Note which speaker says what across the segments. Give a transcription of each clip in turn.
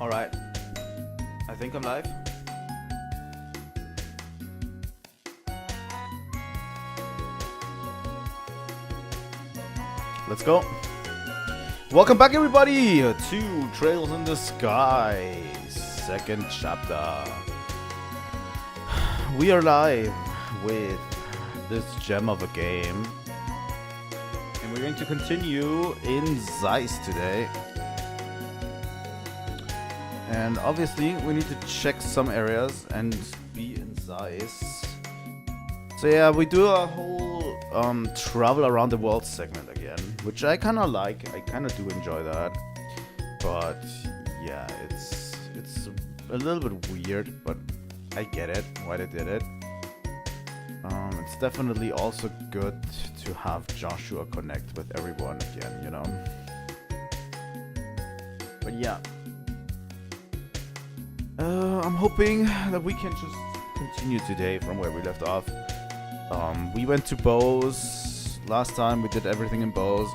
Speaker 1: Alright. I think I'm live. Let's go. Welcome back, everybody, to Trails in the Sky, second chapter. We are live with this gem of a game. And we're going to continue in Zeiss today. And obviously, we need to check some areas and be in Zeiss. So yeah, we do a whole travel around the world segment again, which I kind of like. I kind of do enjoy that. But yeah, it's a little bit weird, but I get it, why they did it. It's definitely also good to have Joshua connect with everyone again, you know. But yeah. I'm hoping that we can just continue today from where we left off. We went to Bose last time. We did everything in Bose.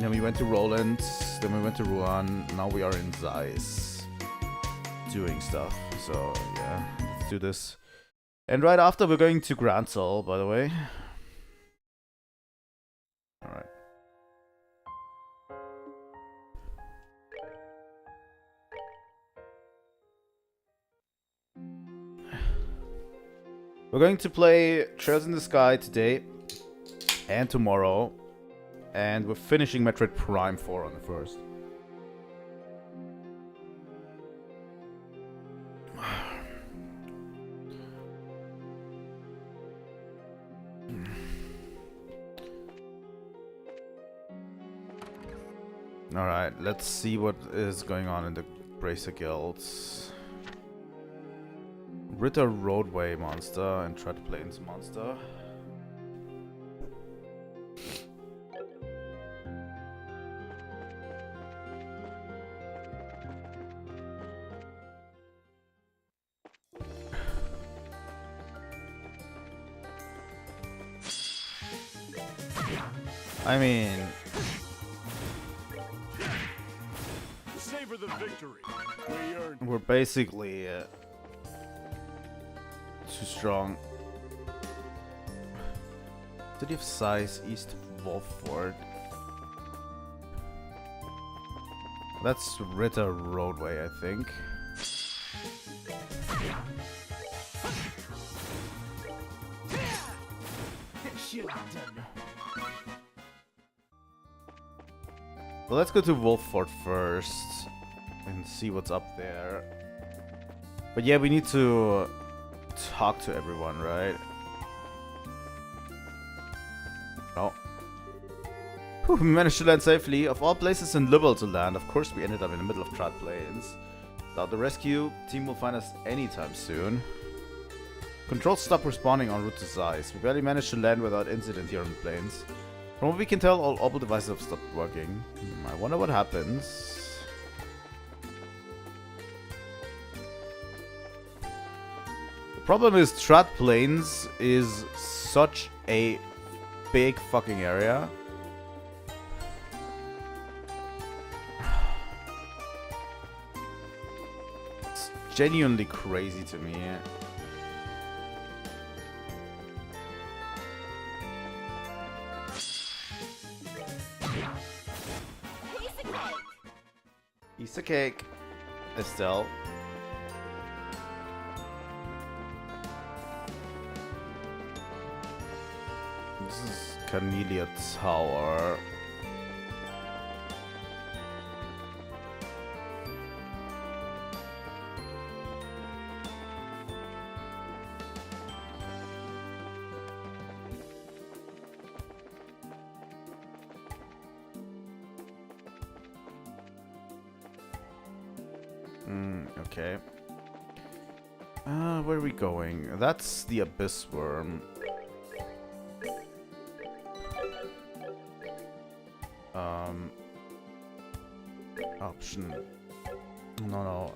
Speaker 1: Then we went to Roland. Then we went to Rouen. Now we are in Zeiss doing stuff. So yeah, let's do this. And right after we're going to Gransel, by the way. All right. We're going to play Trails in the Sky today and tomorrow, and we're finishing Metroid Prime 4 on the 1st. Alright, let's see what is going on in the Bracer Guilds. Ritter Roadway monster and Tread Plains monster. I mean,
Speaker 2: savor the victory.
Speaker 1: We're basically too strong. City of Size, East Wolford. That's Ritter Roadway, I think. Well, let's go to Wolford first and see what's up there. But yeah, we need to talk to everyone, right? Oh. Whew, we managed to land safely. Of all places in Liberal to land, of course we ended up in the middle of Triad Plains. Without the rescue, team will find us anytime soon. Controls stop responding en route to Zeiss. We barely managed to land without incident here on the plains. From what we can tell, all Orbal devices have stopped working. I wonder what happens. Problem is, Triad Plains is such a big fucking area. It's genuinely crazy to me. Piece of cake, Estelle. This is Carnelia Tower. Okay. Where are we going? That's the Abyss Worm. Option. No.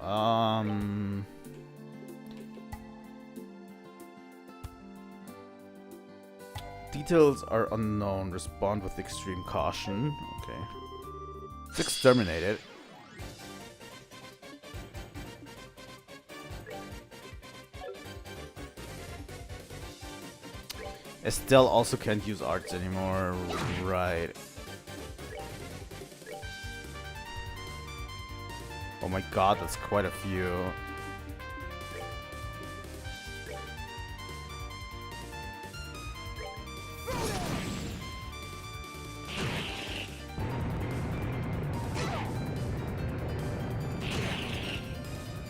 Speaker 1: Details are unknown. Respond with extreme caution. Okay. Let's exterminate it. Estelle also can't use arts anymore, right? Oh my god, that's quite a few.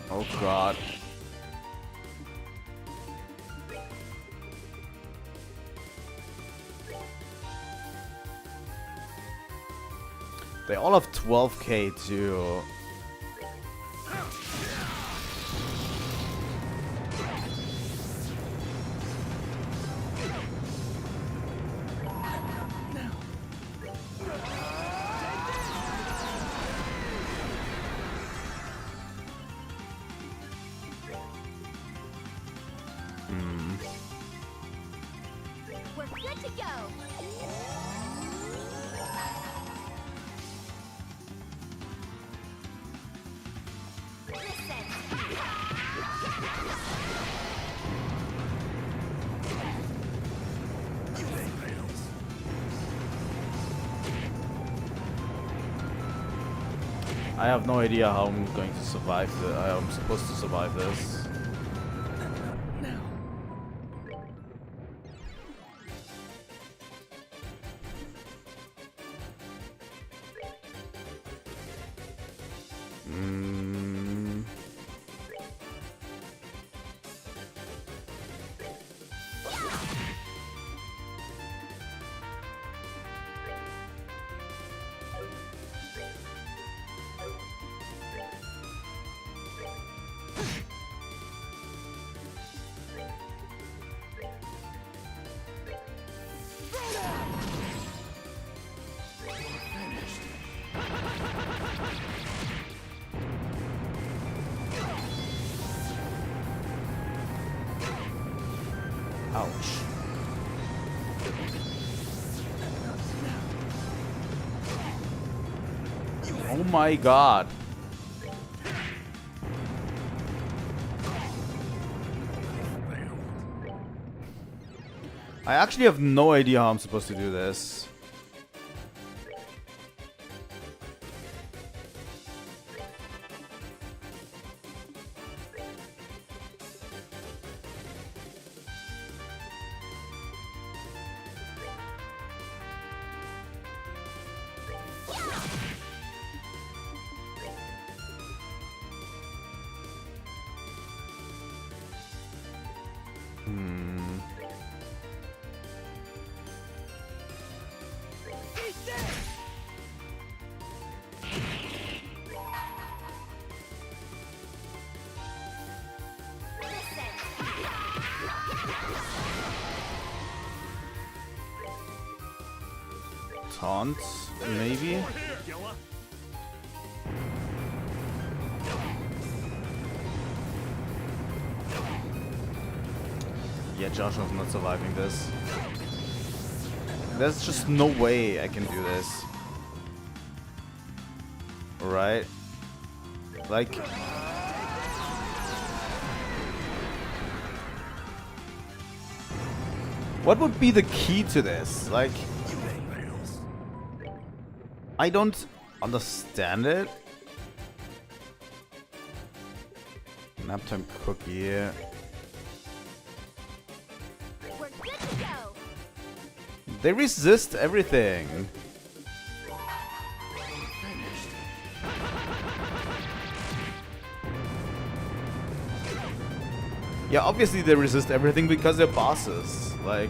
Speaker 1: Oh god. They all have 12k too.
Speaker 3: We're good to go. Listen.
Speaker 1: I have no idea how I'm going to survive this. I'm supposed to survive this. Ouch. Oh my god. I actually have no idea how I'm supposed to do this. Taunt, maybe? Yeah, Joshua's not surviving this. There's just no way I can do this. Right? Like... what would be the key to this? Like... I don't understand it. Naptime cookie.
Speaker 3: We're good to go.
Speaker 1: They resist everything. Yeah, obviously they resist everything because they're bosses. Like...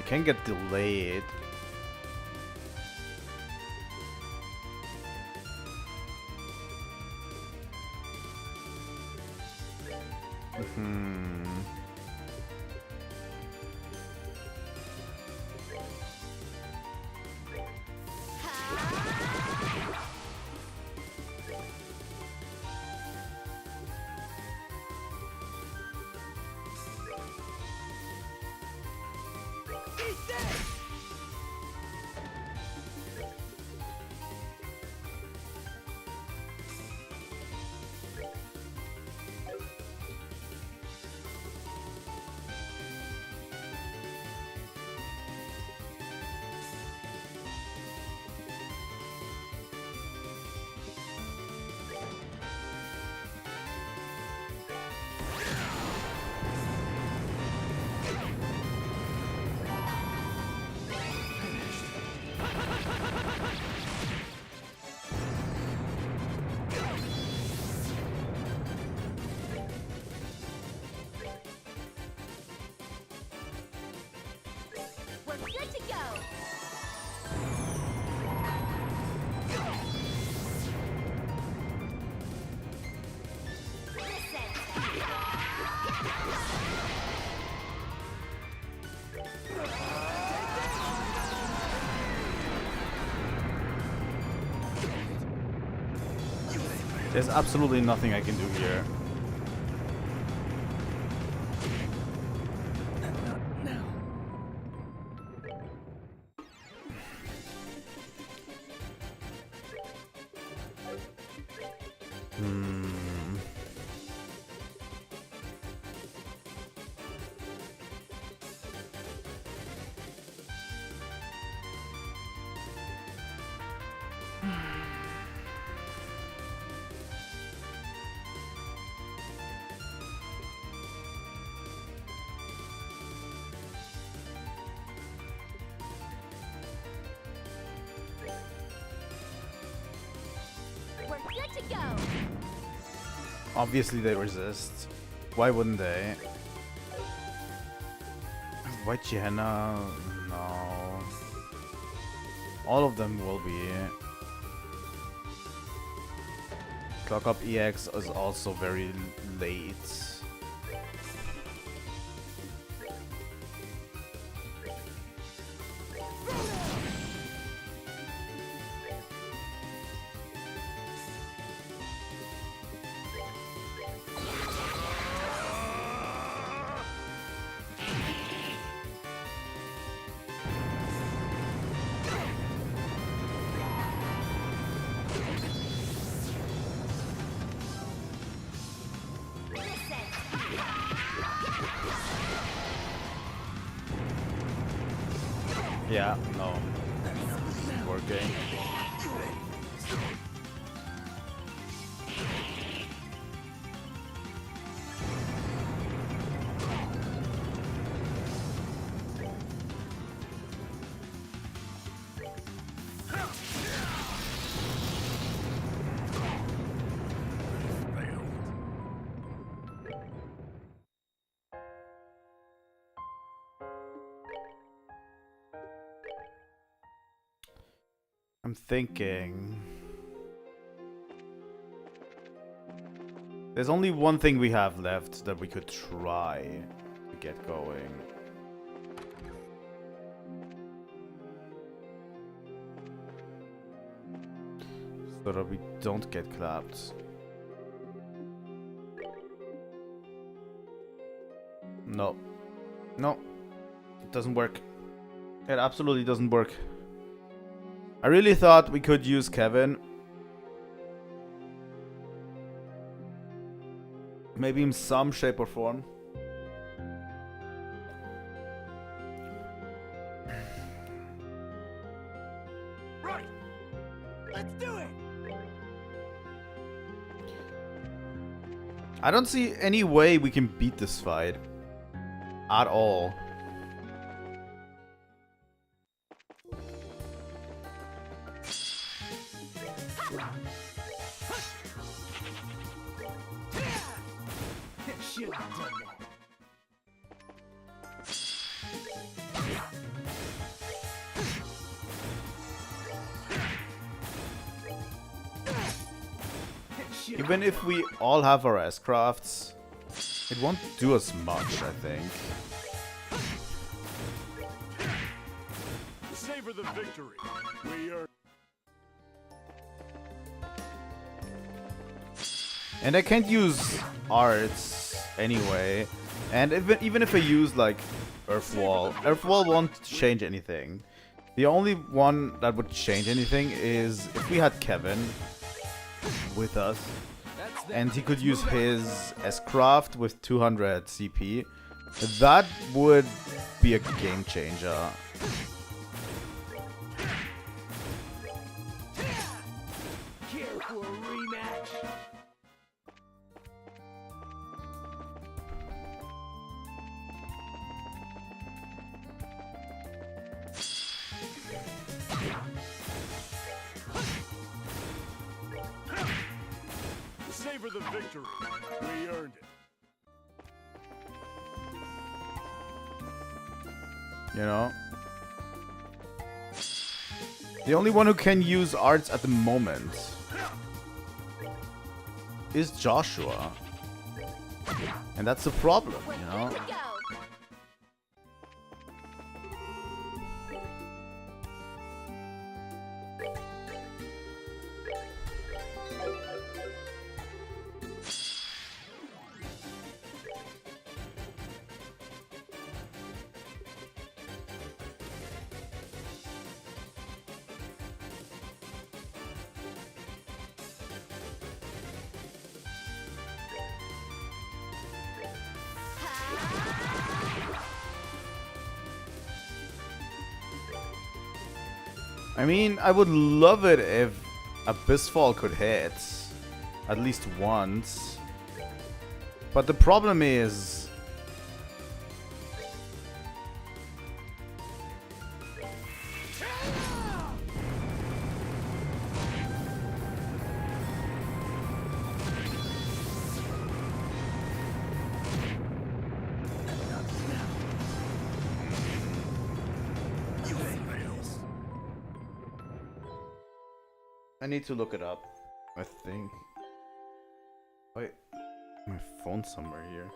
Speaker 1: can get delayed. Hmm.
Speaker 3: We're good to go.
Speaker 1: There's absolutely nothing I can do here.
Speaker 3: We're good to go.
Speaker 1: Obviously they resist. Why wouldn't they? White Gehenna? No. All of them will be. Clock Up EX is also very late. Yeah, no. Working. I'm thinking. There's only one thing we have left that we could try to get going. So that we don't get clapped. No. No. It doesn't work. It absolutely doesn't work. I really thought we could use Kevin. Maybe in some shape or form.
Speaker 2: Right. Let's do it.
Speaker 1: I don't see any way we can beat this fight. At all.
Speaker 2: Should have done that.
Speaker 1: Even if we all have our S-crafts, It won't do as much, I think.
Speaker 2: Savor the victory. We are.
Speaker 1: And I can't use arts anyway. And even if I use like Earth Wall won't change anything. The only one that would change anything is if we had Kevin with us and he could use his S-Craft with 200 CP. That would be a game changer.
Speaker 2: Here for a rematch. Savor the victory. We earned it.
Speaker 1: You know? The only one who can use arts at the moment is Joshua. And that's the problem,
Speaker 3: We're
Speaker 1: you know?
Speaker 3: good to go.
Speaker 1: I mean, I would love it if Abyssfall could hit at least once. But the problem is I need to look it up, I think. Wait, my phone's somewhere here.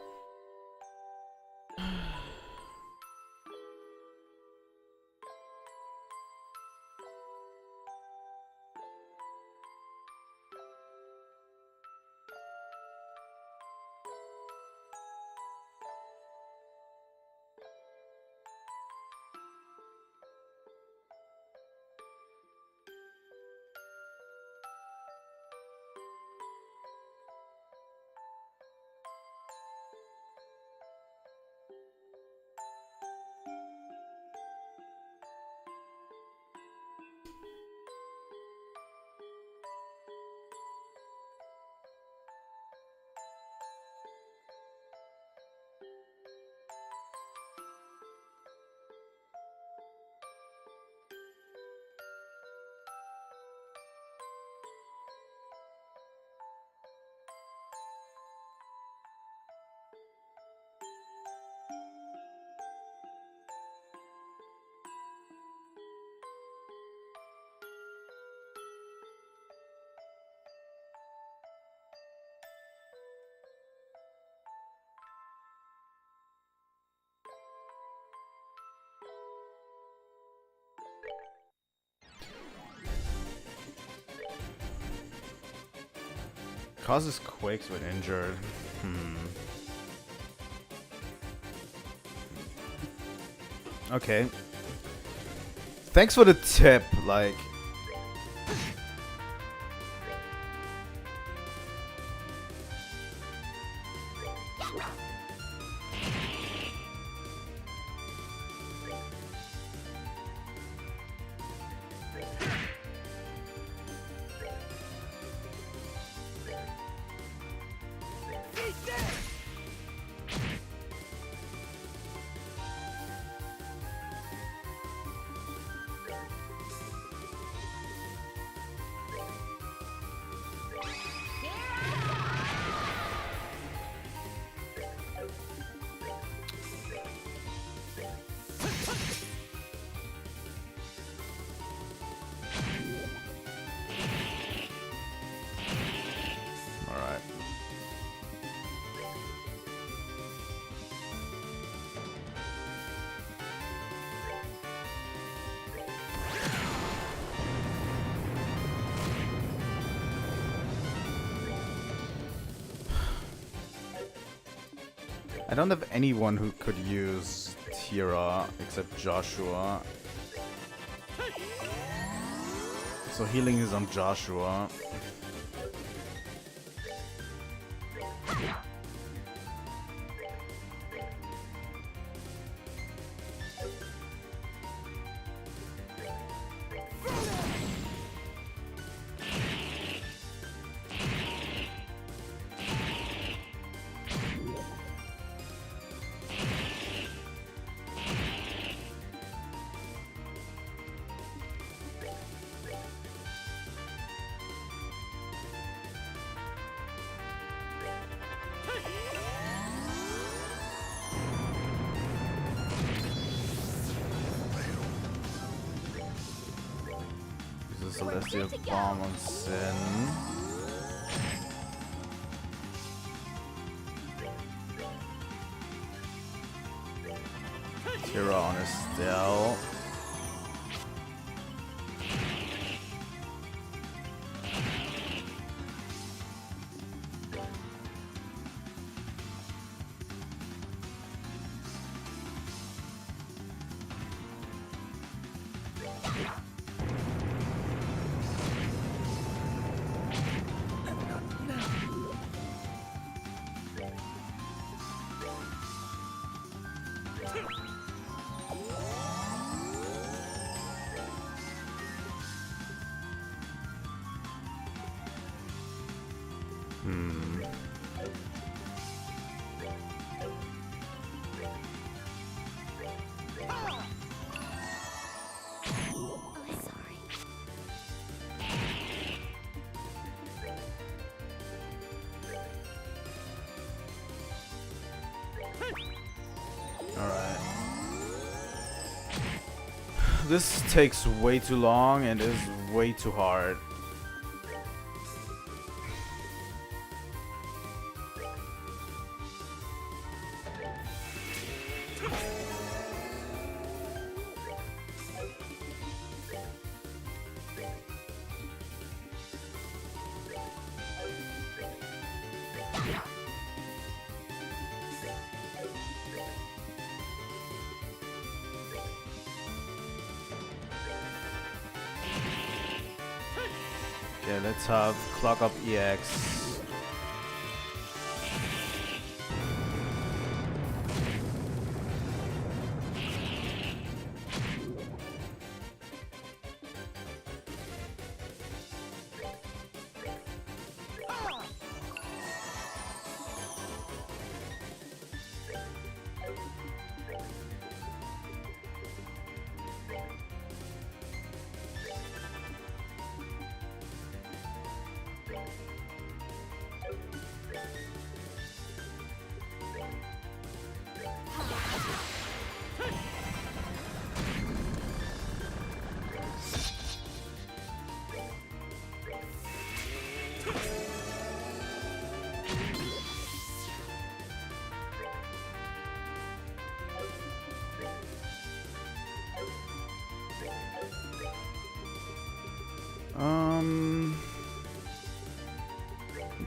Speaker 1: Causes quakes when injured. Okay. Thanks for the tip, like... I don't have anyone who could use Tira except Joshua. So healing is on Joshua. Celestial Bomb on Sin. Tira on Estelle. This takes way too long and is way too hard. Okay, let's have clock up EX.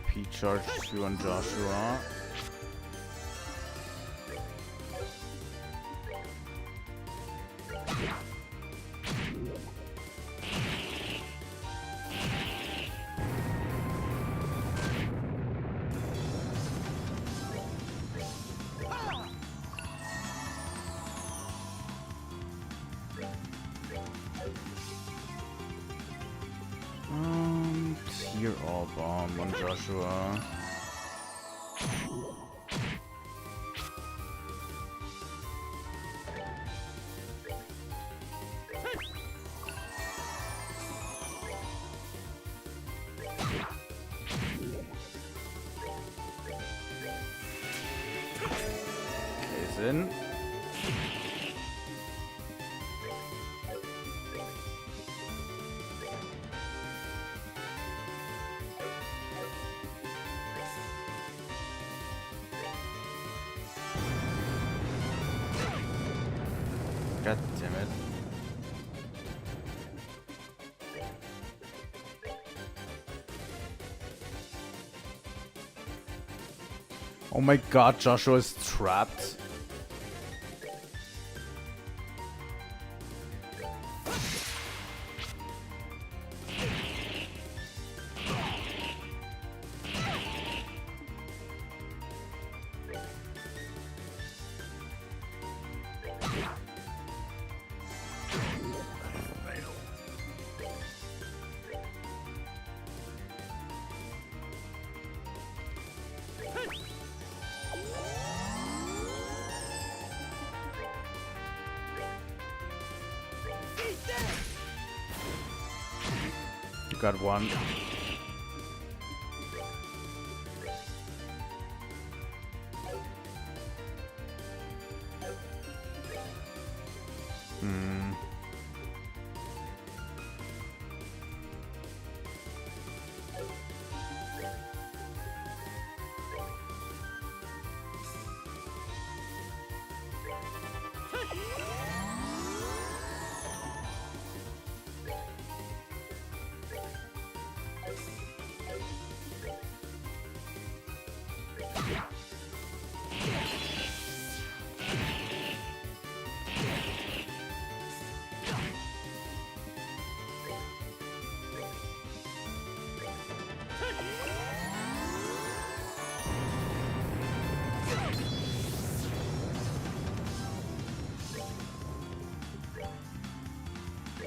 Speaker 1: P charge 2 on Joshua. Tier all bomb on Joshua. Case in. God damn it. Oh my god, Joshua is trapped. You got one.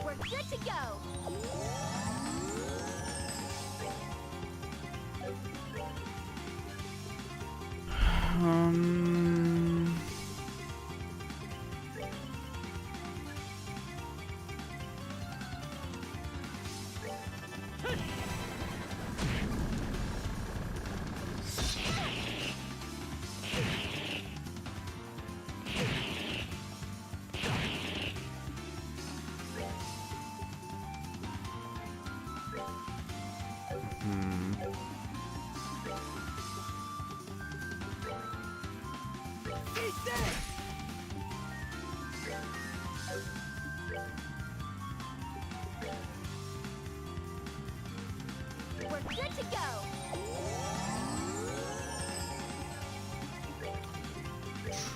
Speaker 3: We're good to go. We're good to go.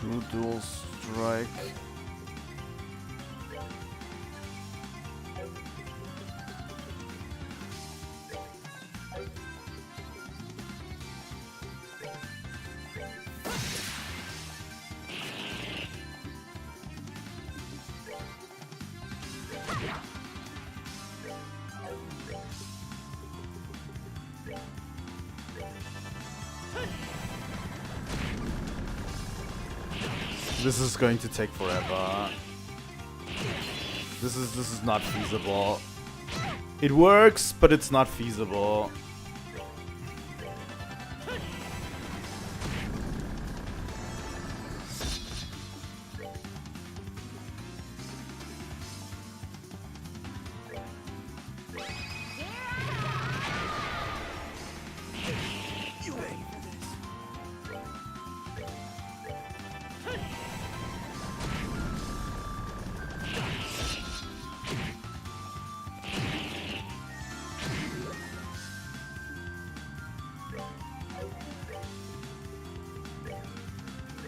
Speaker 1: True dual strike. This is going to take forever. This is not feasible. It works, but it's not feasible.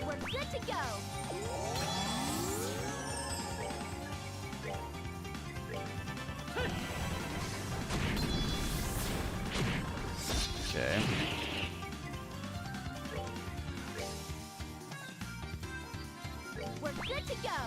Speaker 3: We're good to go.
Speaker 1: Okay.
Speaker 3: We're good to go.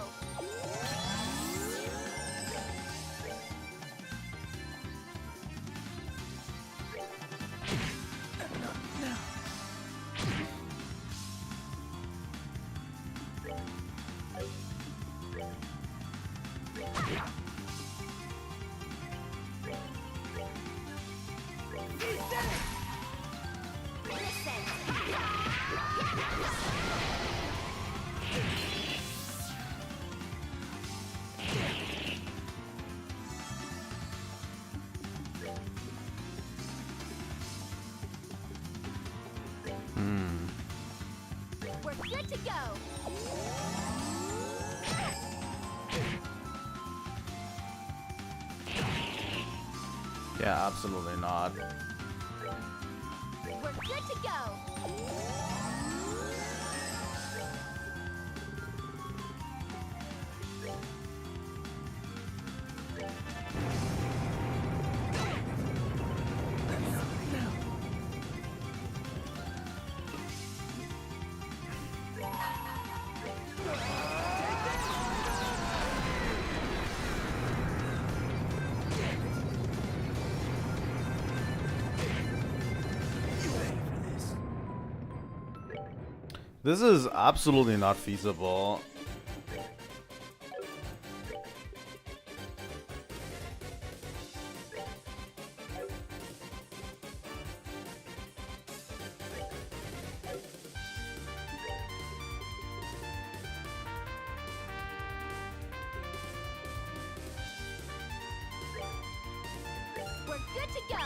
Speaker 3: We're good to go.
Speaker 1: Yeah, absolutely not.
Speaker 3: We're good to go.
Speaker 1: This is absolutely not feasible.
Speaker 3: We're good to go.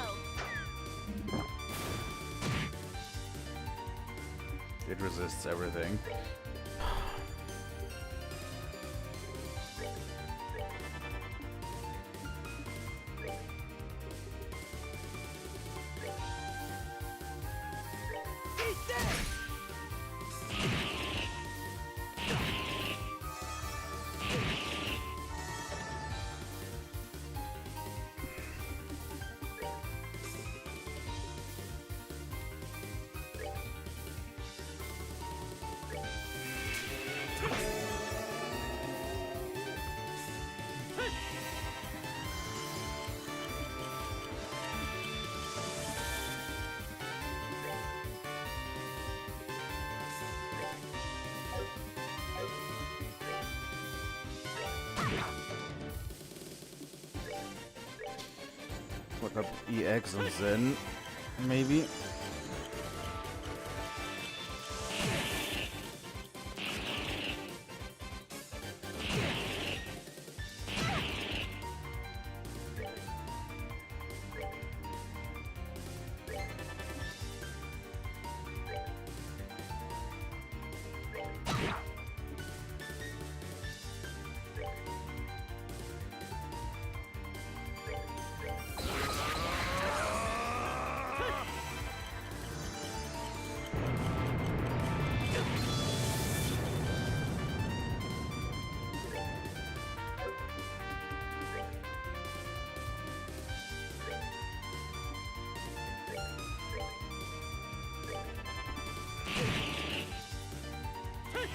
Speaker 1: It resists everything. Look up EX and Zen, maybe.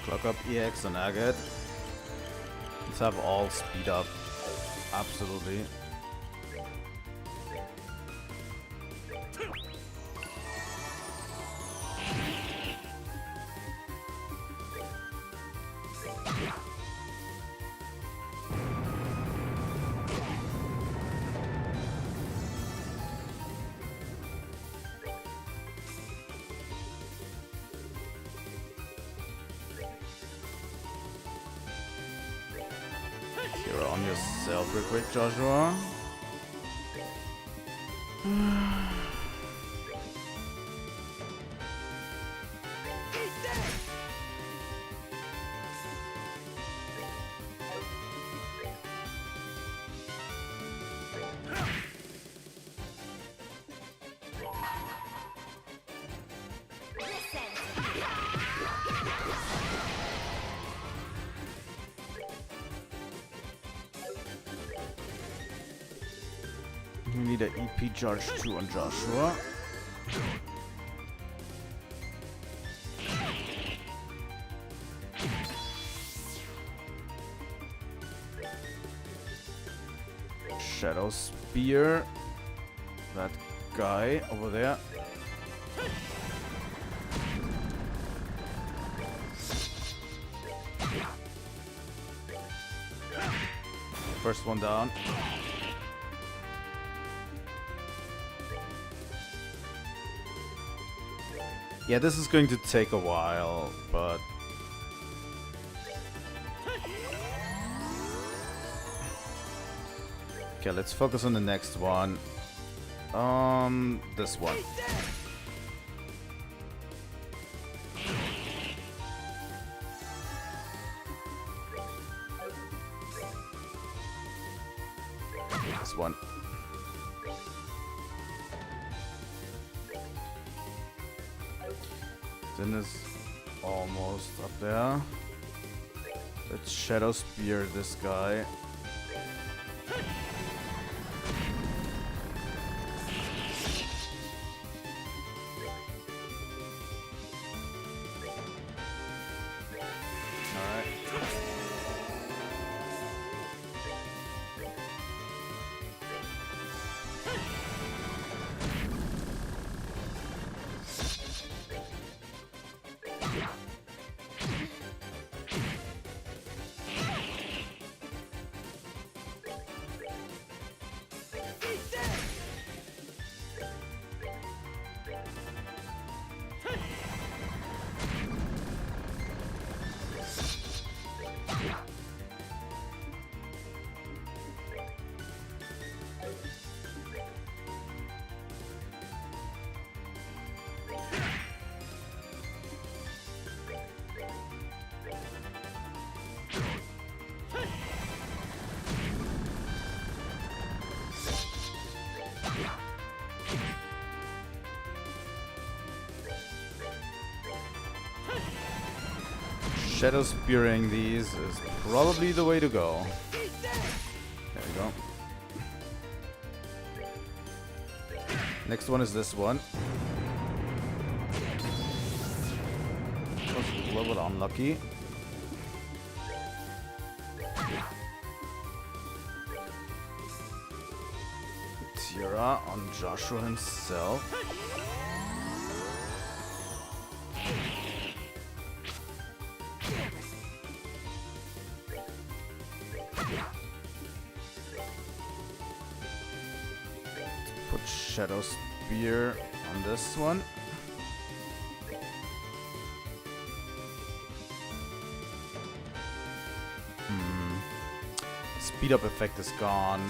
Speaker 1: Clock up EX and Agate. Let's have all speed up. Absolutely. You're on yourself real quick, Joshua. We need an EP charge 2 on Joshua. Shadow Spear. That guy over there. First one down. Yeah, this is going to take a while, but... Okay, let's focus on the next one. This one. This one. Then is almost up there. Let's Shadow Spear this guy. Alright. Shadow spearing these is probably the way to go. There we go. Next one is this one. Was a little bit unlucky. Tira on Joshua himself. Put Shadow Spear on this one. Speed up effect is gone.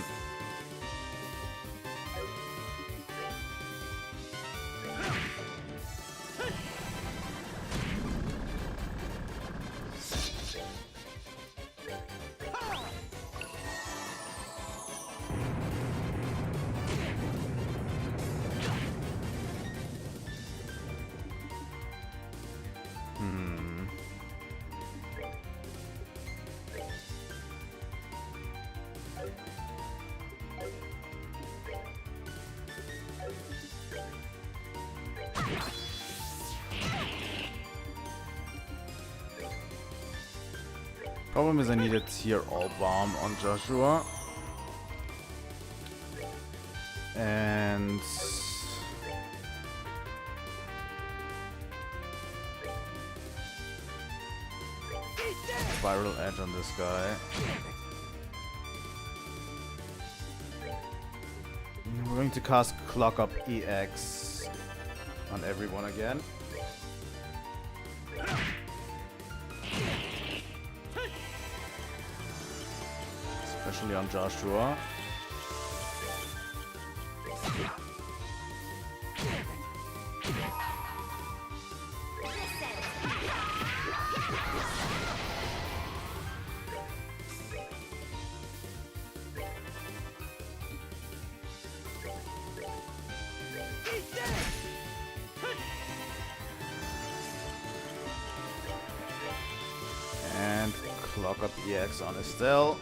Speaker 1: Problem is I need a tier all bomb on Joshua. And Spiral Edge on this guy. We're going to cast Clock Up EX on everyone again. Especially on Joshua. And Clock Up EX on Estelle.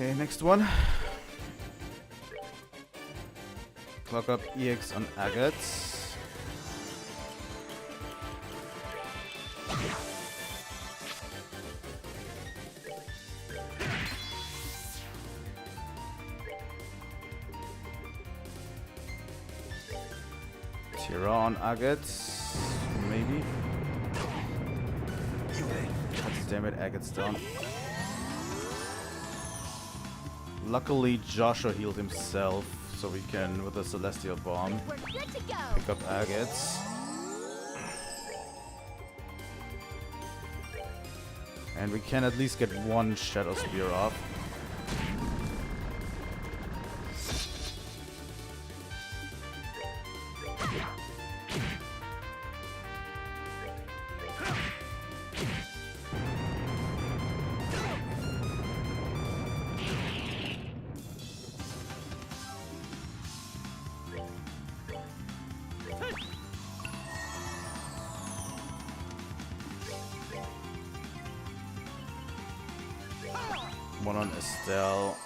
Speaker 1: Okay, next one. Clock Up EX on Agate. Tira on Agate. Maybe. God damn it, Agate's down. Luckily, Joshua healed himself, so we can, with a Celestial Bomb,
Speaker 3: We're good to go.
Speaker 1: pick up Agates. And we can at least get one Shadow Spear off. One on Estelle.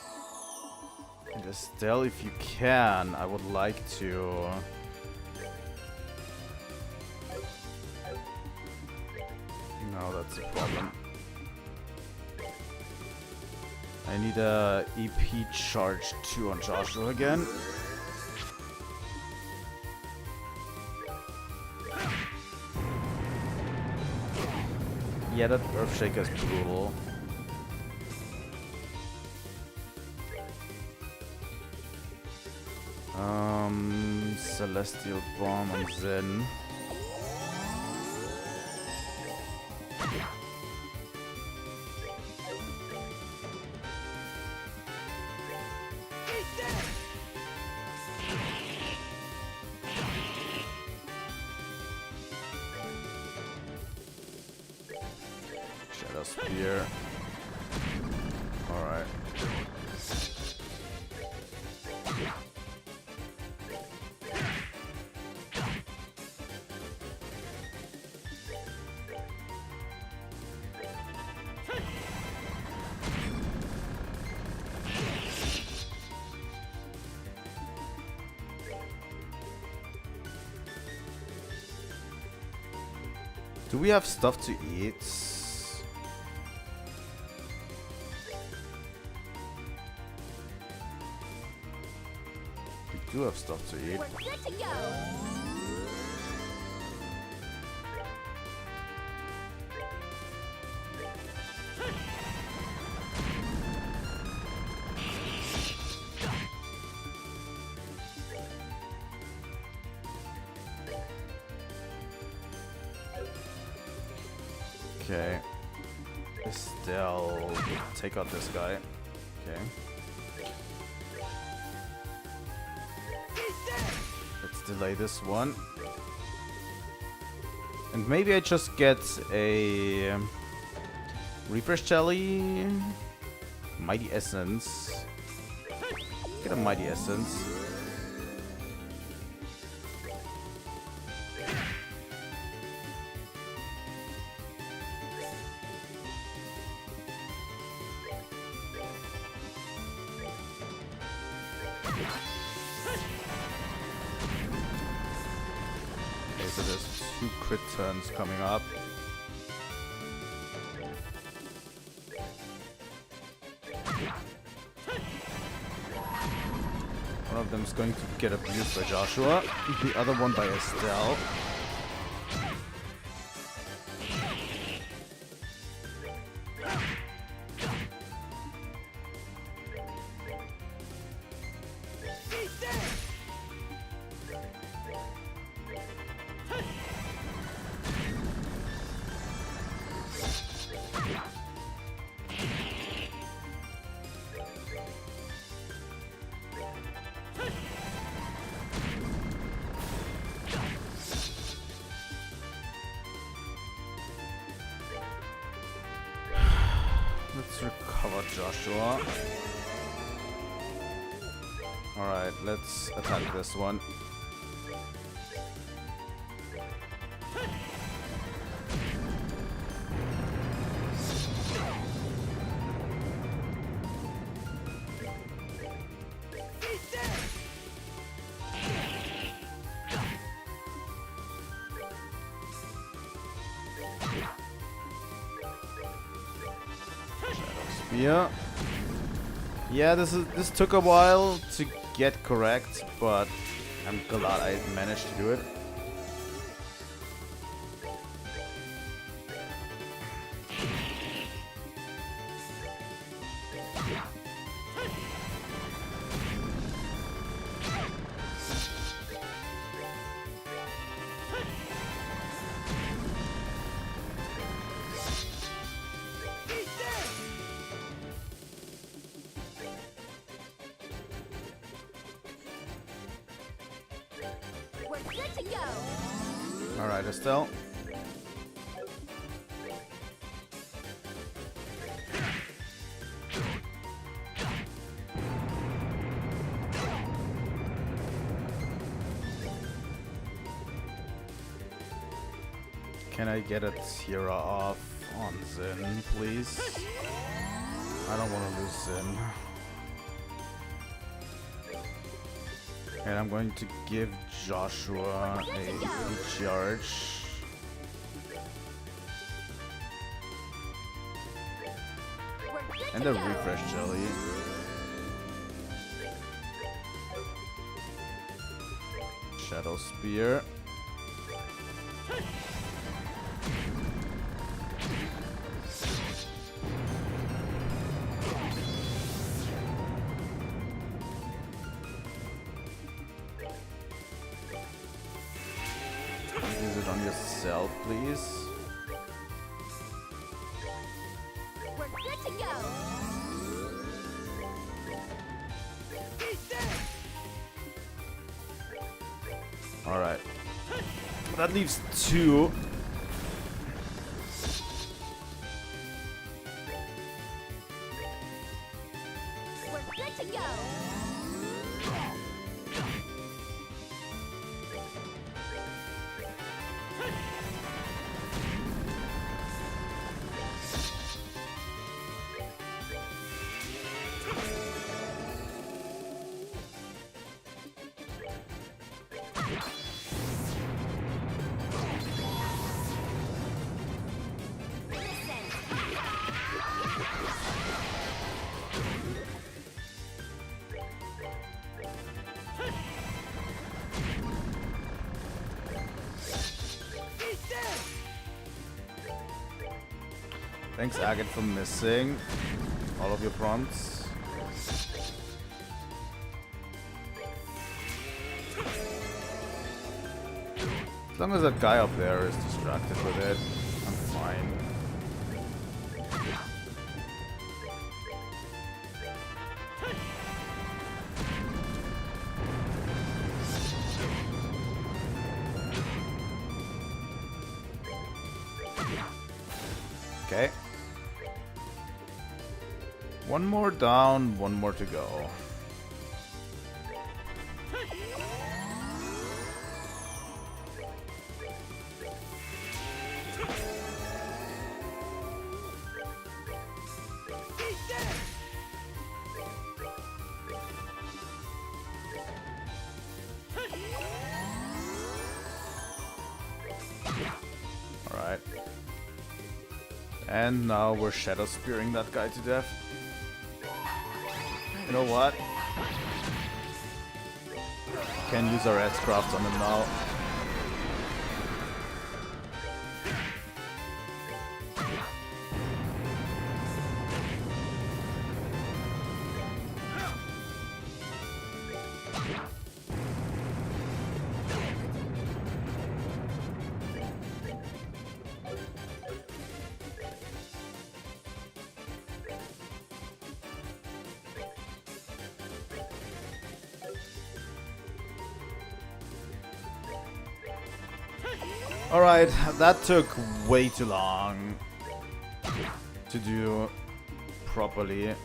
Speaker 1: And Estelle, if you can, I would like to... No, that's a problem. I need a EP charge 2 on Joshua again. Yeah, that Earthshaker is brutal. Celestial Bomb on Zen. Shadow Spear. Alright. Do we have stuff to eat? We do have stuff to eat.
Speaker 3: We're good to go.
Speaker 1: Okay. Estelle, take out this guy. Okay. Let's delay this one. And maybe I just get a refresh jelly, mighty essence. Get a mighty essence. So there's 2 crit turns coming up. One of them is going to get abused by Joshua, the other one by Estelle. Let's recover Joshua. Alright, let's attack this one. Yeah, this took a while to get correct, but I'm glad I managed to do it.
Speaker 3: We're good to go.
Speaker 1: Alright, Estelle. Can I get a Tira off on Zin, please? I don't want to lose Zin. And I'm going to give Joshua a charge. And a refresh jelly. Shadow Spear. Use it on yourself, please.
Speaker 3: We're good to go.
Speaker 1: Alright. That leaves 2.
Speaker 3: We're good to go.
Speaker 1: Thanks, Agate, for missing all of your prompts. As long as that guy up there is distracted with it, I'm fine. Okay. One more down, one more to go. Alright. And now we're shadow spearing that guy to death. You know what? Can use our X-Craft on him now. Alright, that took way too long to do properly.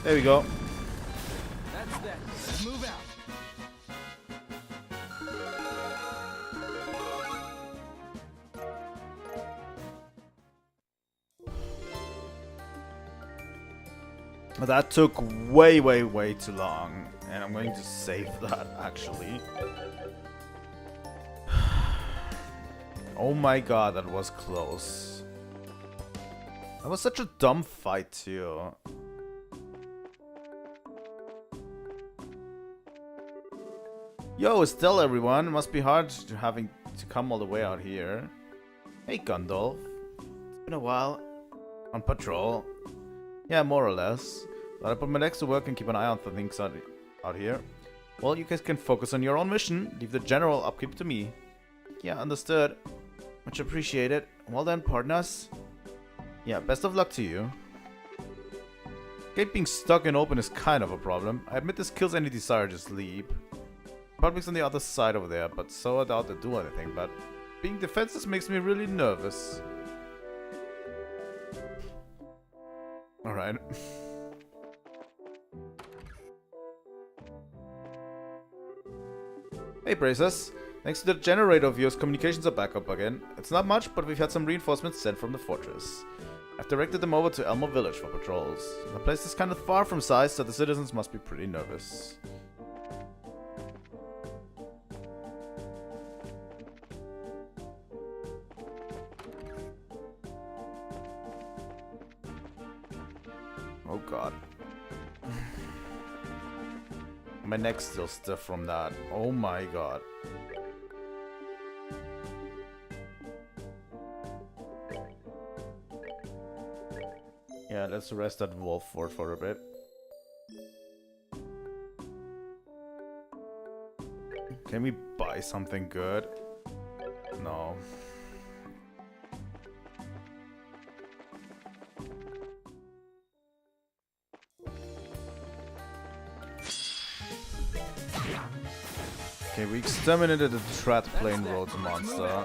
Speaker 1: There we go.
Speaker 4: That's that. Let's move out.
Speaker 1: That took way too long, and I'm going to save that actually. Oh my god, that was close. That was such a dumb fight too. Yo, Estelle, everyone. It must be hard to having to come all the way out here. Hey, Gundolf. It's been a while. On patrol. Yeah, more or less. But I put my next to work and keep an eye on the things out here. Well, you guys can focus on your own mission. Leave the general upkeep to me. Yeah, understood. Much appreciated. Well then, partners. Yeah, best of luck to you. Gate being stuck and open is kind of a problem. I admit this kills any desire to sleep. Public's on the other side over there, but so I doubt they do anything, but being defenseless makes me really nervous. Alright. Hey, Bracers. Thanks to the generator of yours, communications are back up again. It's not much, but we've had some reinforcements sent from the fortress. I've directed them over to Elmo Village for patrols. The place is kind of far from size, so the citizens must be pretty nervous. Oh god. My neck's still stiff from that. Oh my god. Yeah, let's rest that wolf fort for a bit. Can we buy something good? No. Okay, we exterminated the Trat Plane Roads monster.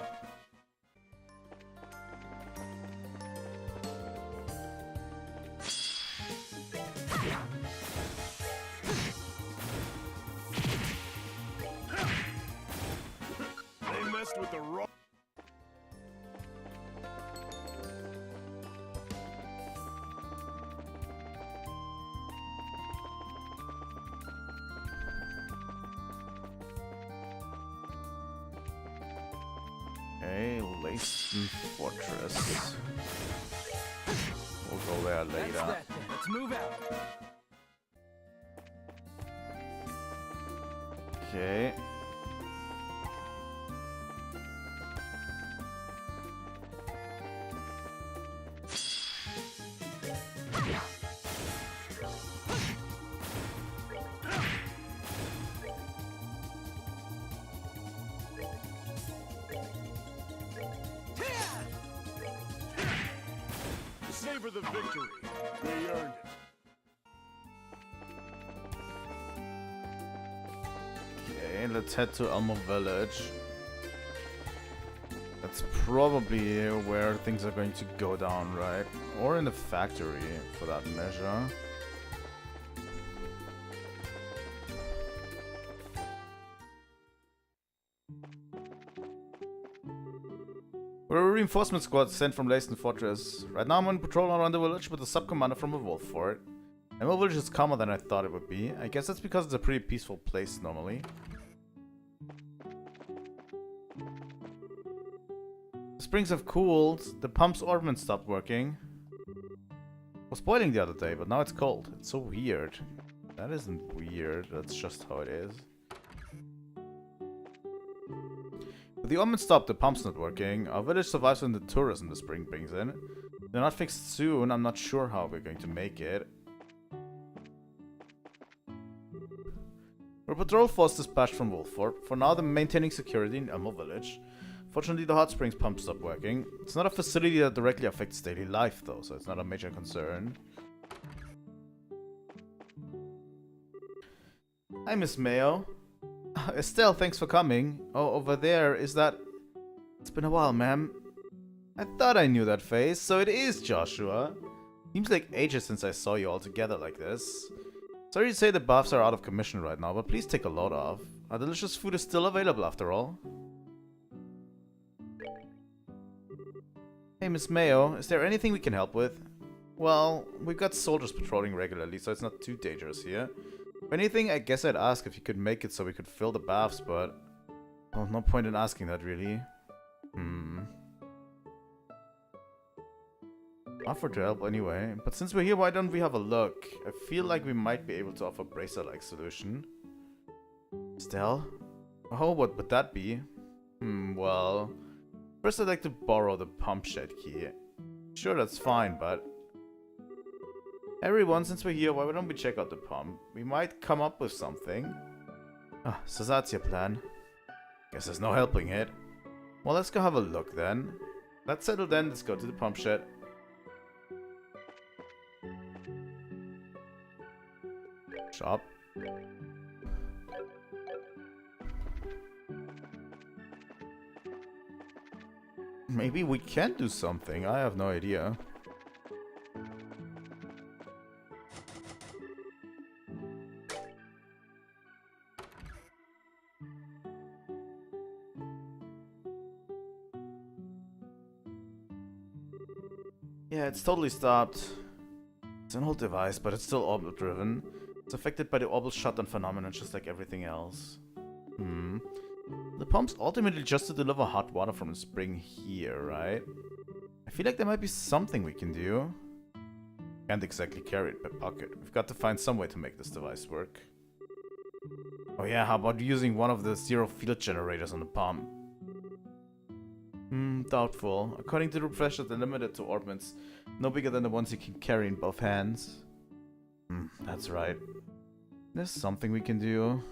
Speaker 2: They messed with the wrong.
Speaker 1: Okay, Lacen Fortress. We'll go there
Speaker 4: That's
Speaker 1: later.
Speaker 4: that then. Let's move out.
Speaker 1: Okay.
Speaker 2: Savor the victory. We earned it.
Speaker 1: Okay, let's head to Elmo Village. That's probably where things are going to go down, right? Or in the factory, for that measure. We're a reinforcement squad sent from Lacen Fortress. Right now I'm on patrol around the village with a sub-commander from a wolf fort. And my village is calmer than I thought it would be. I guess that's because it's a pretty peaceful place normally. The springs have cooled. The pump's Orbments stopped working. It was boiling the other day, but now it's cold. It's so weird. That isn't weird, that's just how it is. With the Orbments stopped, the pump's not working. Our village survives when the tourism the spring brings in. If they're not fixed soon, I'm not sure how we're going to make it. We're a patrol force dispatched from Wolffort. For now, they're maintaining security in Elmo Village. Fortunately, the hot springs pump stopped working. It's not a facility that directly affects daily life, though, so it's not a major concern. Hi, Miss Mayo. Estelle, thanks for coming. Oh, over there, is that... It's been a while, ma'am. I thought I knew that face, so it is Joshua. Seems like ages since I saw you all together like this. Sorry to say the buffs are out of commission right now, but please take a load off. Our delicious food is still available after all. Hey, Miss Mayo, is there anything we can help with? Well, we've got soldiers patrolling regularly, so it's not too dangerous here. If anything, I guess I'd ask if you could make it so we could fill the baths, but... well, no point in asking that, really. Offer to help anyway, but since we're here, why don't we have a look? I feel like we might be able to offer a bracer-like solution. Estelle? Oh, what would that be? Well... First I'd like to borrow the pump shed key. Sure, that's fine, but... Everyone, since we're here, why don't we check out the pump? We might come up with something. Ah, so that's your plan. Guess there's no helping it. Well, let's go have a look then. Let's settle then, let's go to the pump shed. Shop. Maybe we can do something, I have no idea. Yeah, it's totally stopped. It's an old device, but it's still orbit driven. It's affected by the orbital shutdown phenomenon just like everything else. The pump's ultimately just to deliver hot water from the spring here, right? I feel like there might be something we can do. Can't exactly carry it by pocket. We've got to find some way to make this device work. Oh yeah, how about using one of the zero field generators on the pump? Doubtful. According to the refresher, they're limited to orbments, no bigger than the ones you can carry in both hands. That's right. There's something we can do.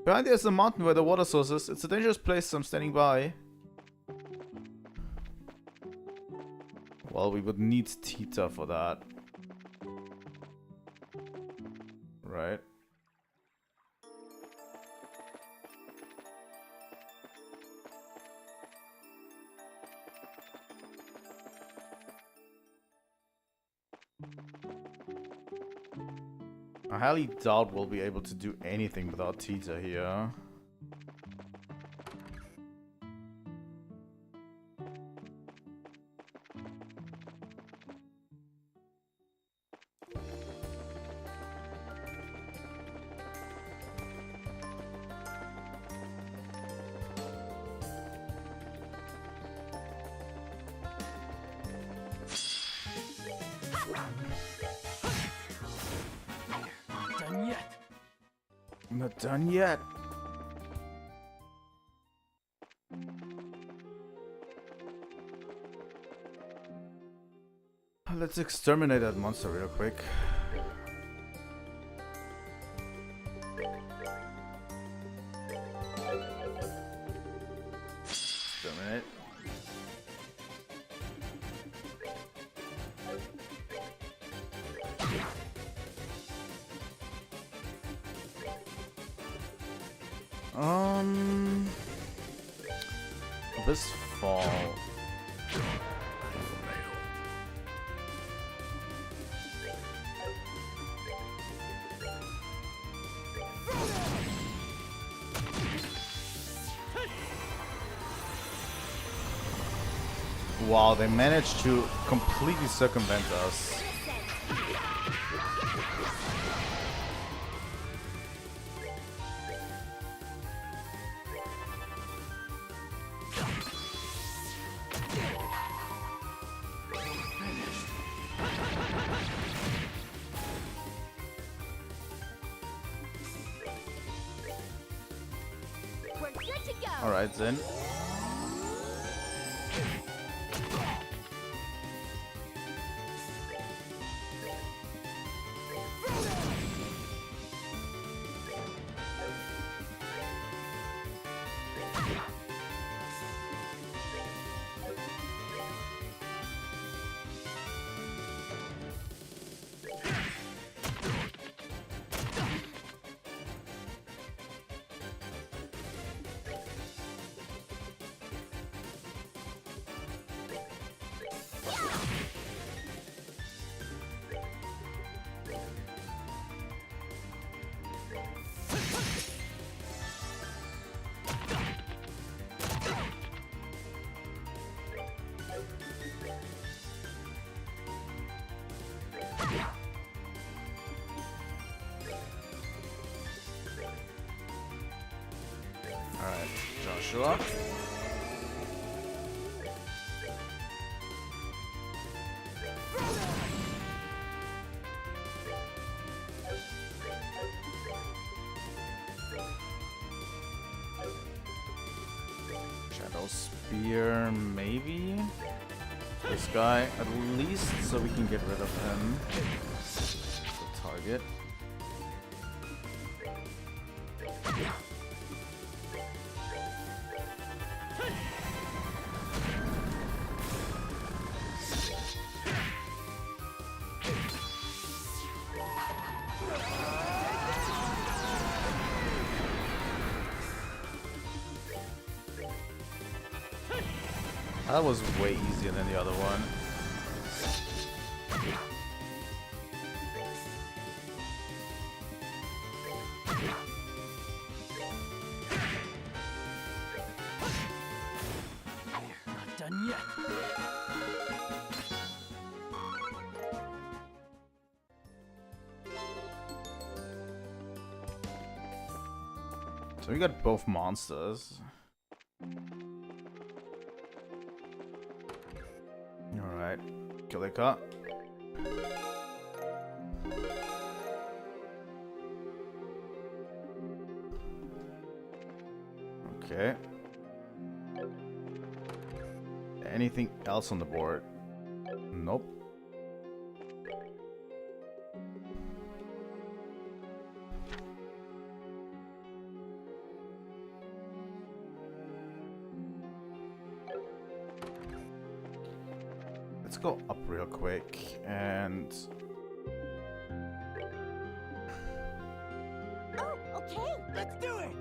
Speaker 1: Behind there is a mountain where the water source is. It's a dangerous place, so I'm standing by. Well, we would need Tita for that. Right. I highly doubt we'll be able to do anything without Tita here. Not done yet. Let's exterminate that monster real quick. Exterminate. This fall. Wow, they managed to completely circumvent us.
Speaker 3: We're good to go.
Speaker 1: Alright then. Alright, Joshua. Shadow Spear, maybe? This guy, at least, so we can get rid of him. The target. That was way easier than the other one.
Speaker 4: Not done yet.
Speaker 1: So we got both monsters. Alright, Kilika. Okay. Anything else on the board? Nope. Let's go up real quick and
Speaker 3: Oh, okay.
Speaker 4: Let's do it.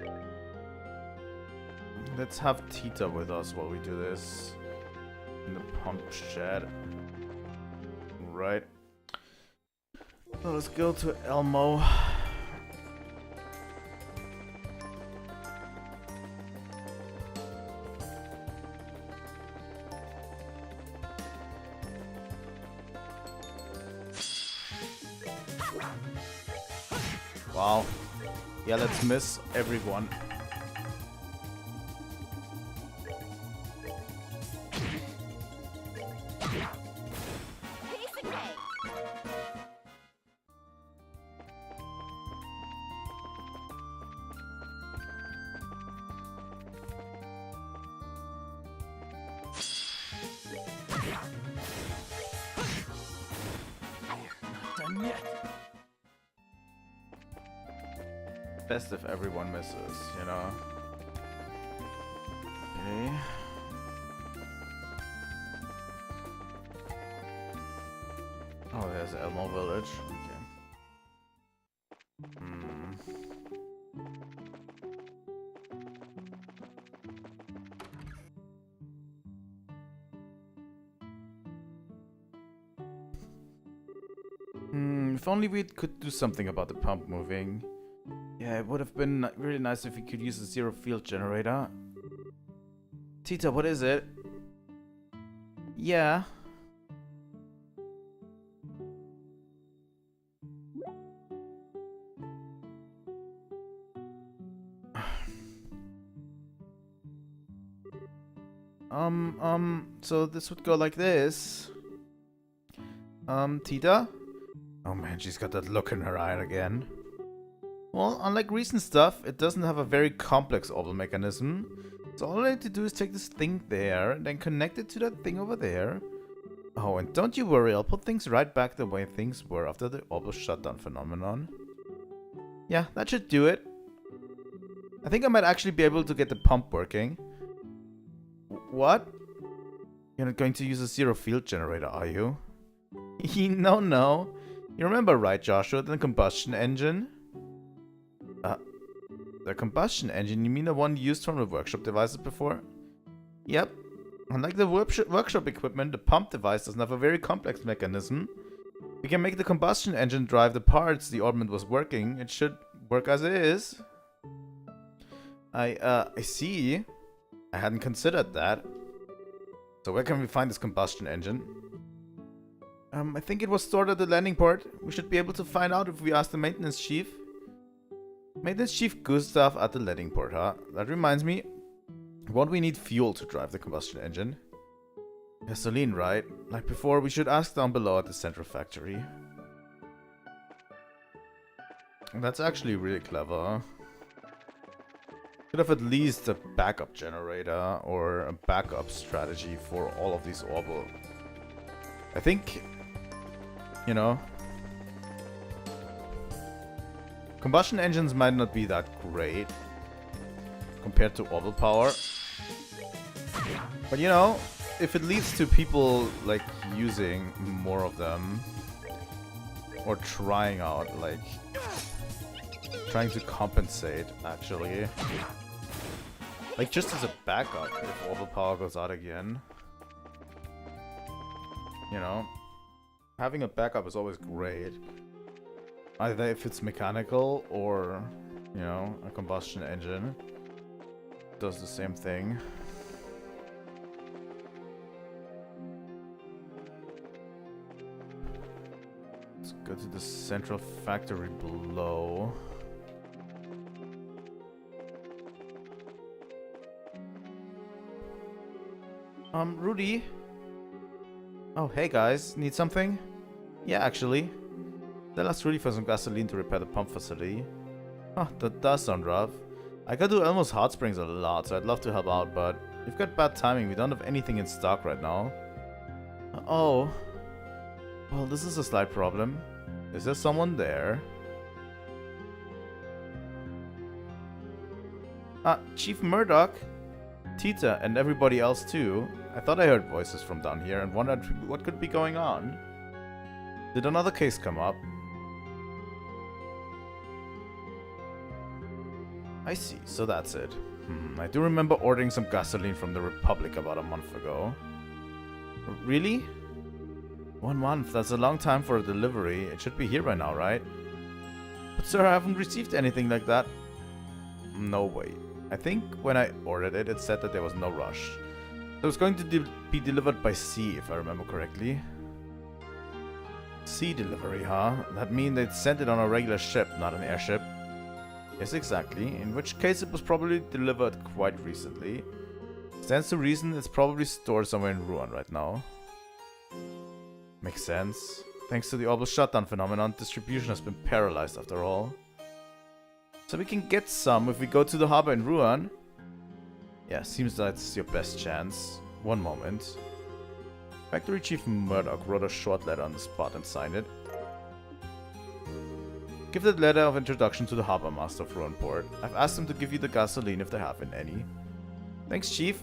Speaker 1: let's have Tita with us while we do this in the pump shed. Right. So let's go to Elmo. Wow. Yeah, let's miss everyone.
Speaker 3: Kiseki.
Speaker 1: best if everyone misses, you know? Okay. Oh, there's Elmo Village. Okay. If only we could do something about the pump moving. Yeah, it would have been really nice if we could use a zero field generator. Tita, what is it? Yeah. So this would go like this. Tita? Oh man, she's got that look in her eye again. Well, unlike recent stuff, it doesn't have a very complex orbital mechanism. So all I need to do is take this thing there, and then connect it to that thing over there. Oh, and don't you worry, I'll put things right back the way things were after the orbital shutdown phenomenon. Yeah, that should do it. I think I might actually be able to get the pump working. What? You're not going to use a zero field generator, are you? No. You remember, right, Joshua, the combustion engine? The combustion engine? You mean the one used from the workshop devices before? Yep. Unlike the workshop equipment, the pump device doesn't have a very complex mechanism. We can make the combustion engine drive the parts the Orbment was working. It should work as is. I see. I hadn't considered that. So where can we find this combustion engine? I think it was stored at the landing port. We should be able to find out if we ask the maintenance chief. Maintenance Chief Gustav at the landing port, huh? That reminds me. Won't we need fuel to drive the combustion engine? Gasoline, right? Like before, we should ask down below at the central factory. That's actually really clever. Could have at least a backup generator or a backup strategy for all of these orbital. I think, you know, combustion engines might not be that great compared to orbital power. But you know, if it leads to people like using more of them or trying out, like trying to compensate actually. Like just as a backup if orbital power goes out again. You know, having a backup is always great. Either if it's mechanical or, you know, a combustion engine does the same thing. Let's go to the central factory below. Rudy? Oh, hey guys, need something? Yeah, actually. They'll ask Rudy for some gasoline to repair the pump facility. Huh, that does sound rough. I could do Elmo's hot springs a lot, so I'd love to help out, but we've got bad timing. We don't have anything in stock right now. Oh. Well, this is a slight problem. Is there someone there? Chief Murdoch? Tita and everybody else too. I thought I heard voices from down here and wondered what could be going on. Did another case come up? I see, so that's it. I do remember ordering some gasoline from the Republic about a month ago. Really? 1 month, that's a long time for a delivery. It should be here by now, right? But sir, I haven't received anything like that. No way. I think when I ordered it, it said that there was no rush. It was going to be delivered by sea, if I remember correctly. Sea delivery, huh? That means they'd sent it on a regular ship, not an airship. Yes, exactly. In which case it was probably delivered quite recently. Stands to reason it's probably stored somewhere in Ruan right now. Makes sense. Thanks to the orbital shutdown phenomenon, distribution has been paralyzed after all. So we can get some if we go to the harbor in Ruan. Yeah, seems that's your best chance. One moment. Factory Chief Murdoch wrote a short letter on the spot and signed it. Give the letter of introduction to the harbor master of Ronport. I've asked him to give you the gasoline if they have any. Thanks, Chief.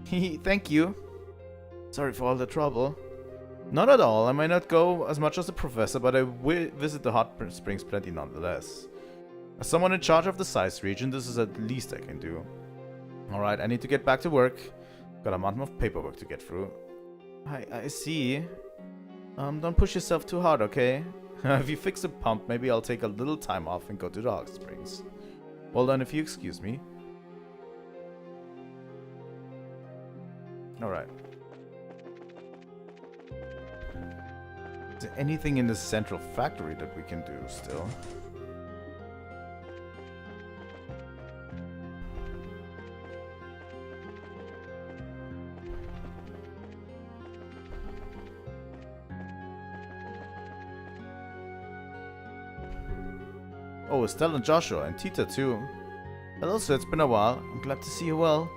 Speaker 1: Thank you. Sorry for all the trouble. Not at all. I might not go as much as the professor, but I will visit the hot springs plenty nonetheless. As someone in charge of the Size region, this is at least I can do. Alright, I need to get back to work. Got a mountain of paperwork to get through. I see. Don't push yourself too hard, okay? If you fix the pump, maybe I'll take a little time off and go to the hot springs. Well done if you excuse me. Alright. Is there anything in the central factory that we can do still? Oh, Estelle and Joshua, and Tita too. Hello sir, it's been a while. I'm glad to see you well.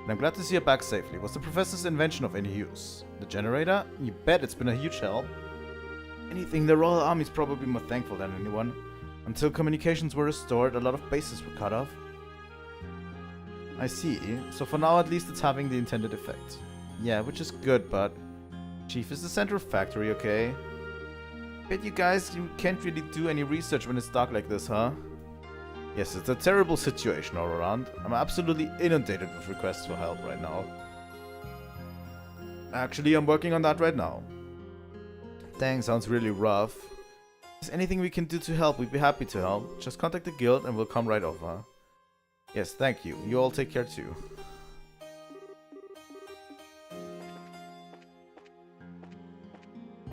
Speaker 1: And I'm glad to see you back safely. Was the professor's invention of any use? The generator? You bet it's been a huge help. Anything, the Royal Army's probably more thankful than anyone. Until communications were restored, a lot of bases were cut off. I see. So for now at least it's having the intended effect. Yeah, which is good, but... Chief, is the central factory okay? Bet you guys you can't really do any research when it's dark like this, huh? Yes, it's a terrible situation all around. I'm absolutely inundated with requests for help right now. Actually, I'm working on that right now. Dang, sounds really rough. If there's anything we can do to help, we'd be happy to help. Just contact the guild and we'll come right over. Yes, thank you. You all take care too.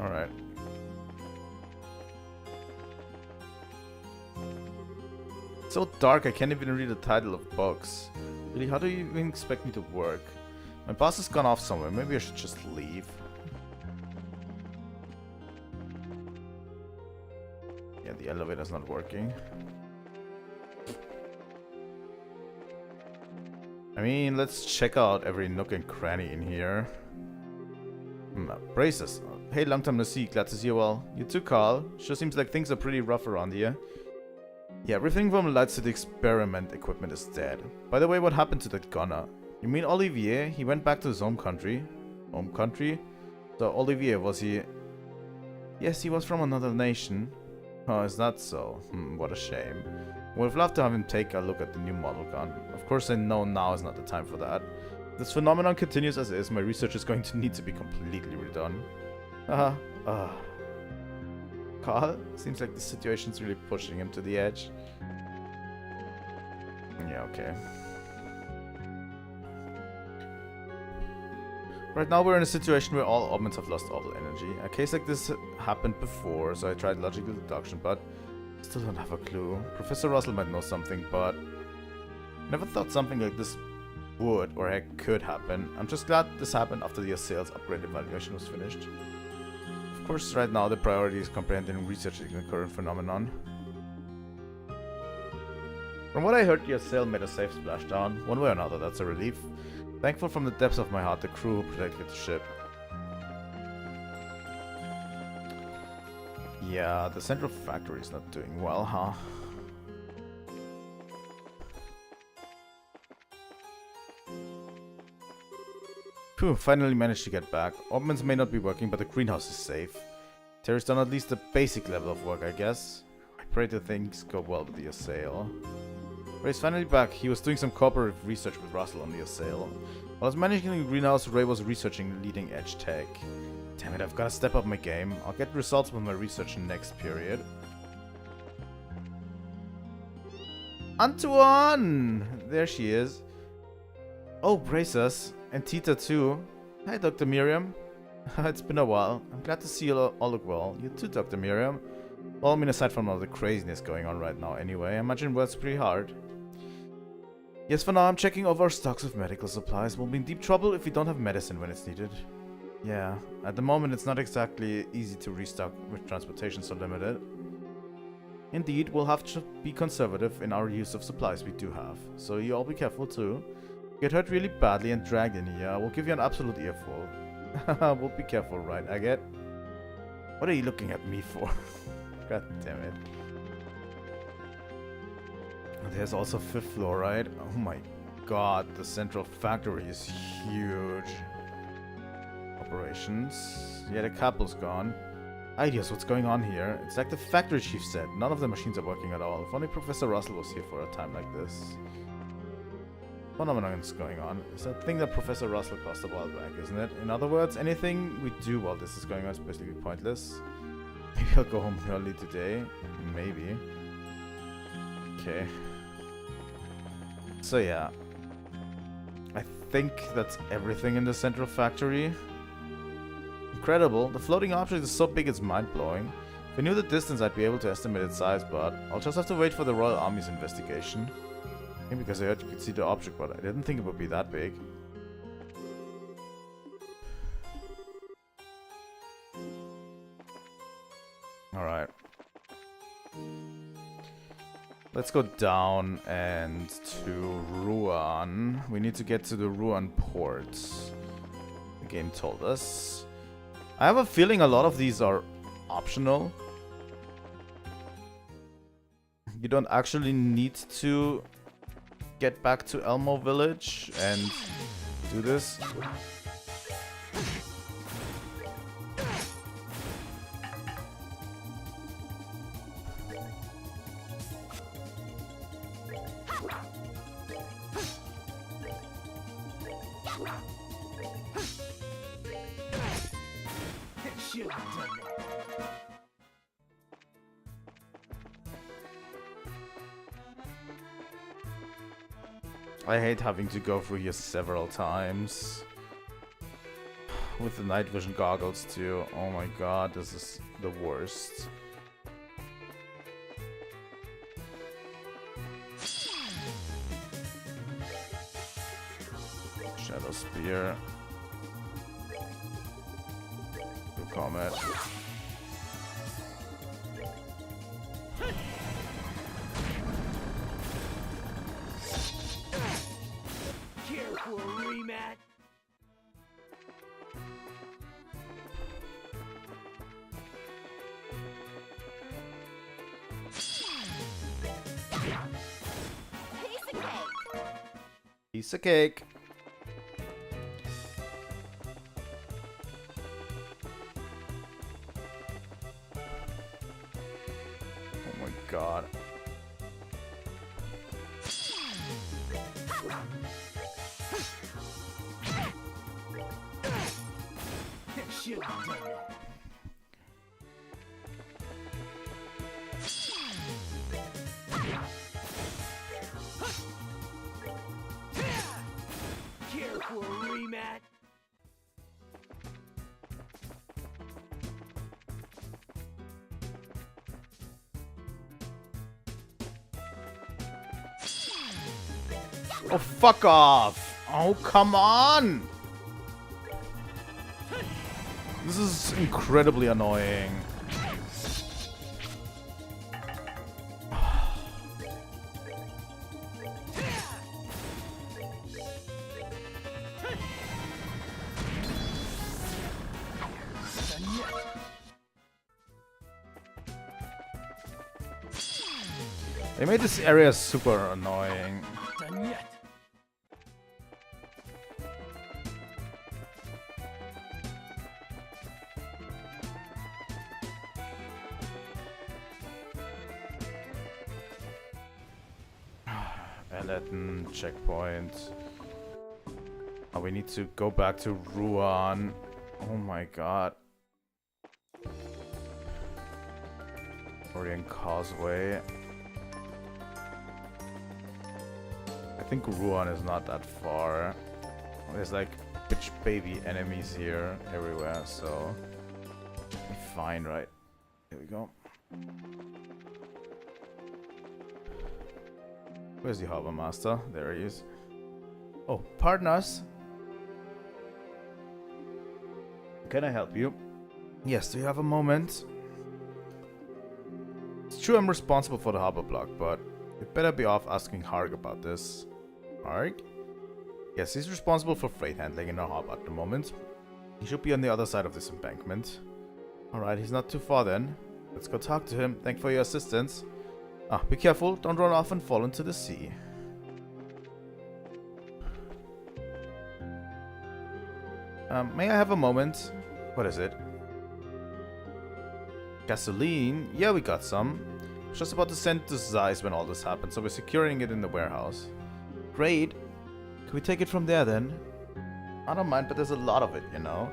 Speaker 1: Alright. So dark I can't even read the title of books. Really, how do you even expect me to work? My boss has gone off somewhere, maybe I should just leave. Yeah, the elevator's not working. I mean, let's check out every nook and cranny in here. Braces. Hey, long time no see, glad to see you well. You too, Carl. Sure seems like things are pretty rough around here. Yeah, everything from the lights to the experiment equipment is dead. By the way, what happened to that gunner? You mean Olivier? He went back to his home country? Home country? So Olivier, was he... Yes, he was from another nation. Oh, is that so? What a shame. Would love to have him take a look at the new model gun. Of course I know now is not the time for that. If this phenomenon continues as is, my research is going to need to be completely redone. Carl? Seems like the situation's really pushing him to the edge. Yeah, okay. Right now we're in a situation where all Orbments have lost all energy. A case like this happened before, so I tried logical deduction, but still don't have a clue. Professor Russell might know something, but never thought something like this would or heck could happen. I'm just glad this happened after the sales upgrade evaluation was finished. Of course, right now the priority is comprehending and researching the current phenomenon. From what I heard, the Estelle made a safe splashdown. One way or another, that's a relief. Thankful from the depths of my heart, the crew who protected the ship. Yeah, the central factory is not doing well, huh? Phew, finally managed to get back. Orbments may not be working, but the greenhouse is safe. Terry's done at least a basic level of work, I guess. I pray that things go well with the Estelle. Ray's finally back. He was doing some cooperative research with Russell on the Estelle. While I was managing the greenhouse, Ray was researching leading edge tech. Damn it, I've got to step up my game. I'll get results with my research next period. Antoine! There she is. Oh, brace us. And Tita too. Hi, Dr. Miriam. It's been a while. I'm glad to see you all look well. You too, Dr. Miriam. Well, I mean, aside from all the craziness going on right now anyway, I imagine work's pretty hard. Yes, for now I'm checking over our stocks of medical supplies. We'll be in deep trouble if we don't have medicine when it's needed. Yeah, at the moment it's not exactly easy to restock with transportation so limited. Indeed, we'll have to be conservative in our use of supplies we do have. So you all be careful too. Get hurt really badly and dragged in here, we'll give you an absolute earful. We'll be careful, right, Agate? What are you looking at me for? God damn it. There's also 5th floor, right? Oh my god, the central factory is huge. Operations. Yeah, the couple's gone. Ideas, what's going on here? It's like the factory chief said. None of the machines are working at all. If only Professor Russell was here for a time like this. Phenomenon is going on. It's that thing that Professor Russell caused a while back, isn't it? In other words, anything we do while this is going on is basically pointless. Maybe I'll go home early today. Maybe. Okay. So yeah. I think that's everything in the central factory. Incredible. The floating object is so big it's mind-blowing. If I knew the distance, I'd be able to estimate its size, but I'll just have to wait for the Royal Army's investigation. Maybe because I heard you could see the object, but I didn't think it would be that big. Alright. Let's go down and to Ruan. We need to get to the Ruan port. The game told us. I have a feeling a lot of these are optional. You don't actually need to get back to Elmo Village and do this.
Speaker 4: Should have done that.
Speaker 1: I hate having to go through here several times. With the night vision goggles too. Oh my god, this is the worst. Shadow Spear. Blue Comet.
Speaker 4: Care for a rematch?
Speaker 3: Piece of cake.
Speaker 1: Piece of cake. Oh my god.
Speaker 4: Should have done that. Care for a rematch?
Speaker 1: Oh, fuck off! Oh, come on! This is incredibly annoying.
Speaker 4: Done yet.
Speaker 1: They made this area super annoying.
Speaker 4: Done yet.
Speaker 1: Aladdin checkpoint. Oh, we need to go back to Ruan. Oh my god. Orient Causeway. I think Ruan is not that far. There's like bitch baby enemies here everywhere, so should be fine, right? Here we go. Where's the Harbor Master? There he is. Oh, pardon us. Can I help you? Yes, do you have a moment? It's true I'm responsible for the harbor block, but you'd better be off asking Harg about this. Harg? Yes, he's responsible for freight handling in our harbor at the moment. He should be on the other side of this embankment. Alright, he's not too far then. Let's go talk to him. Thanks for your assistance. Ah, be careful, don't run off and fall into the sea. May I have a moment? What is it? Gasoline? Yeah, we got some. Just about to send to Zeiss when all this happened, so we're securing it in the warehouse. Great. Can we take it from there then? I don't mind, but there's a lot of it, you know.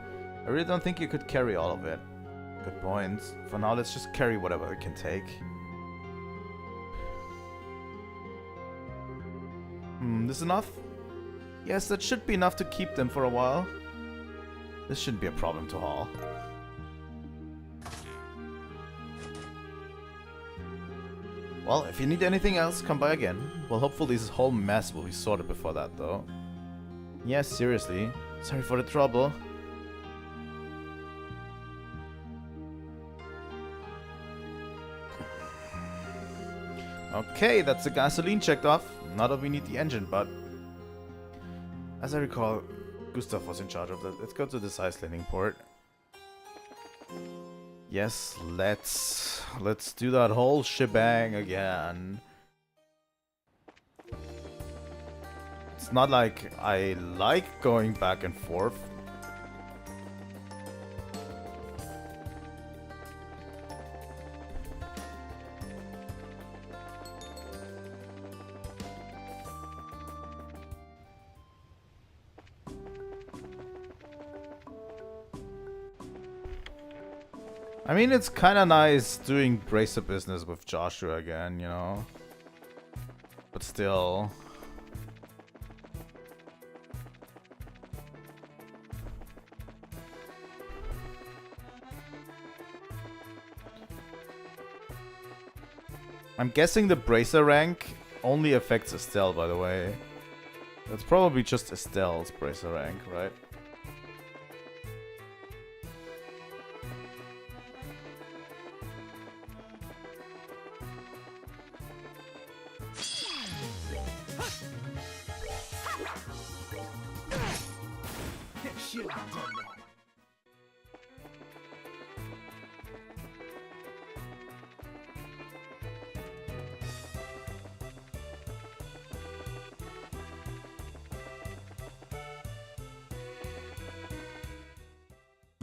Speaker 1: I really don't think you could carry all of it. Good point. For now, let's just carry whatever we can take. This enough? Yes, that should be enough to keep them for a while. This shouldn't be a problem to haul. Well, if you need anything else, come by again. Well, hopefully this whole mess will be sorted before that, though. Yeah, seriously. Sorry for the trouble. Okay, that's the gasoline checked off. Now that we need the engine, but... as I recall, Gustav was in charge of that. Let's go to this ice landing port. Yes, let's do that whole shebang again. It's not like I like going back and forth. I mean, it's kind of nice doing bracer business with Joshua again, you know? But still... I'm guessing the bracer rank only affects Estelle, by the way. That's probably just Estelle's bracer rank, right?
Speaker 4: Should have done that.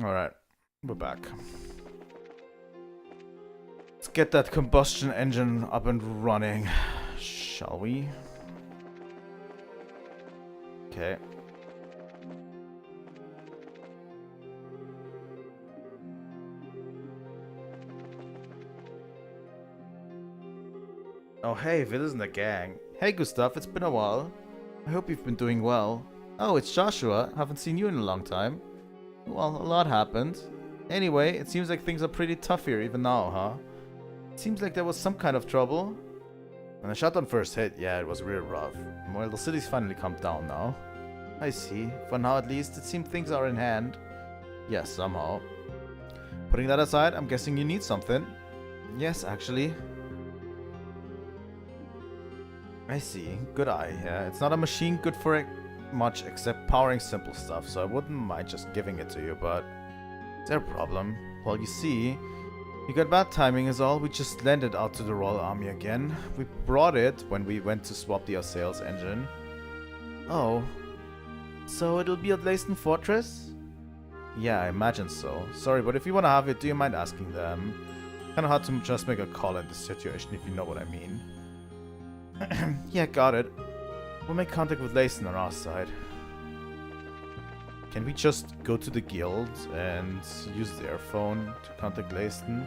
Speaker 1: Alright, we're back. Let's get that combustion engine up and running, shall we? Okay. Oh hey, Villa's in the gang. Hey Gustav, it's been a while. I hope you've been doing well. Oh, it's Joshua. Haven't seen you in a long time. Well, a lot happened. Anyway, it seems like things are pretty tough here even now, huh? It seems like there was some kind of trouble. When the shutdown first hit, yeah, it was real rough. Well, the city's finally calmed down now. I see. For now at least, it seems things are in hand. Yes, somehow. Putting that aside, I'm guessing you need something. Yes, actually. I see. Good eye, yeah. It's not a machine good for much except powering simple stuff, so I wouldn't mind just giving it to you, but... is there a problem? Well, you see, you got bad timing is all. We just landed out to the Royal Army again. We brought it when we went to swap the sales engine. Oh. So it'll be at Leyston Fortress? Yeah, I imagine so. Sorry, but if you want to have it, do you mind asking them? Kinda hard to just make a call in this situation, if you know what I mean. Yeah, got it. We'll make contact with Leyston on our side. Can we just go to the guild and use their phone to contact Leyston?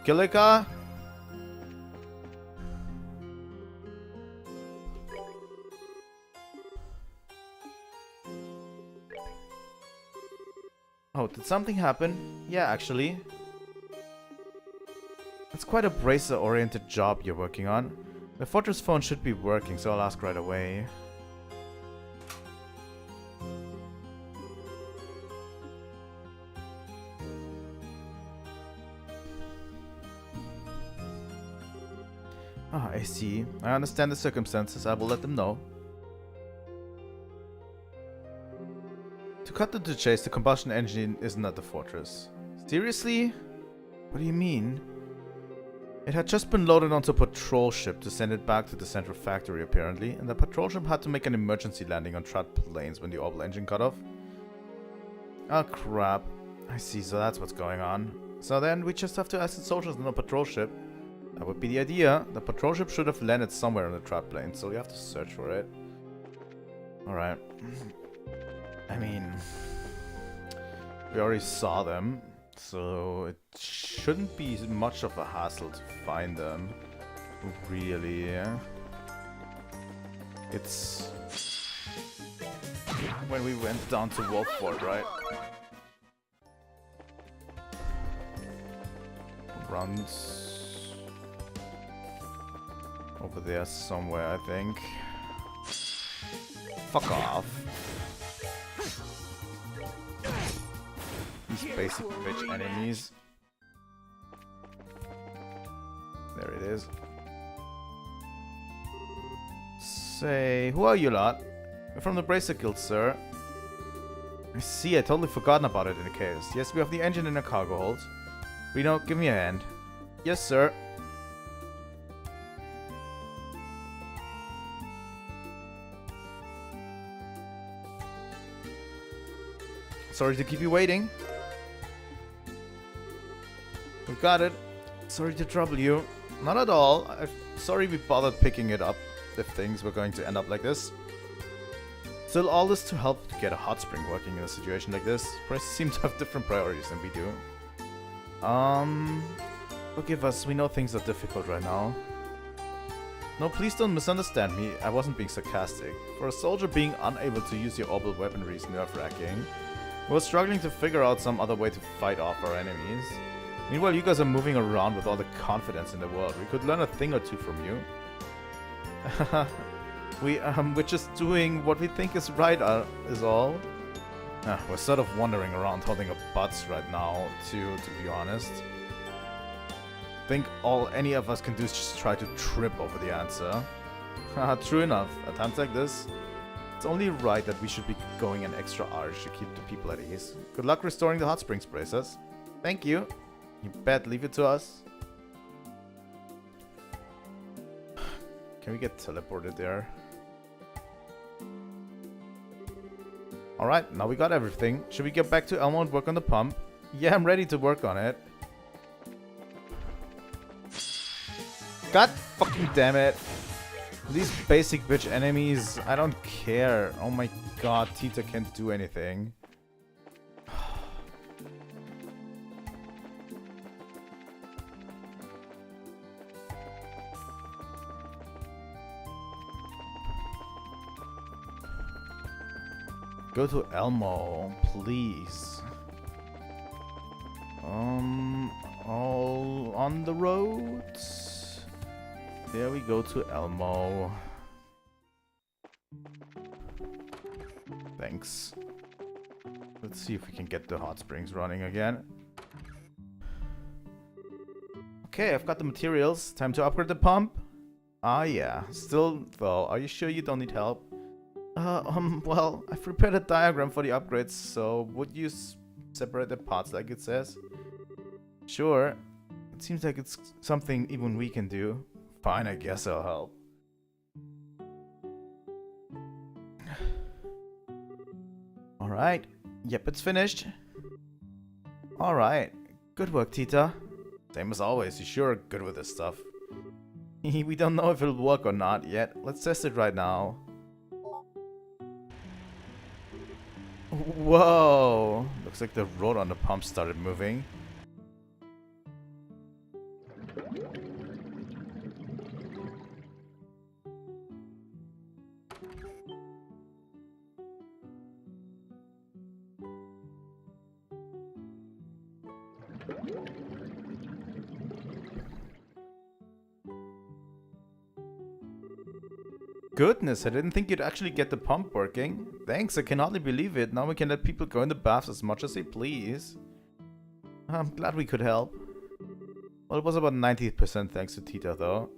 Speaker 1: Kilika? Oh, did something happen? Yeah, actually. It's quite a bracer-oriented job you're working on. The Fortress phone should be working, so I'll ask right away. Ah, I see. I understand the circumstances. I will let them know. To cut to the chase, the combustion engine isn't at the fortress. Seriously? What do you mean? It had just been loaded onto a patrol ship to send it back to the central factory, apparently, and the patrol ship had to make an emergency landing on Trad Plains when the orbital engine cut off. Oh crap. I see, so that's what's going on. So then we just have to ask the soldiers on the patrol ship. That would be the idea. The patrol ship should have landed somewhere on the Trad Plains, so we have to search for it. Alright. I mean, we already saw them, so it shouldn't be much of a hassle to find them. Really, yeah. It's when we went down to Wolfport, right? Runs over there somewhere, I think. Fuck off. These basic bitch enemies. There it is. Say, who are you lot? We're from the Bracer Guild, sir. I see, I totally forgotten about it in the case. Yes, we have the engine in a cargo hold. Reno, give me a hand. Yes, sir. Sorry to keep you waiting. We got it. Sorry to trouble you. Not at all. I'm sorry we bothered picking it up if things were going to end up like this. Still, all this to help to get a hot spring working in a situation like this. Prices seem to have different priorities than we do. Forgive us, we know things are difficult right now. No, please don't misunderstand me, I wasn't being sarcastic. For a soldier, being unable to use your orbital weaponry is nerve-wracking. We were struggling to figure out some other way to fight off our enemies. Meanwhile, you guys are moving around with all the confidence in the world. We could learn a thing or two from you. We're just doing what we think is right, is all. We're sort of wandering around holding our butts right now, to be honest. I think all any of us can do is just try to trip over the answer. True enough, at times like this, it's only right that we should be going an extra arch to keep the people at ease. Good luck restoring the hot springs, Bracers. Thank you. You bet, leave it to us. Can we get teleported there? Alright, now we got everything. Should we get back to Elmo and work on the pump? Yeah, I'm ready to work on it. God fucking damn it. These basic bitch enemies, I don't care. Oh my god, Tita can't do anything. Go to Elmo, please. All on the road. There we go to Elmo. Thanks. Let's see if we can get the hot springs running again. Okay, I've got the materials. Time to upgrade the pump. Ah, yeah. Still, though, are you sure you don't need help? Well, I've prepared a diagram for the upgrades, so would you separate the parts like it says? Sure. It seems like it's something even we can do. Fine, I guess I'll help. Alright. Yep, it's finished. Alright. Good work, Tita. Same as always, you sure are good with this stuff. We don't know if it'll work or not yet. Let's test it right now. Whoa! Looks like the rotor on the pump started moving. Goodness, I didn't think you'd actually get the pump working. Thanks, I can hardly believe it. Now we can let people go in the baths as much as they please. I'm glad we could help. Well, it was about 90% thanks to Tita, though.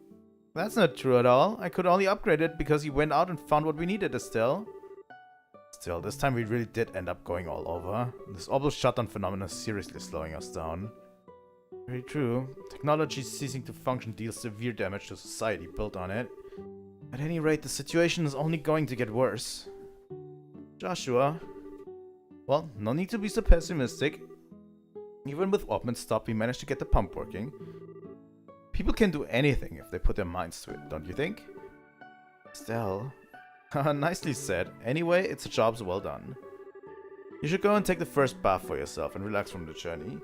Speaker 1: That's not true at all. I could only upgrade it because you went out and found what we needed, Estelle. Still, this time we really did end up going all over. This orbital shutdown phenomenon is seriously slowing us down. Very true. Technology ceasing to function deals severe damage to society built on it. At any rate, the situation is only going to get worse. Joshua. Well, no need to be so pessimistic. Even with Orbments stopped, we managed to get the pump working. People can do anything if they put their minds to it, don't you think? Estelle. Haha, nicely said. Anyway, it's a job well done. You should go and take the first bath for yourself and relax from the journey.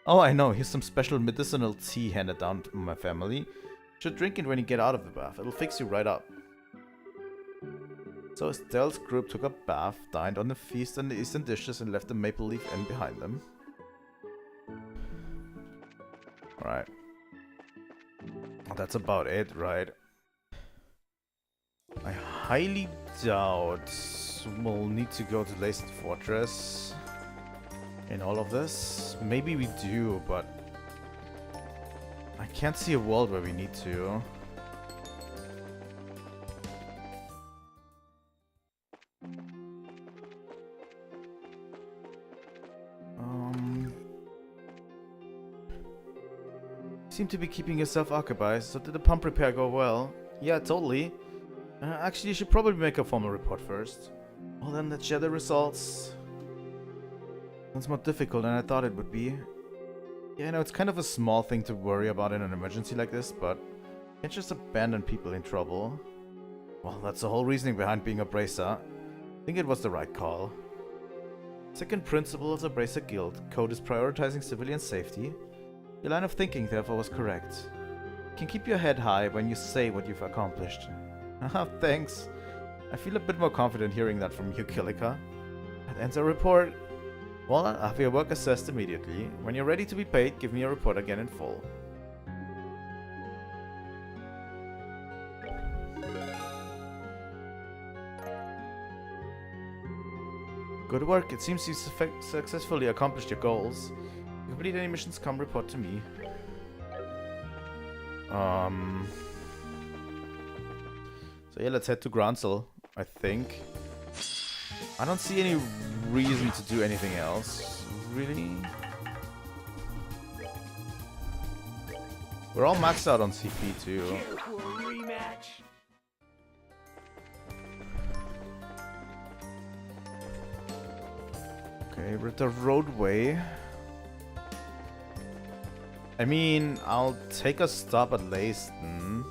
Speaker 1: Oh, I know, here's some special medicinal tea handed down to my family. You should drink it when you get out of the bath. It'll fix you right up. So Estelle's group took a bath, dined on the feast and the Eastern dishes, and left the Maple Leaf Inn behind them. Alright. That's about it, right? I highly doubt we'll need to go to Laced Fortress in all of this. Maybe we do, but I can't see a world where we need to. Seem to be keeping yourself occupied, so did the pump repair go well? Yeah, totally. Actually, you should probably make a formal report first. Well then, let's share the results. It's more difficult than I thought it would be. Yeah, I know, it's kind of a small thing to worry about in an emergency like this, but you can't just abandon people in trouble. Well, that's the whole reasoning behind being a bracer. I think it was the right call. Second principle of the Bracer Guild. Code is prioritizing civilian safety. Your line of thinking, therefore, was correct. You can keep your head high when you say what you've accomplished. Haha, thanks. I feel a bit more confident hearing that from you, Kilika. That ends our report. Well, I'll have your work assessed immediately. When you're ready to be paid, give me your report again in full. Good work. It seems you successfully accomplished your goals. If you complete any missions, come report to me. So yeah, let's head to Gransel, I think. I don't see any reason to do anything else, really. We're all maxed out on CP too. Okay, we're at the roadway. I mean, I'll take a stop at Leyston.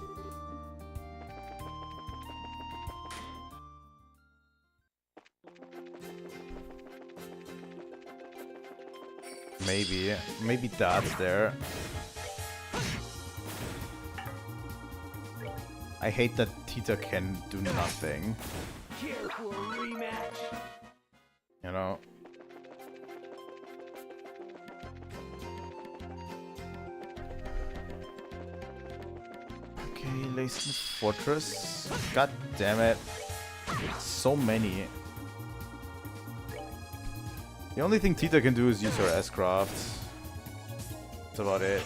Speaker 1: Maybe Dad's there. I hate that Tita can do nothing. You know? Okay, Leyston Fortress. God damn it. So many. The only thing Tita can do is use her S-Craft. That's about it.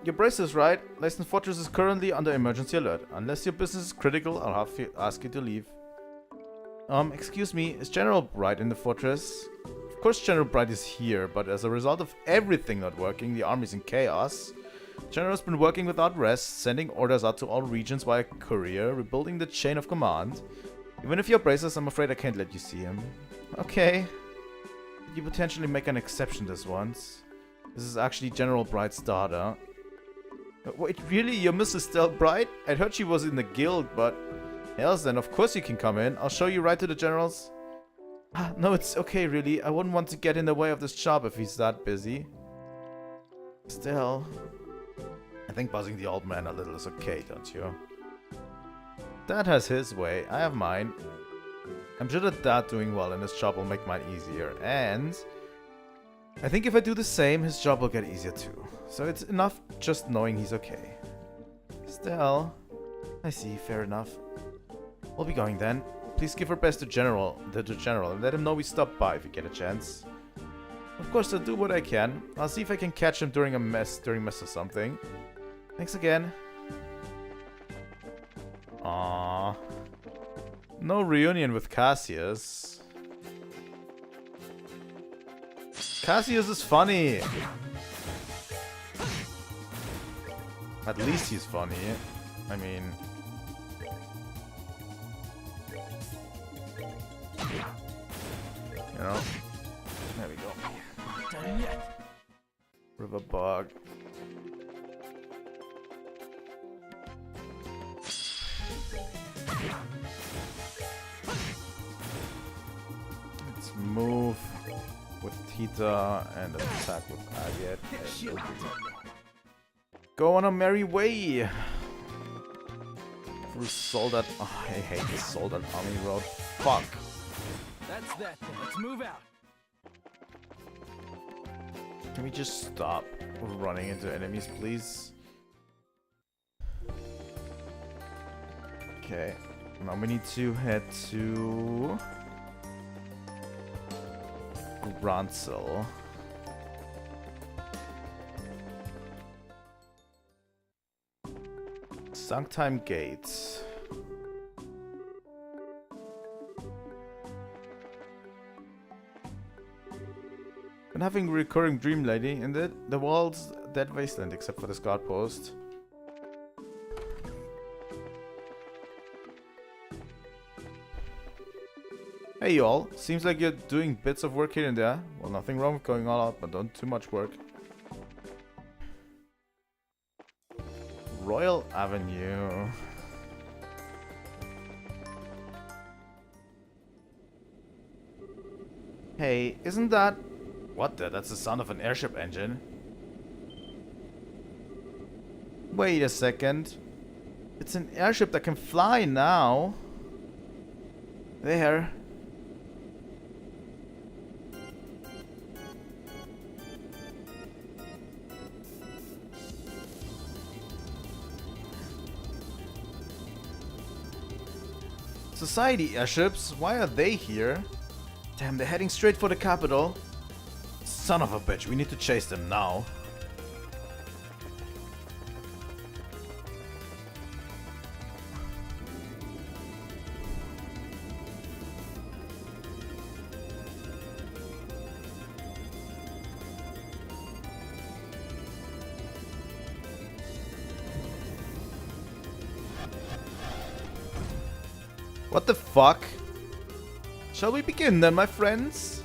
Speaker 1: Your brace is right. Leyston Fortress is currently under emergency alert. Unless your business is critical, I'll have to ask you to leave. Excuse me, is General Bright in the fortress? Of course General Bright is here, but as a result of everything not working, the army's in chaos. General's been working without rest, sending orders out to all regions via courier, rebuilding the chain of command. Even if you're bracers, I'm afraid I can't let you see him. Okay. You potentially make an exception this once. This is actually General Bright's daughter. Wait, really? You're Mrs. Estelle Bright? I heard she was in the guild, but... Yes, then of course you can come in. I'll show you right to the generals. No, it's okay, really. I wouldn't want to get in the way of this job if he's that busy. Still... I think buzzing the old man a little is okay, don't you? Dad has his way. I have mine. I'm sure that Dad doing well in his job will make mine easier. And... I think if I do the same, his job will get easier too. So it's enough just knowing he's okay. Still, I see, fair enough. We'll be going then. Please give our best to General, and let him know we stopped by if you get a chance. Of course, I'll do what I can. I'll see if I can catch him during mess or something. Thanks again. Aww. No reunion with Cassius. Cassius is funny. At least he's funny. I mean... You know? There we go.
Speaker 4: Not done yet.
Speaker 1: River bug. Let's move with Tita and attack with Agate. Go on a merry way! Through Soldat. Oh, I hate this Soldat Army Road. Fuck!
Speaker 4: That's that then. Let's move out.
Speaker 1: Can we just stop running into enemies, please? Okay. Now we need to head to... Granzel. Sanctime Gates. Been having a recurring dream lately, and the world's dead wasteland except for the guard post. Hey y'all, seems like you're doing bits of work here and there. Well, nothing wrong with going all out, but don't too much work. Royal Avenue. Hey, isn't that... What the? That's the sound of an airship engine. Wait a second. It's an airship that can fly now. There. Society airships? Why are they here? Damn, they're heading straight for the capital. Son of a bitch, we need to chase them now. What the fuck? Shall we begin then, my friends?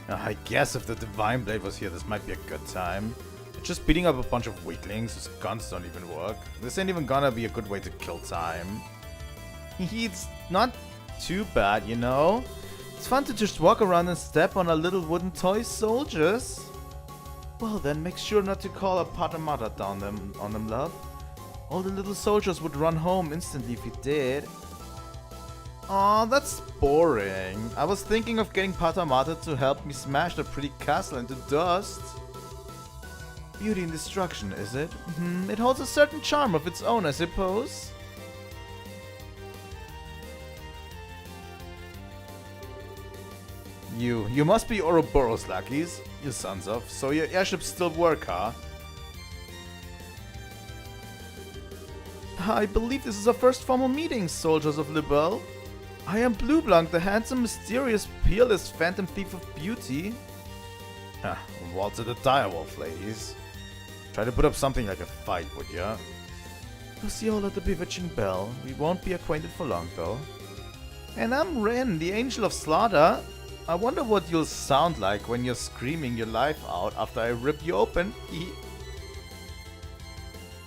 Speaker 1: I guess if the Divine Blade was here, this might be a good time. Just beating up a bunch of weaklings whose guns don't even work. This ain't even gonna be a good way to kill time. It's not too bad, you know? It's fun to just walk around and step on our little wooden toy soldiers. Well then, make sure not to call a patamata down on them, love. All the little soldiers would run home instantly if you did. Aw, that's boring. I was thinking of getting Patamata to help me smash the pretty castle into dust. Beauty and destruction, is it? It holds a certain charm of its own, I suppose. You must be Ouroboros lackeys, you sons of, so your airships still work, huh? I believe this is our first formal meeting, soldiers of Libelle. I am Blueblanc, the handsome, mysterious, peerless phantom thief of beauty. Waltz the direwolf, ladies. Try to put up something like a fight, would ya? Luciola the bewitching belle. We won't be acquainted for long, though. And I'm Ren, the angel of slaughter. I wonder what you'll sound like when you're screaming your life out after I rip you open.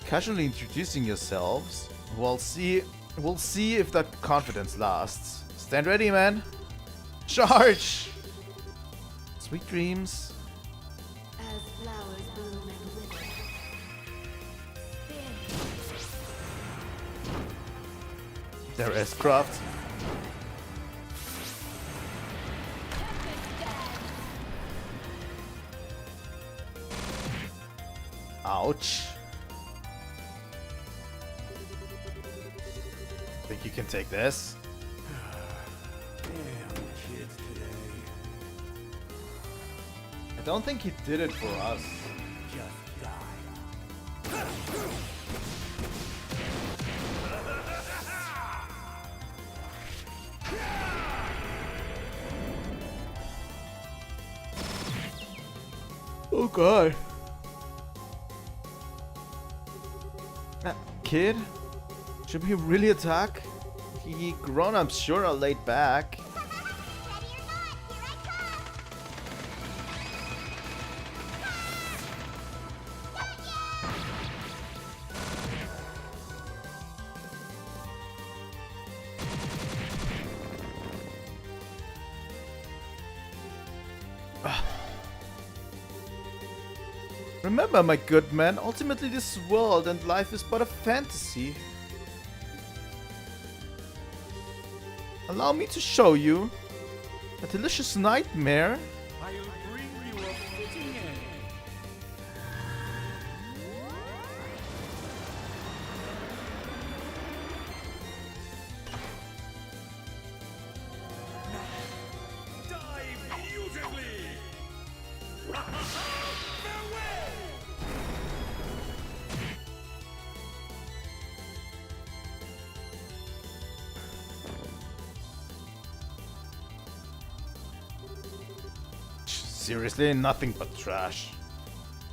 Speaker 1: Casually introducing yourselves. We'll see if that confidence lasts. Stand ready, man. Charge! Sweet dreams.
Speaker 3: As flowers bloom and wither.
Speaker 1: There is craft. Ouch. Think you can take this? I don't think he did it for us. Oh god. Kid? Should we really attack? He grown-ups sure are laid back. Remember, my good man, ultimately this world and life is but a fantasy. Allow me to show you a delicious nightmare.
Speaker 2: I'll bring you a fitting end. Die beautifully! Farewell!
Speaker 1: Seriously, nothing but trash.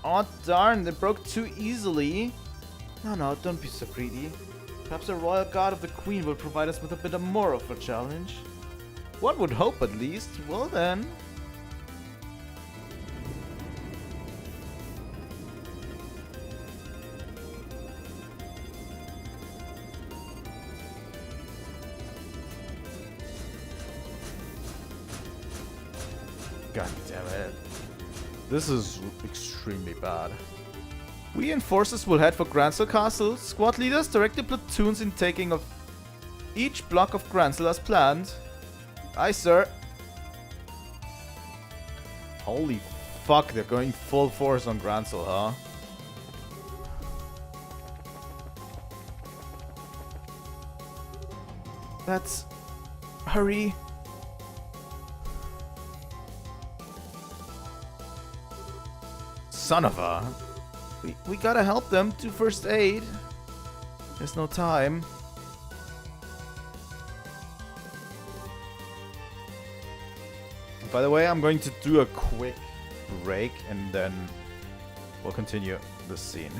Speaker 1: Aw darn, they broke too easily. No, don't be so greedy. Perhaps the royal guard of the queen will provide us with a bit more of a challenge. One would hope at least. Well then. God damn it. This is extremely bad. We enforcers will head for Gransel Castle. Squad leaders direct the platoons in taking of each block of Gransel as planned. Aye, sir. Holy fuck, they're going full force on Gransel, huh? Let's hurry. Son of a... We gotta help them do first aid. There's no time. By the way, I'm going to do a quick break and then we'll continue the scene.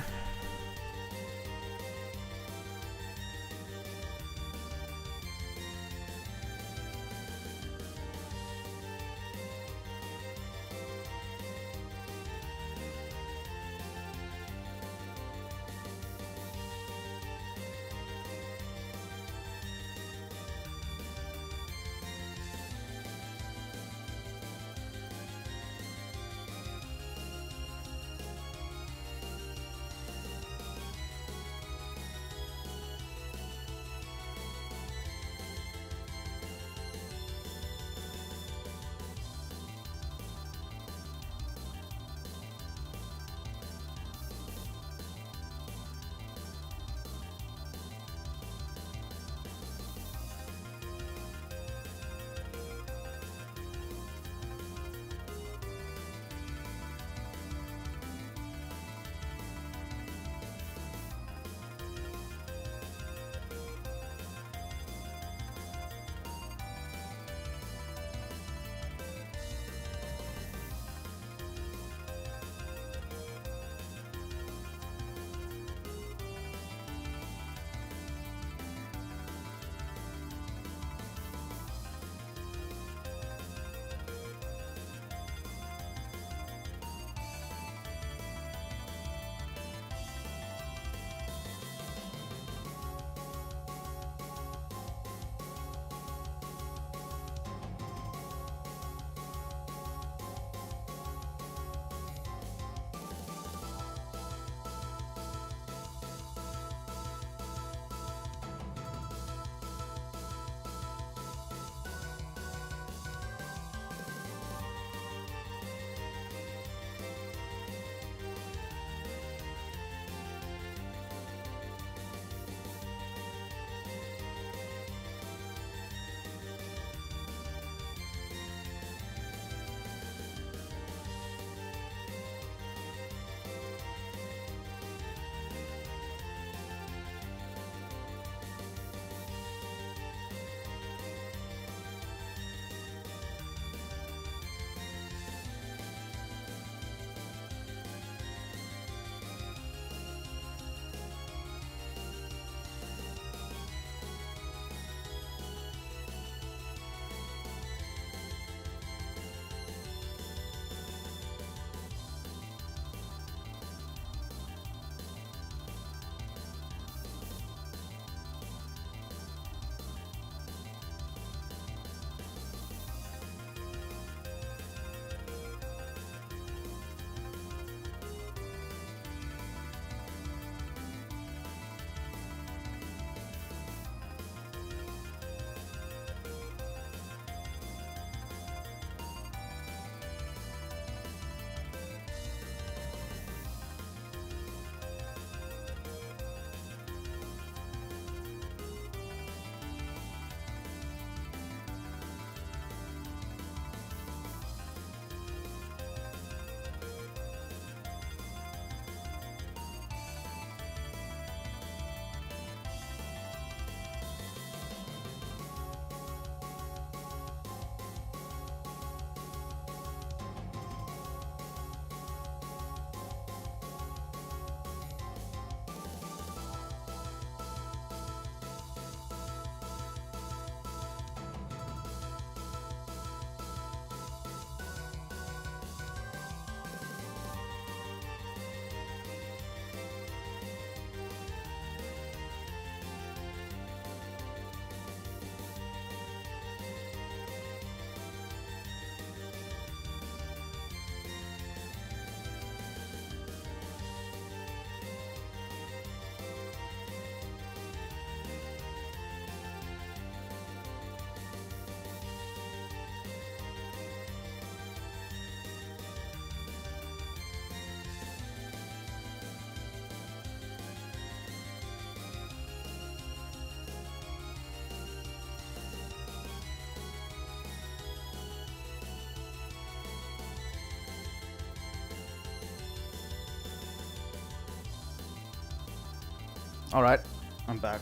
Speaker 1: Alright, I'm back.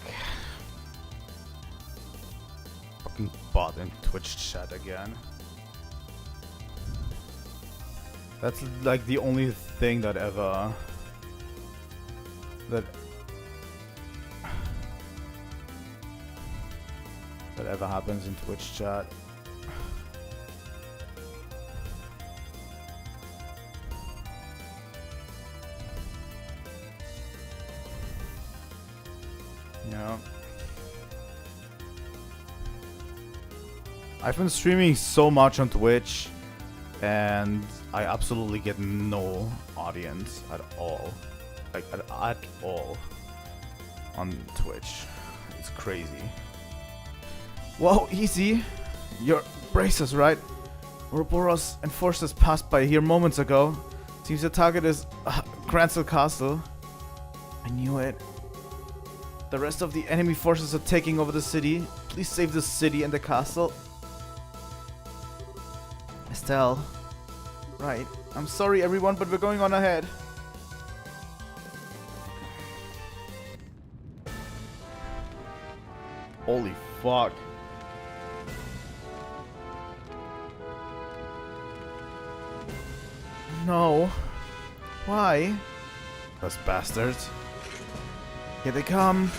Speaker 1: Fucking bot in Twitch chat again. That's like the only thing that ever... that ever happens in Twitch chat. Yeah. I've been streaming so much on Twitch and I absolutely get no audience at all. Like at all on Twitch. It's crazy. Whoa, easy. Your braces, right? Ouroboros and forces passed by here moments ago. Seems the target is Gransel Castle. I knew it. The rest of the enemy forces are taking over the city. Please save the city and the castle. Estelle. Right. I'm sorry everyone, but we're going on ahead. Holy fuck. No. Why? Those bastards. Here they come.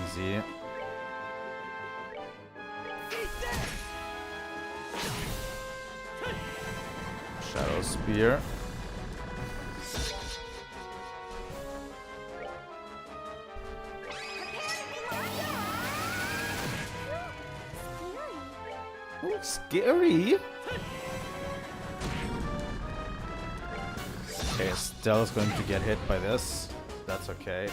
Speaker 1: Easy. Shadow Spear. Oh, scary. Okay, Estelle's going to get hit by this. That's okay.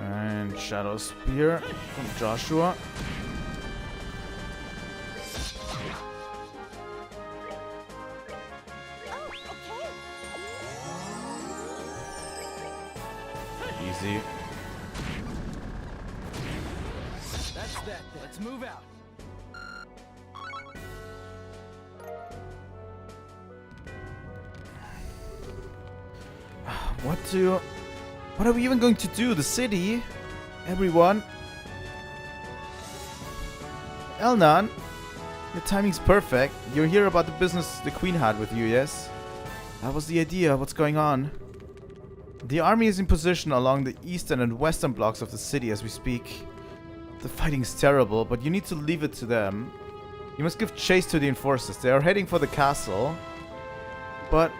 Speaker 1: And Shadow Spear from Joshua. Easy.
Speaker 4: That's that. Let's move out.
Speaker 1: What are we even going to do? The city? Everyone? Elnan? Your timing's perfect. You're here about the business the Queen had with you, yes? That was the idea. What's going on? The army is in position along the eastern and western blocks of the city as we speak. The fighting's terrible, but you need to leave it to them. You must give chase to the enforcers. They are heading for the castle. But...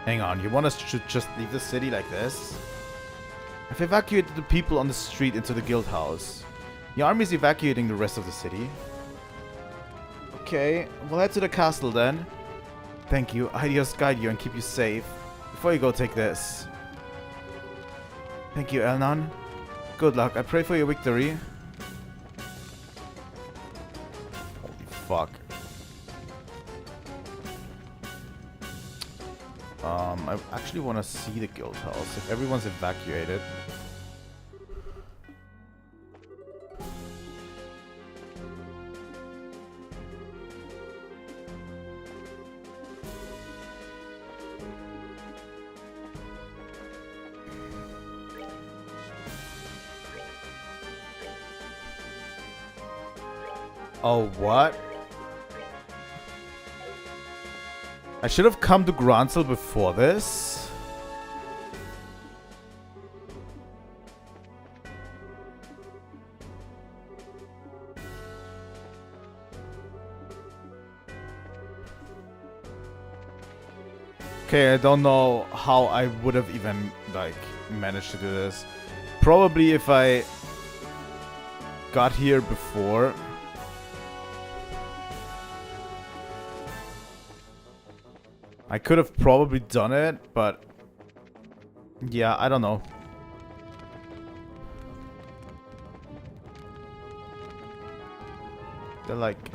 Speaker 1: hang on, you want us to just leave the city like this? I've evacuated the people on the street into the guild house. The army is evacuating the rest of the city. Okay, we'll head to the castle then. Thank you. Ideas guide you and keep you safe. Before you go, take this. Thank you, Elnan. Good luck. I pray for your victory. Holy fuck. I actually want to see the guild house. If everyone's evacuated. Oh, what? I should have come to Gransel before this. Okay, I don't know how I would have even, like, managed to do this. Probably if I got here before. I could have probably done it, but yeah, I don't know. They're like,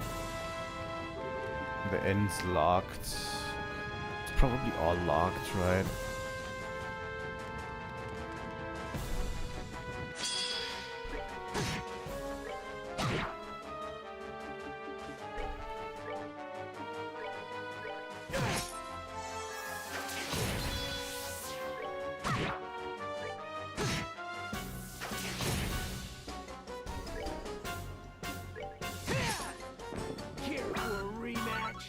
Speaker 1: the end's locked. It's probably all locked, right?
Speaker 4: Here for a rematch.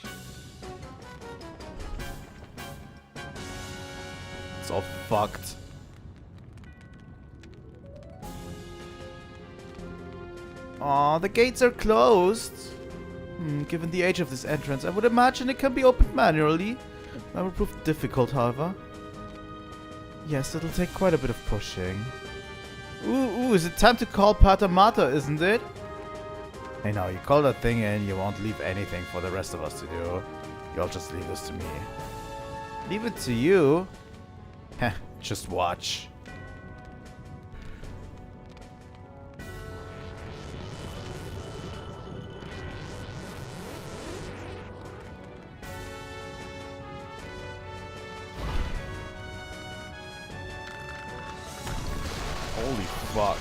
Speaker 1: It's all fucked. Aw, the gates are closed. Given the age of this entrance, I would imagine it can be opened manually. That will prove difficult, however. Yes, it'll take quite a bit of pushing. Ooh, is it time to call Pater Mater, isn't it? Hey, now, you call that thing in, you won't leave anything for the rest of us to do. You'll just leave this to me. Leave it to you? Heh, just watch. Holy fuck.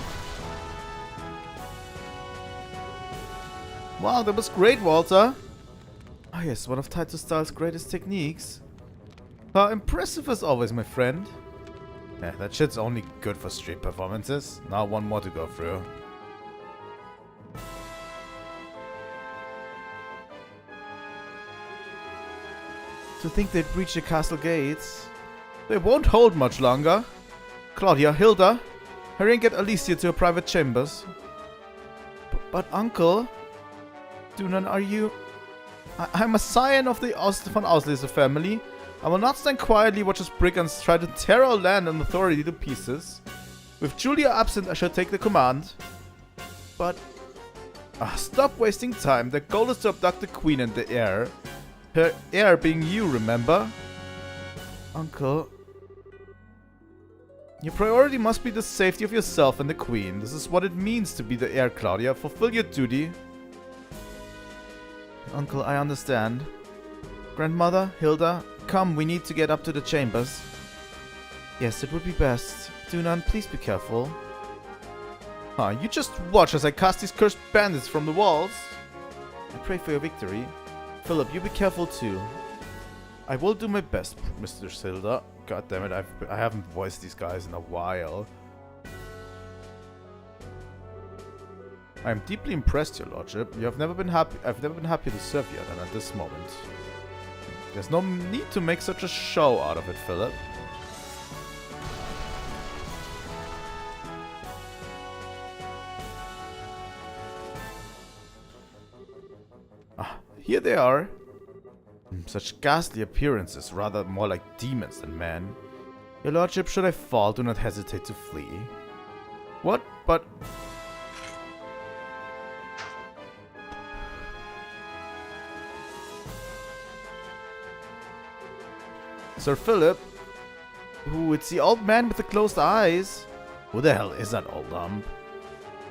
Speaker 1: Wow, that was great, Walter. Ah yes, one of Titus Styles' greatest techniques. Impressive as always, my friend. Yeah, that shit's only good for street performances. Now one more to go through. To think they'd reach the castle gates. They won't hold much longer. Claudia, Hilda, hurry and get Alicia to her private chambers. But Uncle... Dunan, are you... I'm a scion of the von Auslese family. I will not stand quietly watch as brigands try to tear our land and authority to pieces. With Julia absent, I shall take the command. But... stop wasting time. The goal is to abduct the queen and the heir. Her heir being you, remember? Uncle... Your priority must be the safety of yourself and the queen. This is what it means to be the heir, Claudia. Fulfill your duty. Uncle, I understand. Grandmother, Hilda, come, we need to get up to the chambers. Yes, it would be best. Dunan, please be careful. You just watch as I cast these cursed bandits from the walls. I pray for your victory. Philip, you be careful too. I will do my best, Mr. Hilda. God damn it, I haven't voiced these guys in a while. I am deeply impressed, your lordship. I've never been happier to serve you than at this moment. There's no need to make such a show out of it, Philip. Here they are. Such ghastly appearances, rather more like demons than men. Your lordship, should I fall, do not hesitate to flee. What? But... Sir Philip? Ooh, it's the old man with the closed eyes. Who the hell is that old lump?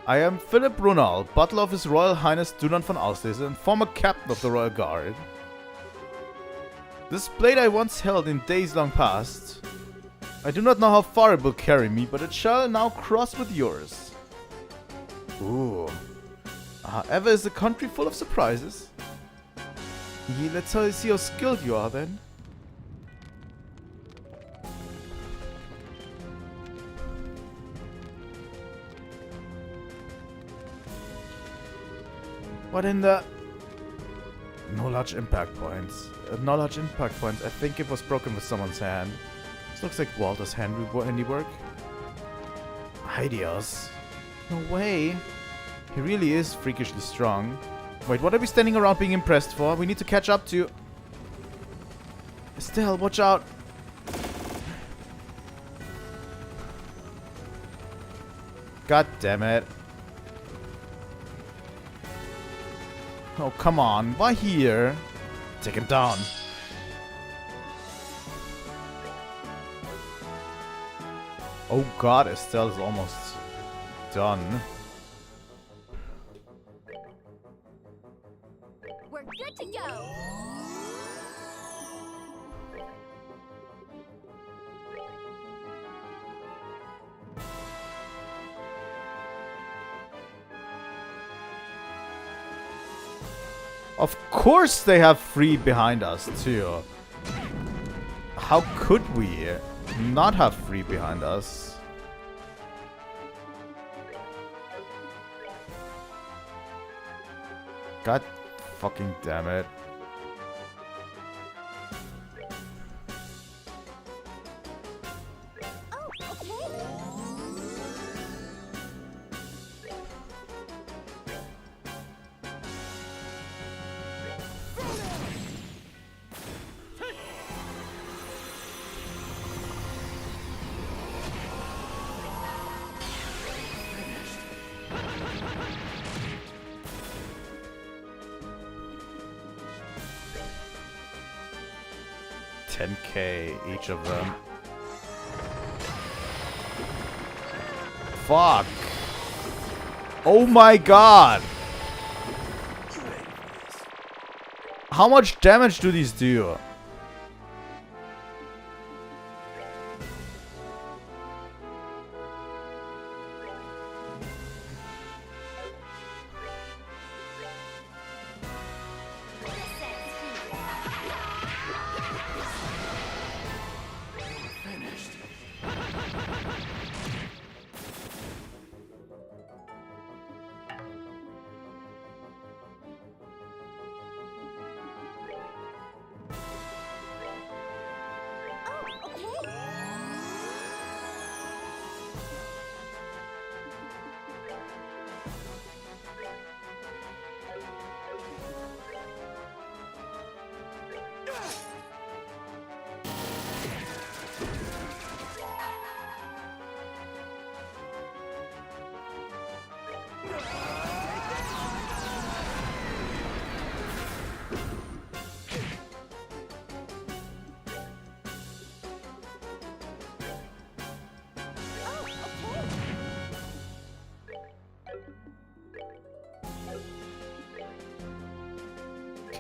Speaker 1: I am Philip Brunel, butler of His Royal Highness Dunan von Auslese and former captain of the Royal Guard. This blade I once held in days long past. I do not know how far it will carry me, but it shall now cross with yours. Ooh. Ever is a country full of surprises. Let's see how skilled you are then. What in the... No large impact points. No large impact points. I think it was broken with someone's hand. This looks like Walter's handiwork. Hideous. No way. He really is freakishly strong. Wait, what are we standing around being impressed for? We need to catch up to... Estelle, watch out. God damn it. Oh, come on. Why here? Take him down. Oh god, Estelle is almost done.
Speaker 3: We're good to go.
Speaker 1: Of course they have free behind us too. How could we not have free behind us? God fucking damn it. $10K each of them. Fuck. Oh my god. How much damage do these do?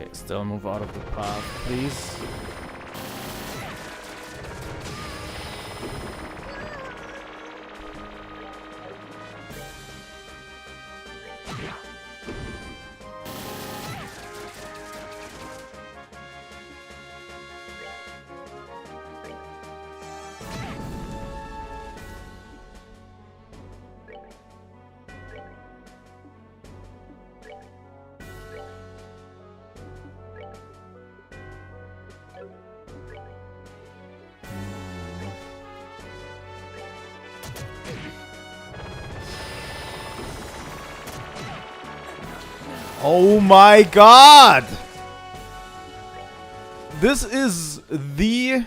Speaker 1: Okay, still move out of the path, please. Oh my god! This is the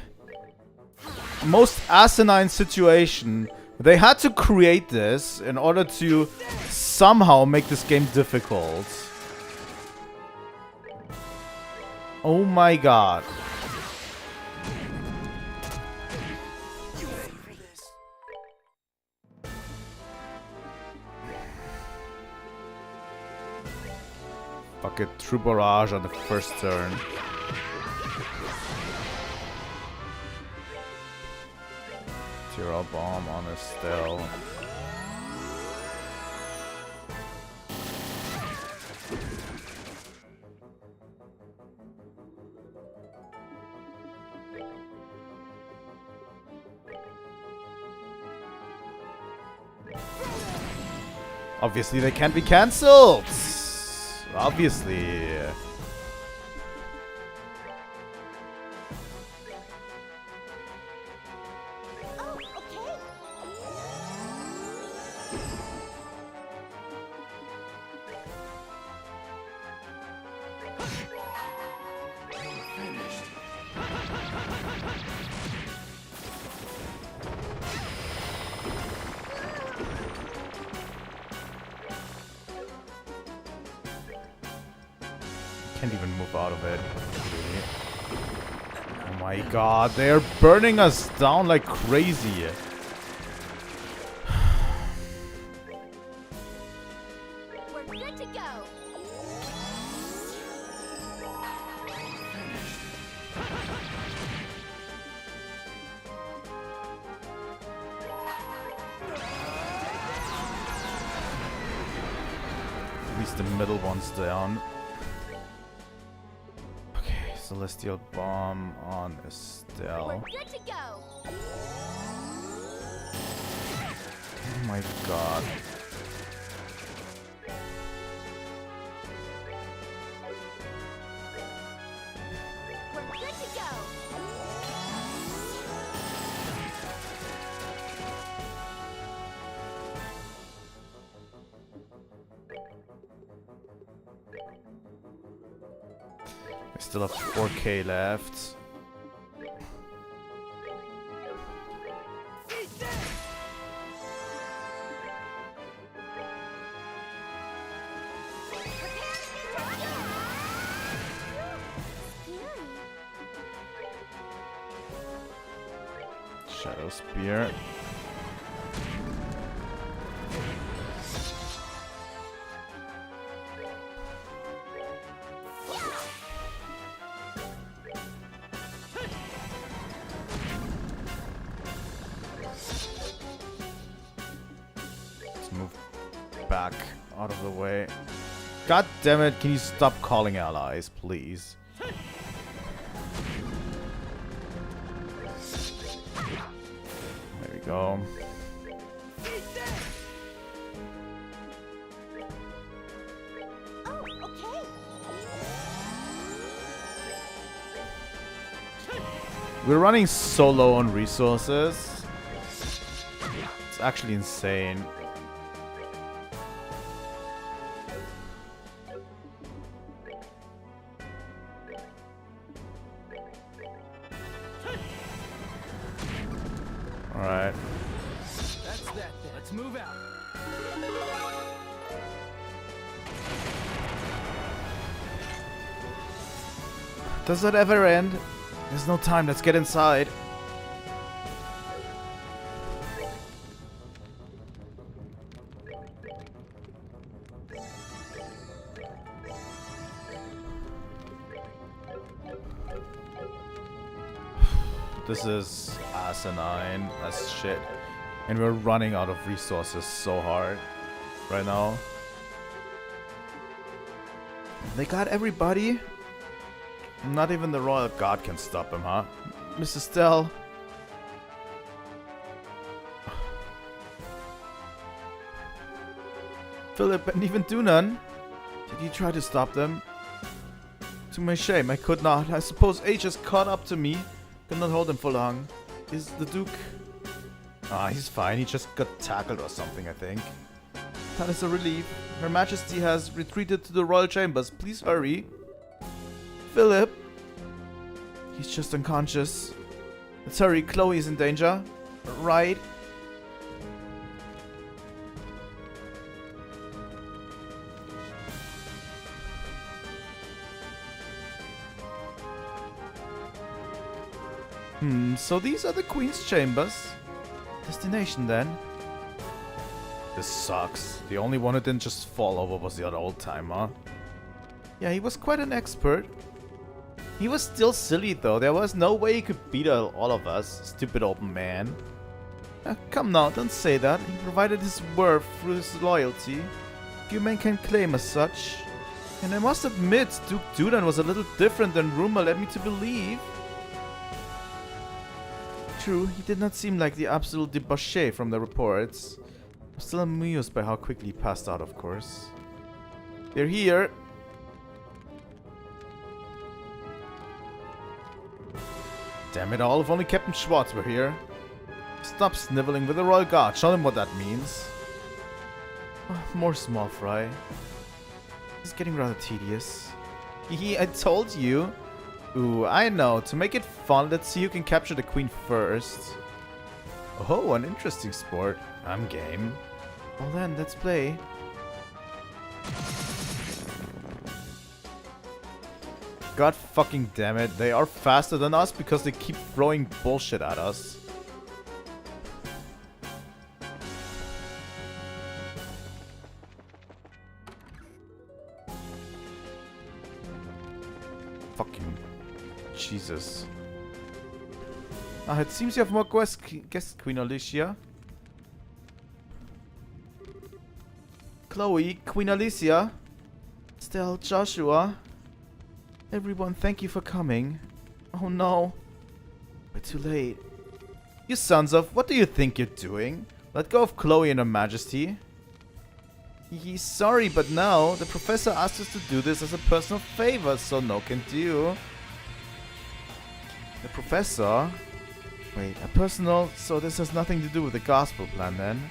Speaker 1: most asinine situation. They had to create this in order to somehow make this game difficult. Oh my god. Fuck it, true barrage on the first turn. Tira bomb on Estelle. Obviously they can't be cancelled! Obviously. Can't even move out of it. Oh my god, they are burning us down like crazy. least the middle one's down. Okay, Celestial Bomb on Estelle.
Speaker 3: We're good to go.
Speaker 1: Oh my god.
Speaker 3: We're good to go.
Speaker 1: I still have 4K left. Shadow Spear. Let's move back out of the way. God damn it, can you stop calling allies, please? There we go.
Speaker 3: Oh, okay.
Speaker 1: We're running so low on resources. It's actually insane. Alright.
Speaker 4: That's that then. Let's move out.
Speaker 1: Does that ever end? There's no time, let's get inside. This is asinine as shit. And we're running out of resources so hard right now. They got everybody. Not even the Royal Guard can stop him, huh? Miss Estelle. Philip and even Dunan. Did you try to stop them? To my shame, I could not. I suppose H has caught up to me. Could not hold him for long. Is the Duke... Ah, he's fine. He just got tackled or something, I think. That is a relief. Her Majesty has retreated to the royal chambers. Please hurry. Philip. He's just unconscious. Let's hurry. Chloe is in danger. Right. So these are the Queen's chambers. Destination then. This sucks. The only one who didn't just fall over was the other old timer. Yeah, he was quite an expert. He was still silly though. There was no way he could beat all of us. Stupid old man. Come now, don't say that. He provided his worth through his loyalty. Few men can claim as such. And I must admit, Duke Dudan was a little different than rumor led me to believe. True, he did not seem like the absolute debauchee from the reports. I'm still amused by how quickly he passed out, of course. They're here. Damn it all, if only Captain Schwartz were here. Stop sniveling with the Royal Guard, show them what that means. Oh, more small fry. It's getting rather tedious. Hehe, I told you. Ooh, I know. To make it fun, let's see who can capture the Queen first. Oh, an interesting sport. I'm game. Well then, let's play. God fucking damn it. They are faster than us because they keep throwing bullshit at us. Fucking Jesus. Ah, it seems you have more guests, Queen Alicia. Chloe, Queen Alicia. Estelle, Joshua. Everyone, thank you for coming. Oh no. We're too late. You sons of, what do you think you're doing? Let go of Chloe and Her Majesty. He's sorry, but no. The professor asked us to do this as a personal favor, so no can do. The professor? Wait, a personal... So this has nothing to do with the gospel plan then?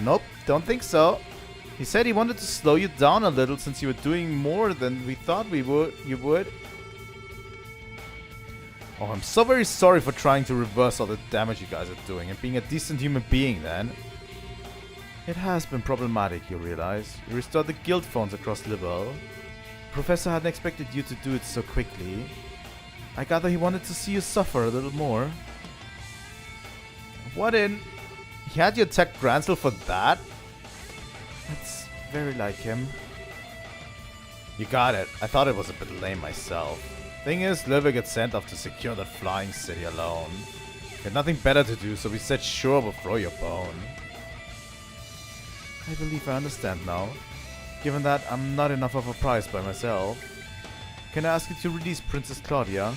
Speaker 1: Nope, don't think so. He said he wanted to slow you down a little since you were doing more than we thought you would. Oh, I'm so very sorry for trying to reverse all the damage you guys are doing and being a decent human being then. It has been problematic, you realize. You restored the guild phones across Liberal. Professor hadn't expected you to do it so quickly. I gather he wanted to see you suffer a little more. What in? He had you attack Gransel for that? That's very like him. You got it. I thought it was a bit lame myself. Thing is, Liver gets sent off to secure that flying city alone. We had nothing better to do, so we said sure we'll throw your bone. I believe I understand now. Given that I'm not enough of a prize by myself. Can I ask you to release Princess Claudia?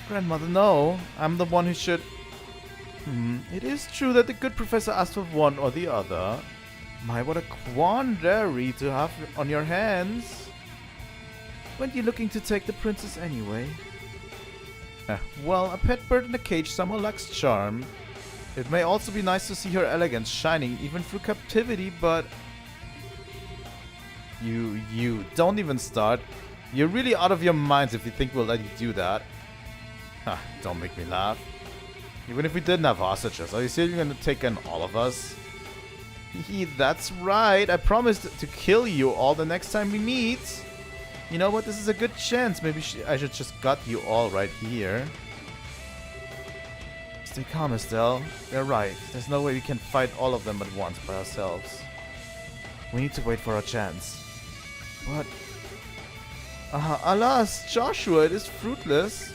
Speaker 1: Grandmother, no. I'm the one who should... It is true that the good professor asked for one or the other. My, what a quandary to have on your hands. When are you looking to take the princess anyway? Well, a pet bird in a cage somehow lacks charm. It may also be nice to see her elegance shining even through captivity, but... You, don't even start. You're really out of your minds if you think we'll let you do that. Don't make me laugh. Even if we didn't have hostages, are you seriously going to take in all of us? That's right. I promised to kill you all the next time we meet. You know what? This is a good chance. Maybe I should just gut you all right here. Stay calm, Estelle. They're right. There's no way we can fight all of them at once by ourselves. We need to wait for our chance. What? Alas, Joshua, it is fruitless.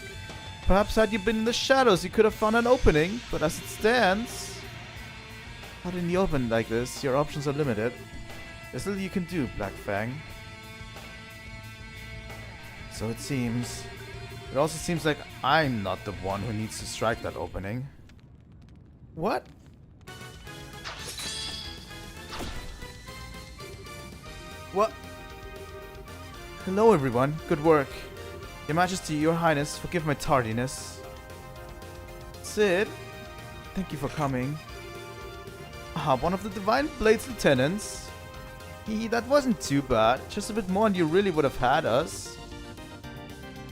Speaker 1: Perhaps had you been in the shadows, you could have found an opening, but as it stands... Out in the open like this, your options are limited. There's little you can do, Black Fang. So it seems. It also seems like I'm not the one who needs to strike that opening. What? What? Hello everyone, good work. Your Majesty, Your Highness, forgive my tardiness. Sid, thank you for coming. One of the Divine Blade's lieutenants. That wasn't too bad. Just a bit more and you really would have had us.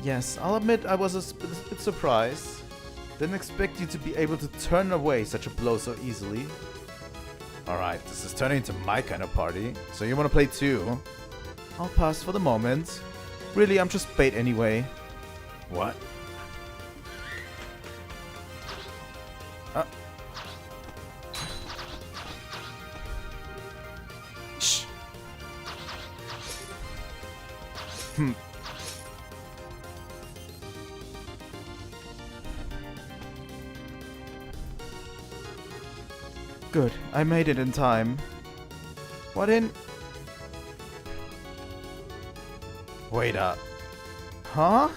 Speaker 1: Yes, I'll admit I was a bit surprised. Didn't expect you to be able to turn away such a blow so easily. Alright, this is turning into my kind of party. So you want to play too? I'll pass for the moment. Really, I'm just bait anyway. What? Shh. Good, I made it in time. What in... Wait up. Huh?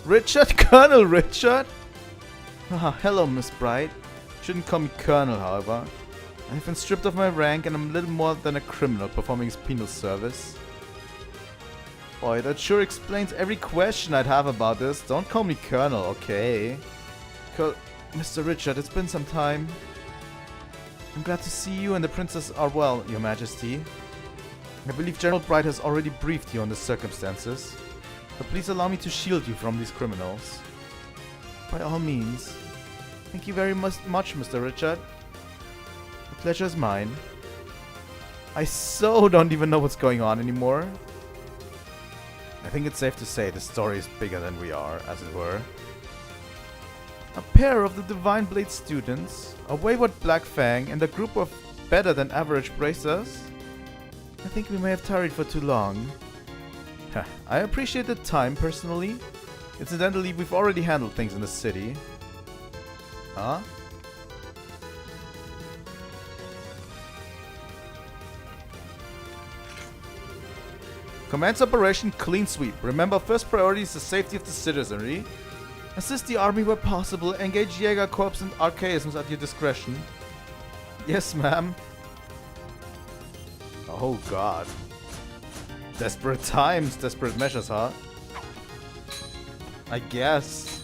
Speaker 1: Richard? Colonel Richard? Hello, Miss Bright. Shouldn't call me Colonel, however. I've been stripped of my rank and I'm little more than a criminal performing his penal service. Boy, that sure explains every question I'd have about this. Don't call me Colonel, okay? Mr. Richard, it's been some time. I'm glad to see you and the princess are well, Your Majesty. I believe General Bright has already briefed you on the circumstances, but please allow me to shield you from these criminals. By all means. Thank you very much, Mr. Richard. The pleasure is mine. I so don't even know what's going on anymore. I think it's safe to say the story is bigger than we are, as it were. A pair of the Divine Blade students, a wayward Black Fang, and a group of better-than-average bracers? I think we may have tarried for too long. I appreciate the time, personally. Incidentally, we've already handled things in the city. Huh? Commence Operation Clean Sweep. Remember, first priority is the safety of the citizenry. Assist the army where possible. Engage Jäger Corps and archaisms at your discretion. Yes, ma'am. Oh god. Desperate times, desperate measures, huh? I guess.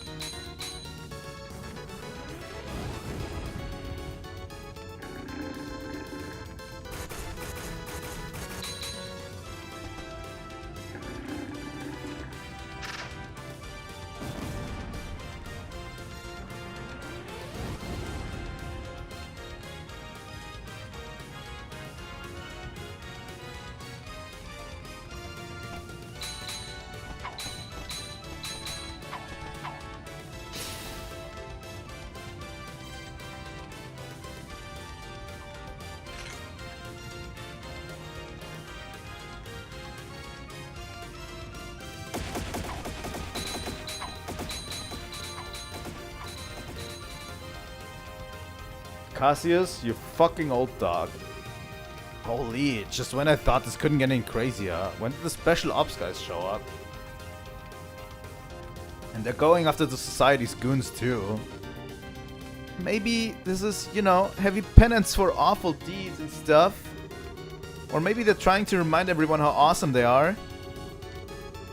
Speaker 1: Cassius, you fucking old dog. Holy, just when I thought this couldn't get any crazier, when did the special ops guys show up? And they're going after the society's goons too. Maybe this is, you know, heavy penance for awful deeds and stuff. Or maybe they're trying to remind everyone how awesome they are.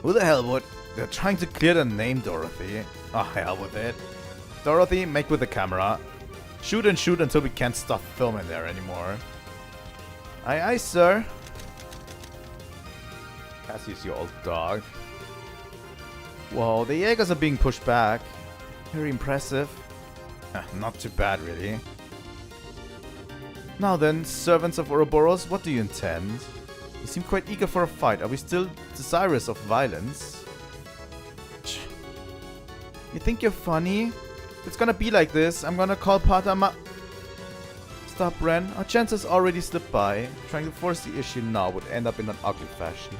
Speaker 1: Who the hell would? They're trying to clear the name, Dorothy. Oh, hell with it. Dorothy, make with the camera. Shoot and shoot until we can't stop filming there anymore. Aye, aye, sir. Cassius, you old dog. Whoa, the Jaegers are being pushed back. Very impressive. Not too bad, really. Now then, servants of Ouroboros, what do you intend? You seem quite eager for a fight. Are we still desirous of violence? You think you're funny? It's gonna be like this. I'm gonna call Patama. Stop, Ren. Our chances already slipped by. Trying to force the issue now would end up in an ugly fashion.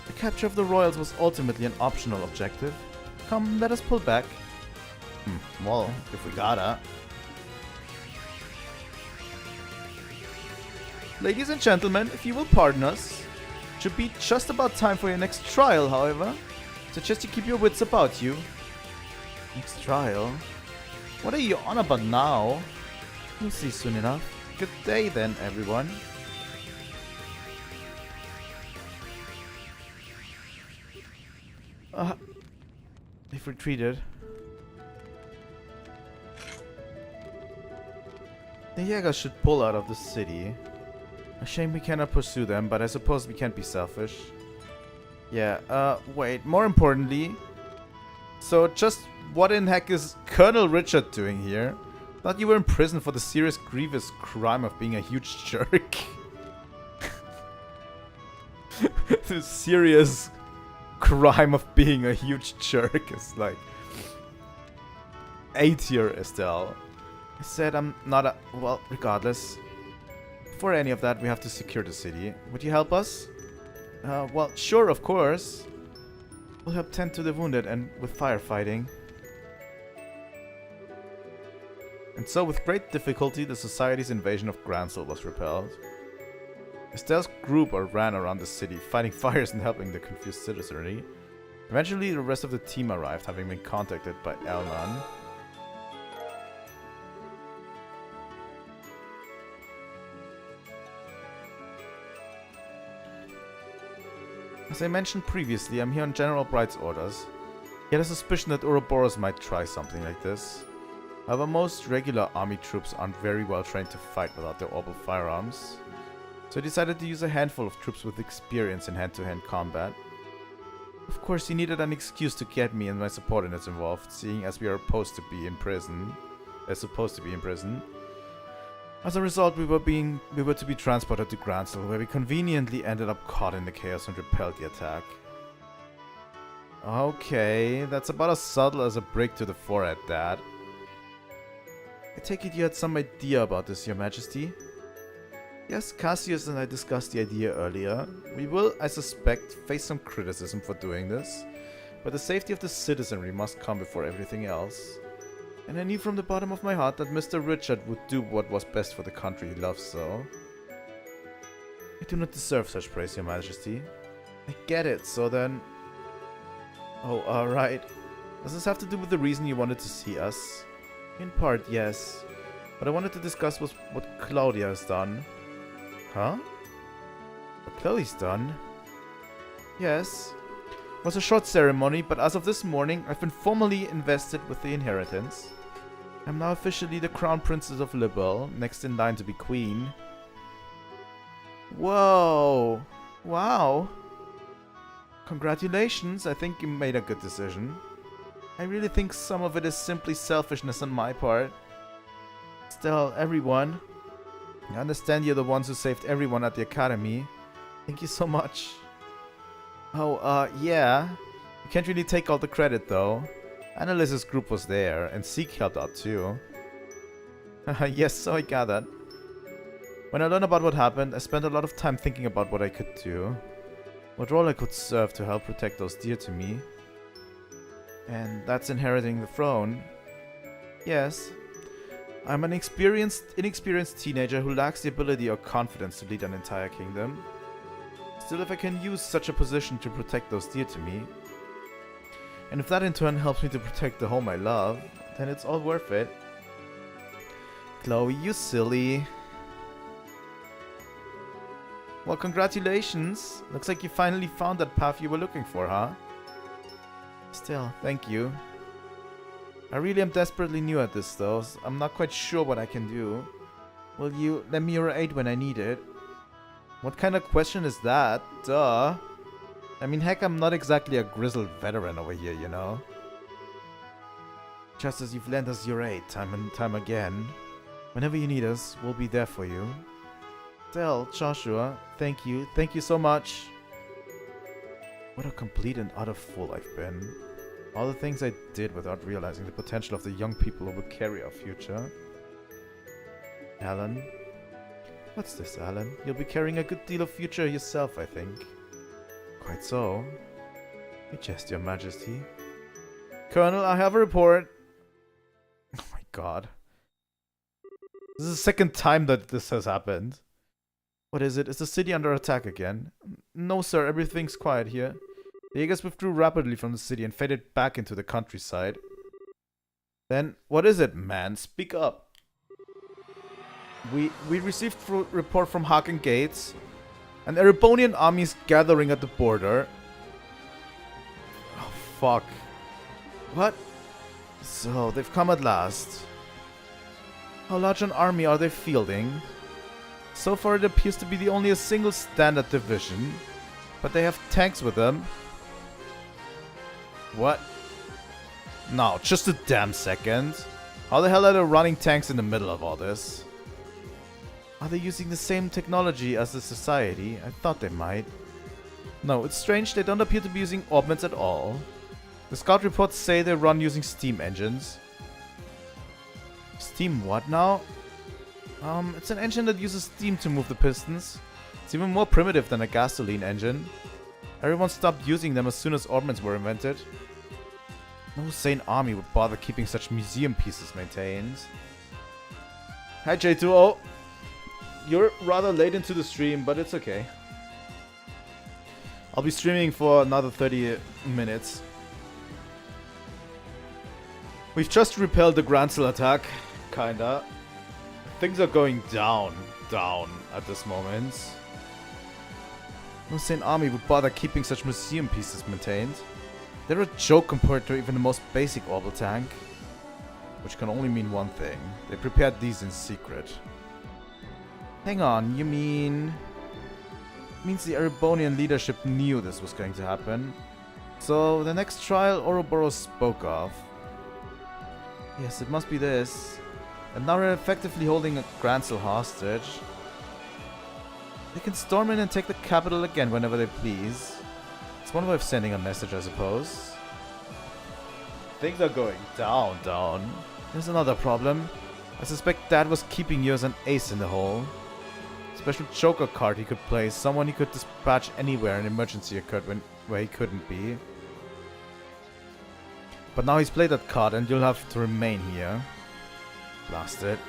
Speaker 1: The capture of the royals was ultimately an optional objective. Come, let us pull back. Well, if we gotta. Ladies and gentlemen, if you will pardon us. Should be just about time for your next trial, however. Suggest you keep your wits about you. Next trial? What are you on about now? You'll see soon enough. Good day then, everyone. They've retreated. The Jaegers should pull out of the city. A shame we cannot pursue them, but I suppose we can't be selfish. Yeah, wait, more importantly... So, just what in heck is Colonel Richard doing here? Thought you were in prison for the serious, grievous crime of being a huge jerk. The serious crime of being a huge jerk is like... A tier, Estelle. I said I'm not a... Well, regardless. For any of that, we have to secure the city. Would you help us? Well, sure, of course. We'll help tend to the wounded and with firefighting. And so, with great difficulty, the Society's invasion of Gransel was repelled. Estelle's group ran around the city, fighting fires and helping the confused citizenry. Eventually, the rest of the team arrived, having been contacted by Elnan. As I mentioned previously, I'm here on General Bright's orders. He had a suspicion that Ouroboros might try something like this. However, most regular army troops aren't very well trained to fight without their orbital firearms. So I decided to use a handful of troops with experience in hand-to-hand combat. Of course, he needed an excuse to get me and my subordinates involved, seeing as we are supposed to be in prison. As a result, we were to be transported to Gransel, where we conveniently ended up caught in the chaos and repelled the attack. Okay, that's about as subtle as a break to the forehead, Dad. I take it you had some idea about this, Your Majesty? Yes, Cassius and I discussed the idea earlier. We will, I suspect, face some criticism for doing this, but the safety of the citizenry must come before everything else. And I knew from the bottom of my heart that Mr. Richard would do what was best for the country he loves so. I do not deserve such praise, Your Majesty. I get it, so then... Oh, alright. Does this have to do with the reason you wanted to see us? In part, yes. But I wanted to discuss what Claudia has done. Huh? What Chloe's done? Yes. It was a short ceremony, but as of this morning, I've been formally invested with the inheritance. I'm now officially the Crown Princess of Libel, next in line to be Queen. Whoa! Wow! Congratulations, I think you made a good decision. I really think some of it is simply selfishness on my part. Still, everyone. I understand you're the ones who saved everyone at the academy. Thank you so much. Oh, yeah. You can't really take all the credit, though. Annalise's group was there, and Zeke helped out, too. Yes, so I gathered. When I learned about what happened, I spent a lot of time thinking about what I could do. What role I could serve to help protect those dear to me. And that's inheriting the throne. Yes. I'm an inexperienced teenager who lacks the ability or confidence to lead an entire kingdom. Still, if I can use such a position to protect those dear to me, and if that in turn helps me to protect the home I love, then it's all worth it. Chloe, you silly. Well, congratulations. Looks like you finally found that path you were looking for, huh? Still, thank you. I really am desperately new at this though, so I'm not quite sure what I can do. Will you lend me your aid when I need it? What kind of question is that? Duh. I mean, heck, I'm not exactly a grizzled veteran over here, you know? Just as you've lent us your aid time and time again. Whenever you need us, we'll be there for you. Estelle, Joshua, thank you. Thank you so much. What a complete and utter fool I've been. All the things I did without realizing the potential of the young people who will carry our future. Alan? What's this, Alan? You'll be carrying a good deal of future yourself, I think. Quite so. You jest, Your Majesty. Colonel, I have a report. Oh my god. This is the second time that this has happened. What is it? Is the city under attack again? No, sir. Everything's quiet here. The Jaegers withdrew rapidly from the city and faded back into the countryside. Then, what is it, man? Speak up. We received a report from Haken Gates. An Erebonian army is gathering at the border. Oh, fuck. What? So, they've come at last. How large an army are they fielding? So far it appears to be only a single standard division. But they have tanks with them. What? No, just a damn second. How the hell are they running tanks in the middle of all this? Are they using the same technology as the society? I thought they might. No, it's strange, they don't appear to be using Orbments at all. The scout reports say they run using steam engines. Steam what now? It's an engine that uses steam to move the pistons. It's even more primitive than a gasoline engine. Everyone stopped using them as soon as Orbments were invented. No sane army would bother keeping such museum pieces maintained. Hi J2O. You're rather late into the stream, but it's okay. I'll be streaming for another 30 minutes. We've just repelled the Gransel attack, kinda. Things are going down at this moment. No sane army would bother keeping such museum pieces maintained. They're a joke compared to even the most basic orbital tank. Which can only mean one thing. They prepared these in secret. Hang on, you mean... means the Erebonian leadership knew this was going to happen. So, the next trial Ouroboros spoke of. Yes, it must be this. And now they're effectively holding a Gransel hostage. They can storm in and take the capital again whenever they please. It's one way of sending a message, I suppose. Things are going down. There's another problem. I suspect Dad was keeping you as an ace in the hole. Special joker card he could play, someone he could dispatch anywhere an emergency occurred where he couldn't be. But now he's played that card and you'll have to remain here. Blast it.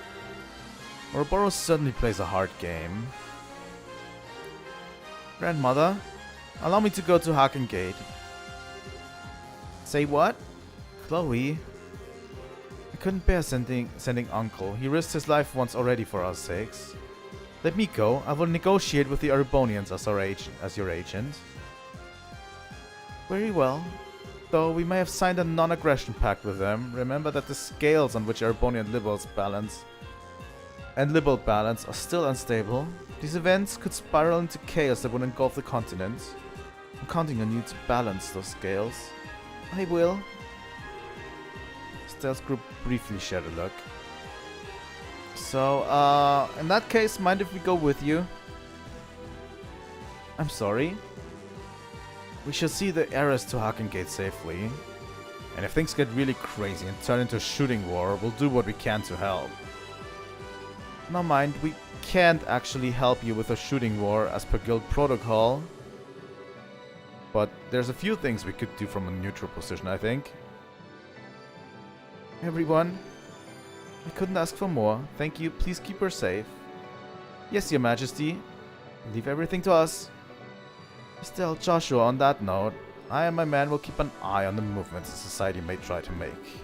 Speaker 1: Ouroboros certainly plays a hard game. Grandmother, Allow me to go to Haken Gate. Say what? Chloe? I couldn't bear sending Uncle. He risked his life once already for our sakes. Let me go. I will negotiate with the Erebonians as your agent. Very well. Though we may have signed a non-aggression pact with them, remember that the scales on which Erebonian liberal balance are still unstable. These events could spiral into chaos that would engulf the continent. I'm counting on you to balance those scales. I will. Estelle's group briefly shared a look. So, in that case, mind if we go with you? I'm sorry. We shall see the heirs to Haken Gate safely. And if things get really crazy and turn into a shooting war, we'll do what we can to help. Now mind, we can't actually help you with a shooting war as per guild protocol. But there's a few things we could do from a neutral position, I think. Everyone, I couldn't ask for more. Thank you. Please keep her safe. Yes, Your Majesty. Leave everything to us. Estelle, Joshua, on that note, I and my man will keep an eye on the movements the society may try to make.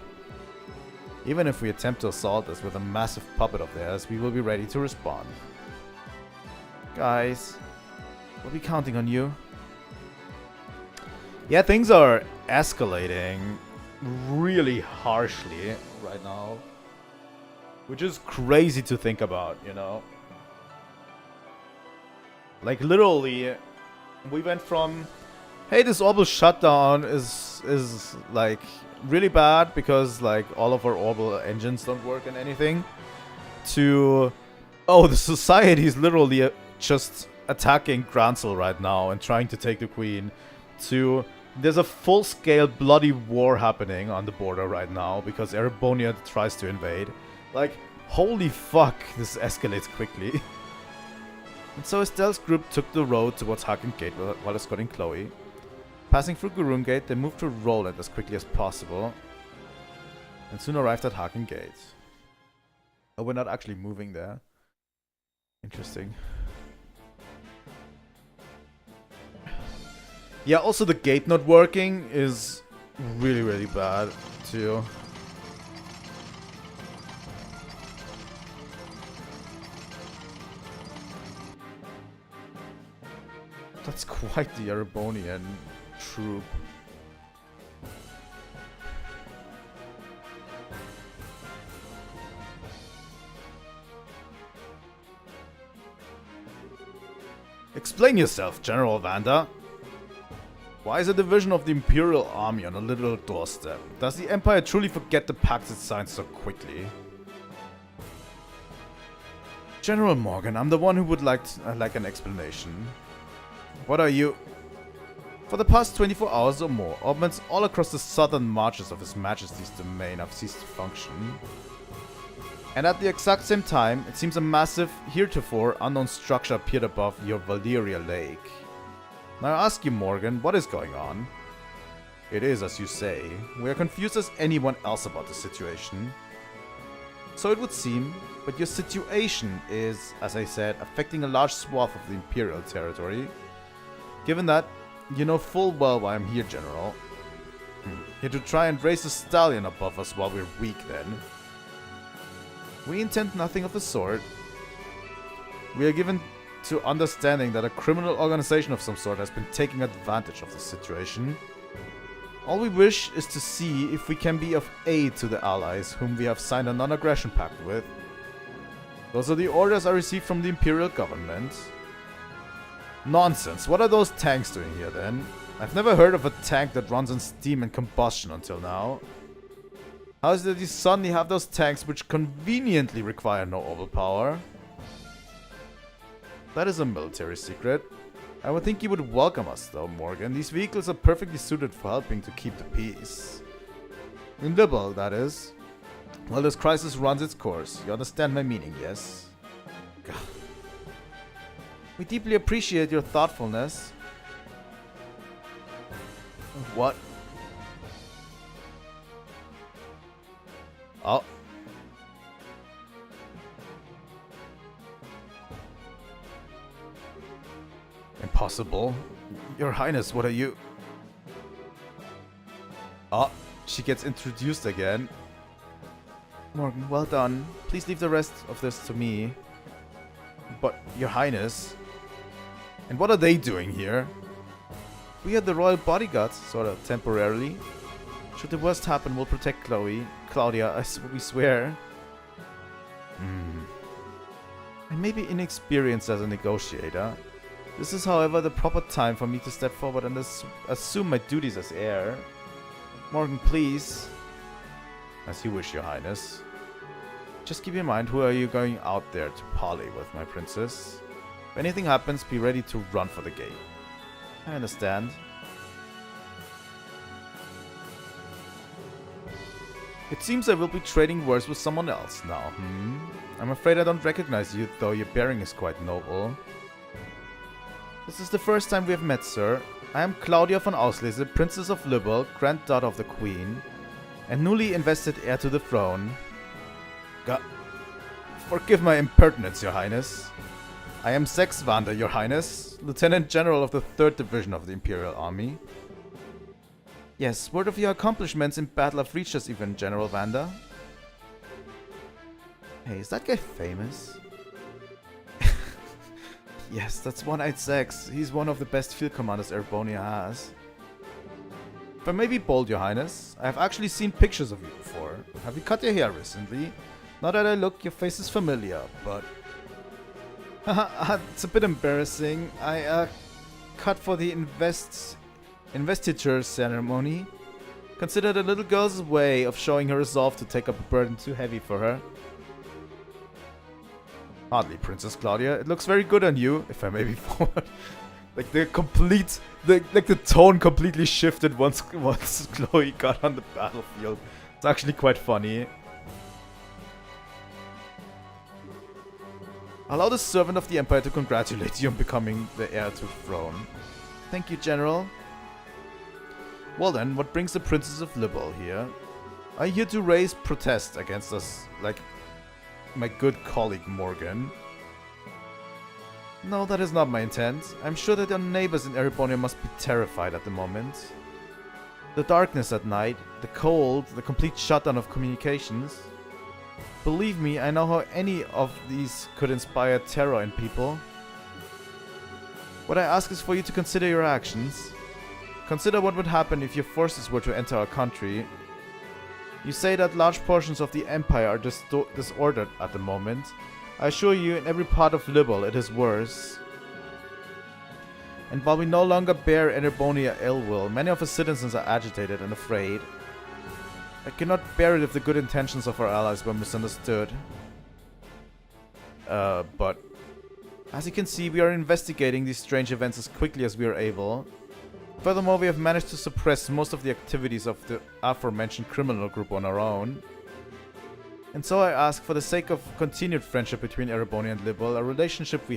Speaker 1: Even if we attempt to assault us with a massive puppet of theirs, we will be ready to respond. Guys, we'll be counting on you. Yeah, things are escalating really harshly right now. Which is crazy to think about, you know? Like, literally, we went from, hey, this orbital shutdown is like really bad because like all of our orbital engines don't work and anything, to, oh, the society is literally just attacking Gransel right now and trying to take the queen, to there's a full-scale bloody war happening on the border right now because Erebonia tries to invade. Like, holy fuck, this escalates quickly. And so Estelle's group took the road towards Haken Gate while escorting Chloe. Passing through Gurun Gate, they moved to Roland as quickly as possible, and soon arrived at Haken Gate. Oh, we're not actually moving there. Interesting. Yeah, also the gate not working is really, really bad, too. That's quite the Erebonian troop. Explain yourself, General Vanda. Why is a division of the Imperial Army on a little doorstep? Does the Empire truly forget the pacts it signed so quickly? General Morgan, I'm the one who would like an explanation. What are you? For the past 24 hours or more, Orbments all across the southern marches of His Majesty's domain have ceased to function. And at the exact same time, it seems a massive, heretofore unknown structure appeared above your Valeria Lake. Now I ask you, Morgan, what is going on? It is as you say. We are confused as anyone else about the situation. So it would seem, but your situation is, as I said, affecting a large swath of the Imperial territory. Given that, you know full well why I'm here, General. Here to try and raise the stallion above us while we're weak, then. We intend nothing of the sort. We are given to understanding that a criminal organization of some sort has been taking advantage of the situation. All we wish is to see if we can be of aid to the allies whom we have signed a non-aggression pact with. Those are the orders I received from the Imperial government. Nonsense, what are those tanks doing here then? I've never heard of a tank that runs on steam and combustion until now. How is it that you suddenly have those tanks which conveniently require no orbital power? That is a military secret. I would think you would welcome us though, Morgan. These vehicles are perfectly suited for helping to keep the peace. In Libel, that is. While this crisis runs its course. You understand my meaning, yes? God. We deeply appreciate your thoughtfulness. What? Oh. Impossible. Your Highness, what are you? Oh, she gets introduced again. Morgan, well done. Please leave the rest of this to me. But, Your Highness... And what are they doing here? We are the royal bodyguards, sort of, temporarily. Should the worst happen, we'll protect Claudia, we swear. I may be inexperienced as a negotiator. This is, however, the proper time for me to step forward and assume my duties as heir. Morgan, please. As you wish, Your Highness. Just keep in mind, who are you going out there to parley with, my princess? If anything happens, be ready to run for the gate. I understand. It seems I will be trading words with someone else now, I'm afraid I don't recognize you, though your bearing is quite noble. This is the first time we have met, sir. I am Claudia von Auslese, Princess of Libel, granddaughter of the Queen, and newly invested heir to the throne. Forgive my impertinence, Your Highness. I am Sex Vander, Your Highness, Lieutenant General of the 3rd Division of the Imperial Army. Yes, word of your accomplishments in battle have reached us even, General Vander. Hey, is that guy famous? Yes, that's One-Eyed Sex. He's one of the best field commanders Erebonia has. If I may be bold, Your Highness, I have actually seen pictures of you before. Have you cut your hair recently? Not that I look, your face is familiar, but... it's a bit embarrassing. I, cut for the investiture ceremony. Considered a little girl's way of showing her resolve to take up a burden too heavy for her. Hardly, Princess Claudia. It looks very good on you, if I may be forward. Like the tone completely shifted once Chloe got on the battlefield. It's actually quite funny. Allow the servant of the Empire to congratulate you on becoming the heir to the throne. Thank you, General. Well then, what brings the Princess of Libel here? Are you here to raise protest against us, like my good colleague Morgan? No, that is not my intent. I'm sure that your neighbors in Erebonia must be terrified at the moment. The darkness at night, the cold, the complete shutdown of communications. Believe me, I know how any of these could inspire terror in people. What I ask is for you to consider your actions. Consider what would happen if your forces were to enter our country. You say that large portions of the Empire are disordered at the moment. I assure you, in every part of Libel, it is worse. And while we no longer bear Erebonia ill will, many of our citizens are agitated and afraid. I cannot bear it if the good intentions of our allies were misunderstood. But as you can see, we are investigating these strange events as quickly as we are able. Furthermore, we have managed to suppress most of the activities of the aforementioned criminal group on our own. And so I ask, for the sake of continued friendship between Erebonia and Libel, a relationship we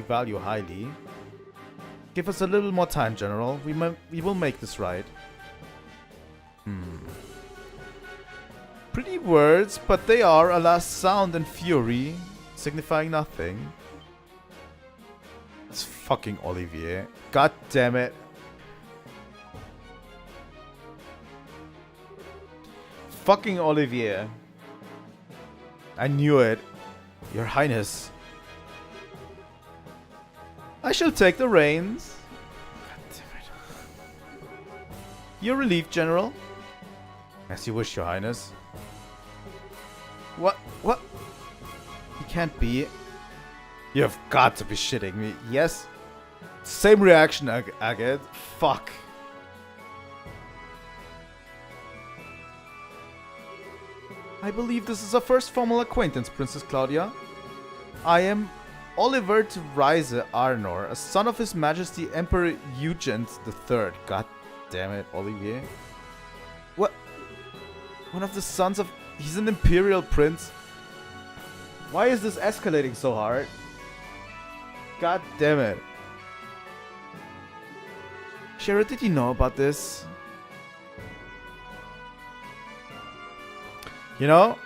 Speaker 1: value highly, give us a little more time, General. We will make this right. Pretty words, but they are, alas, sound and fury, signifying nothing. It's fucking Olivier. God damn it. Fucking Olivier. I knew it. Your Highness. I shall take the reins. God damn it. You're relieved, General? As you wish, Your Highness. What? What? He can't be. You have got to be shitting me. Yes? Same reaction, Agate. Fuck. I believe this is our first formal acquaintance, Princess Claudia. I am Oliver de Reise Arnor, a son of His Majesty Emperor Eugent III. God damn it, Olivier. What? One of the sons of... He's an imperial prince. Why is this escalating so hard? God damn it. Shara, did you know about this? You know,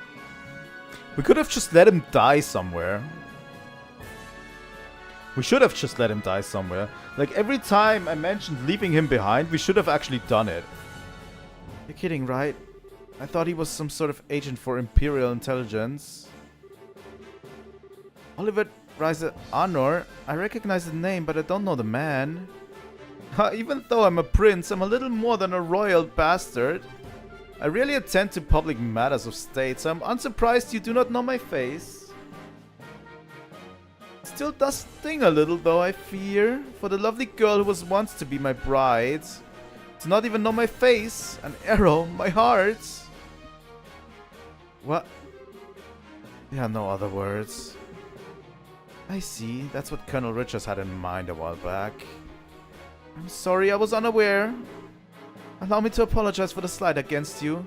Speaker 1: we could have just let him die somewhere. We should have just let him die somewhere. Like, every time I mentioned leaving him behind, we should have actually done it. You're kidding, right? I thought he was some sort of agent for Imperial intelligence. Oliver Reiser Arnor. I recognize the name, but I don't know the man. Even though I'm a prince, I'm a little more than a royal bastard. I rarely attend to public matters of state, so I'm unsurprised you do not know my face. It still does sting a little though, I fear, for the lovely girl who was once to be my bride. To not even know my face, an arrow, my heart. What? There are no other words. I see, that's what Colonel Richards had in mind a while back. I'm sorry, I was unaware. Allow me to apologize for the slight against you.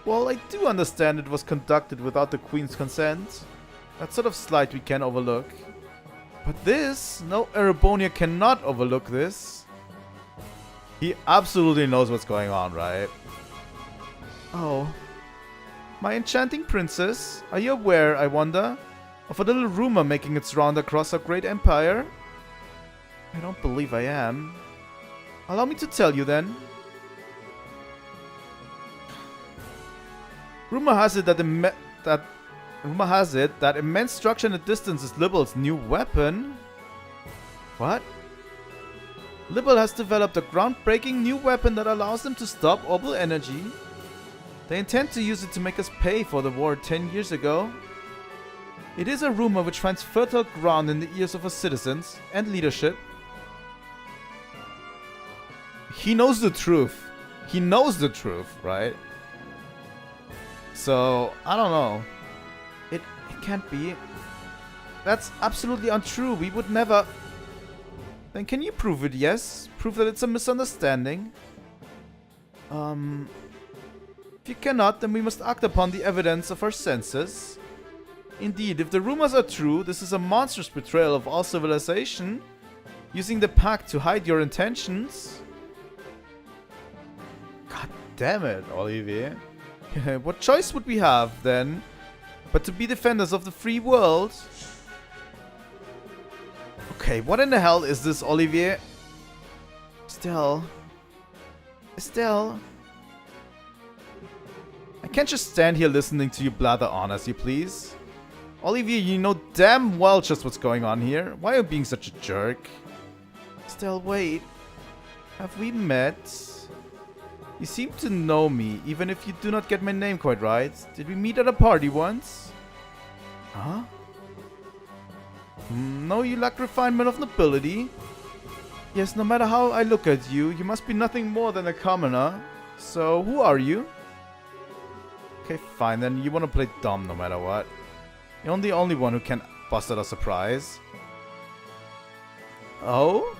Speaker 1: Well, I do understand it was conducted without the Queen's consent. That sort of slight we can overlook. But this, no Erebonia cannot overlook this. He absolutely knows what's going on, right? Oh. My enchanting princess, are you aware, I wonder, of a little rumor making its round across our great empire? I don't believe I am. Allow me to tell you then. Rumor has it that immense structure in the distance is Liberal's new weapon. What? Liberal has developed a groundbreaking new weapon that allows them to stop orbital energy. They intend to use it to make us pay for the war 10 years ago. It is a rumor which finds fertile ground in the ears of our citizens and leadership. He knows the truth. He knows the truth, right? So, I don't know. It can't be. That's absolutely untrue. We would never... Then can you prove it, yes? Prove that it's a misunderstanding? If you cannot, then we must act upon the evidence of our senses. Indeed, if the rumors are true, this is a monstrous betrayal of all civilization. Using the pact to hide your intentions. God damn it, Olivier. What choice would we have, then, but to be defenders of the free world? Okay, what in the hell is this, Olivier? Estelle. Estelle. I can't just stand here listening to you blather on, as you please. Olivier, you know damn well just what's going on here. Why are you being such a jerk? Estelle, wait. Have we met? You seem to know me, even if you do not get my name quite right. Did we meet at a party once? Huh? No, you lack refinement of nobility. Yes, no matter how I look at you, you must be nothing more than a commoner. So, who are you? Okay, fine, then you want to play dumb no matter what. You're the only one who can bust at a surprise. Oh?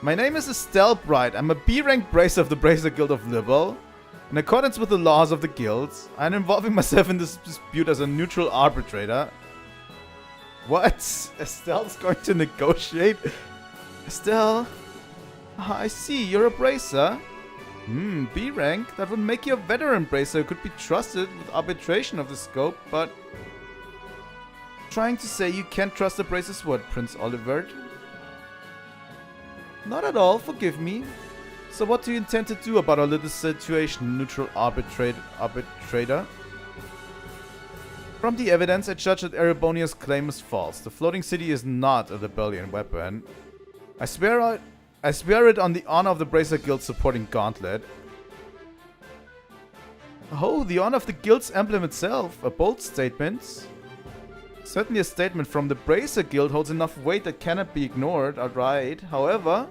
Speaker 1: My name is Estelle Bright. I'm a B-rank bracer of the Bracer Guild of Liberal. In accordance with the laws of the guilds, I'm involving myself in this dispute as a neutral arbitrator. What? Estelle's going to negotiate? Estelle? I see, you're a bracer. B-rank? That would make you a veteran bracer who could be trusted with arbitration of the scope, but... Trying to say you can't trust a bracer's word, Prince Oliver? Not at all, forgive me. So what do you intend to do about our little situation, neutral arbitrator? From the evidence, I judge that Erebonia's claim is false. The floating city is not a rebellion weapon. I swear it on the honor of the Bracer Guild supporting Gauntlet. Oh, the honor of the Guild's emblem itself. A bold statement. Certainly a statement from the Bracer Guild holds enough weight that cannot be ignored outright. However,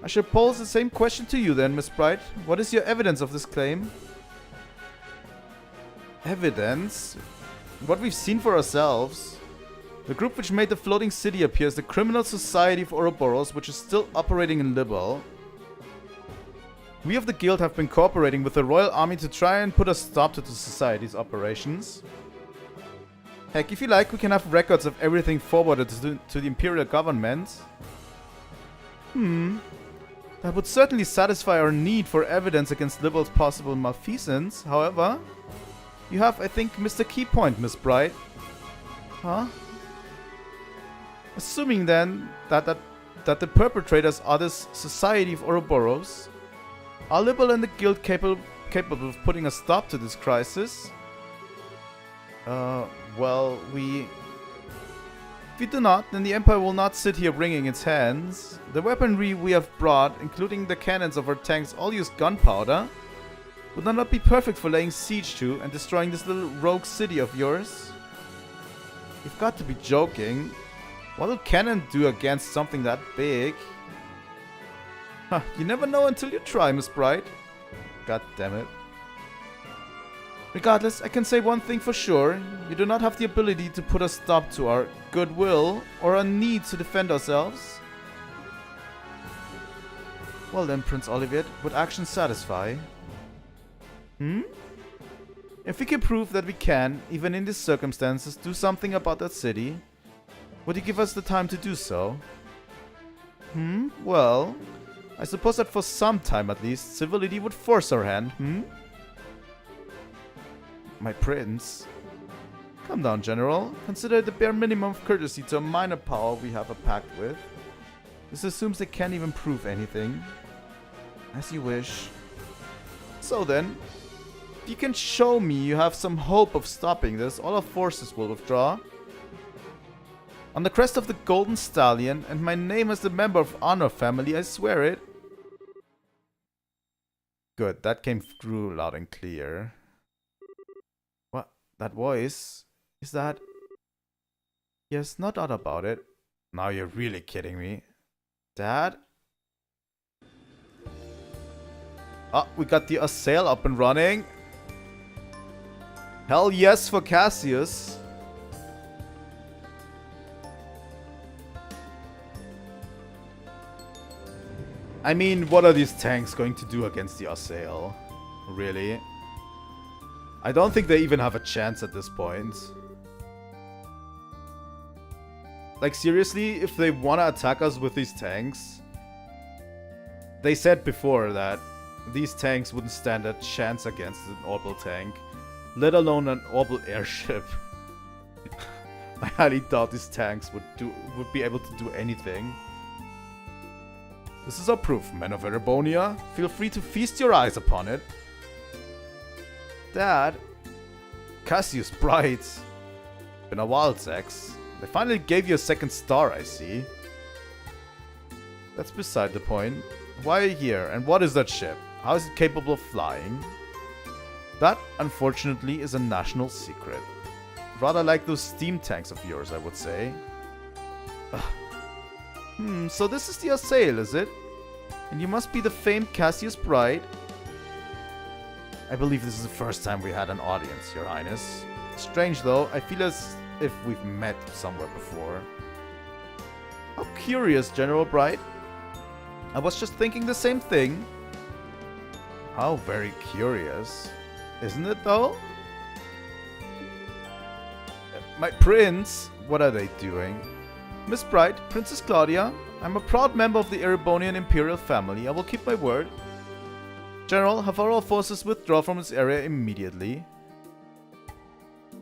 Speaker 1: I shall pose the same question to you then, Miss Bright. What is your evidence of this claim? Evidence? What we've seen for ourselves. The group which made the floating city appear as the Criminal Society of Ouroboros, which is still operating in Liberal. We of the Guild have been cooperating with the Royal Army to try and put a stop to the Society's operations. Heck, if you like, we can have records of everything forwarded to the Imperial government. That would certainly satisfy our need for evidence against Liberal's possible malfeasance. However, you have, I think, missed a key point, Miss Bright. Huh? Assuming then that the perpetrators are this society of Ouroboros, are Libel and the guild capable of putting a stop to this crisis? Well, if we do not, then the Empire will not sit here wringing its hands. The weaponry we have brought, including the cannons of our tanks, all use gunpowder. Would that not be perfect for laying siege to and destroying this little rogue city of yours? You've got to be joking. What will cannon do against something that big? Huh, you never know until you try, Miss Bright. God damn it. Regardless, I can say one thing for sure. You do not have the ability to put a stop to our goodwill or our need to defend ourselves. Well then, Prince Olivier, would action satisfy? If we can prove that we can, even in these circumstances, do something about that city, would you give us the time to do so? Well, I suppose that for some time at least, civility would force our hand, My prince. Calm down, General. Consider it the bare minimum of courtesy to a minor power we have a pact with. This assumes they can't even prove anything. As you wish. So then, if you can show me you have some hope of stopping this, all our forces will withdraw. On the crest of the Golden Stallion, and my name as the member of Honor family, I swear it. Good, that came through loud and clear. What? That voice? Is that... Yes, no doubt about it. Now you're really kidding me. Dad? Oh, we got the Estelle up and running. Hell yes for Cassius. I mean, what are these tanks going to do against the Estelle? Really? I don't think they even have a chance at this point. Like, seriously, if they want to attack us with these tanks... They said before that these tanks wouldn't stand a chance against an orbital tank, let alone an orbital airship. I highly doubt these tanks would be able to do anything. This is our proof, men of Erebonia. Feel free to feast your eyes upon it. Dad? Cassius Bright. Been a while, Zex. They finally gave you a second star, I see. That's beside the point. Why are you here, and what is that ship? How is it capable of flying? That, unfortunately, is a national secret. Rather like those steam tanks of yours, I would say. So this is the Estelle, is it? And you must be the famed Cassius Bright? I believe this is the first time we had an audience, Your Highness. Strange though, I feel as if we've met somewhere before. How curious, General Bright. I was just thinking the same thing. How very curious. Isn't it though? My prince, what are they doing? Miss Bright, Princess Claudia, I'm a proud member of the Erebonian Imperial family. I will keep my word. General, have all forces withdraw from this area immediately.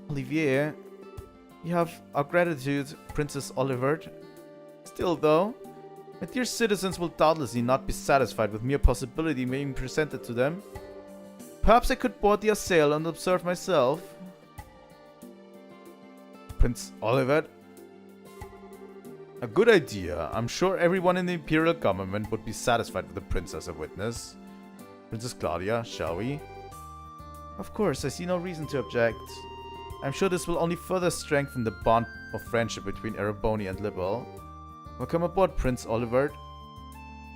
Speaker 1: Olivier, you have our gratitude, Princess Olivert. Still though, my dear citizens will doubtlessly not be satisfied with mere possibility being presented to them. Perhaps I could board the Estelle and observe myself. Prince Olivert? A good idea. I'm sure everyone in the Imperial government would be satisfied with the prince as a witness. Princess Claudia, shall we? Of course, I see no reason to object. I'm sure this will only further strengthen the bond of friendship between Erebonia and Libel. Welcome aboard, Prince Olivert.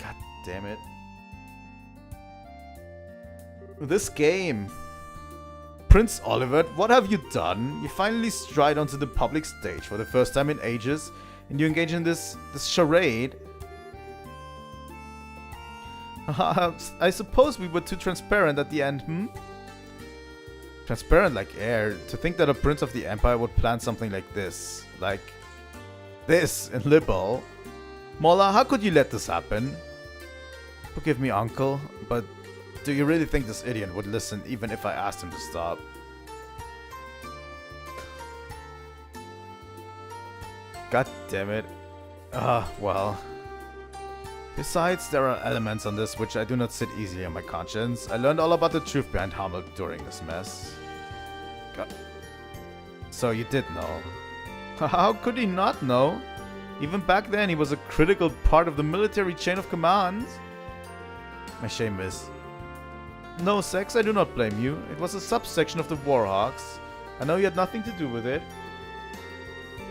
Speaker 1: God damn it. This game. Prince Olivert, what have you done? You finally stride onto the public stage for the first time in ages, and you engage in this charade. I suppose we were too transparent at the end, Transparent like air. To think that a prince of the Empire would plan something like this. Like this in Libel. Mola, how could you let this happen? Forgive me, uncle, but do you really think this idiot would listen even if I asked him to stop? God damn it. Well. Besides, there are elements on this which I do not sit easily on my conscience. I learned all about the truth behind Hamlet during this mess. God. So you did know. How could he not know? Even back then, he was a critical part of the military chain of command. My shame is... No, Sex, I do not blame you. It was a subsection of the Warhawks. I know you had nothing to do with it.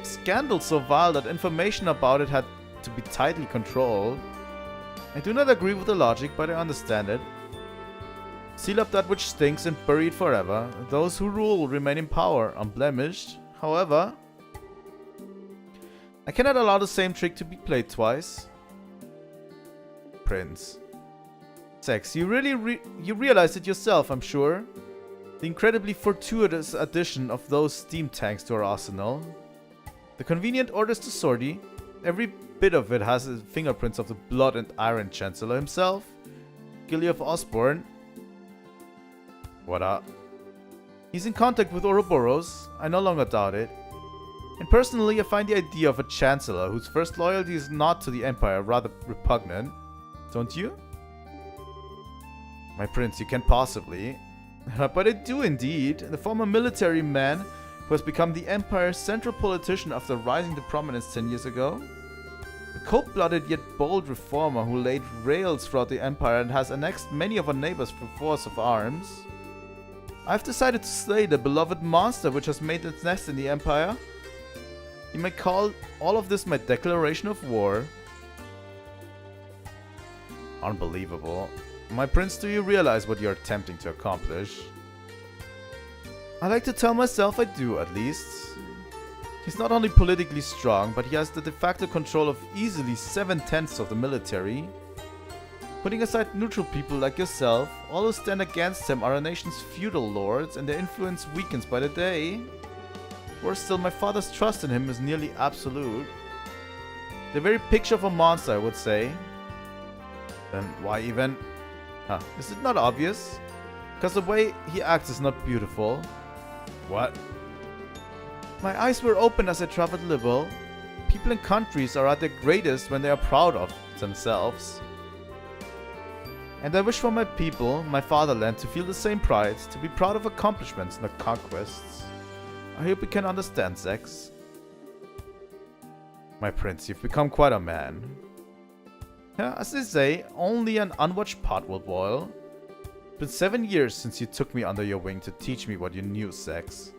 Speaker 1: Scandal so vile that information about it had to be tightly controlled. I do not agree with the logic, but I understand it. Seal up that which stinks and bury it forever. Those who rule remain in power, unblemished. However, I cannot allow the same trick to be played twice. Prince. Sex, you really you realized it yourself, I'm sure. The incredibly fortuitous addition of those steam tanks to our arsenal. The convenient orders to sortie. Every bit of it has the fingerprints of the blood and iron chancellor himself. Gilly of Osborne. What up? He's in contact with Ouroboros. I no longer doubt it. And personally, I find the idea of a chancellor whose first loyalty is not to the empire rather repugnant. Don't you? My prince, you can't possibly. But I do indeed. The former military man who has become the empire's central politician after rising to prominence 10 years ago. The cold-blooded yet bold reformer who laid rails throughout the empire and has annexed many of our neighbors through force of arms. I've decided to slay the beloved monster which has made its nest in the empire. You may call all of this my declaration of war. Unbelievable. My prince, do you realize what you're attempting to accomplish? I like to tell myself I do, at least. He's not only politically strong, but he has the de facto control of easily 7/10 of the military. Putting aside neutral people like yourself, all who stand against him are our nation's feudal lords, and their influence weakens by the day. Worse still, my father's trust in him is nearly absolute. The very picture of a monster, I would say. Then why even... is it not obvious? Because the way he acts is not beautiful. What? My eyes were open as I traveled liberal. People and countries are at their greatest when they are proud of themselves. And I wish for my people, my fatherland, to feel the same pride, to be proud of accomplishments, not conquests. I hope you can understand, Zex. My prince, you've become quite a man. Yeah, as they say, only an unwatched pot will boil. It's been 7 years since you took me under your wing to teach me what you knew, Sex.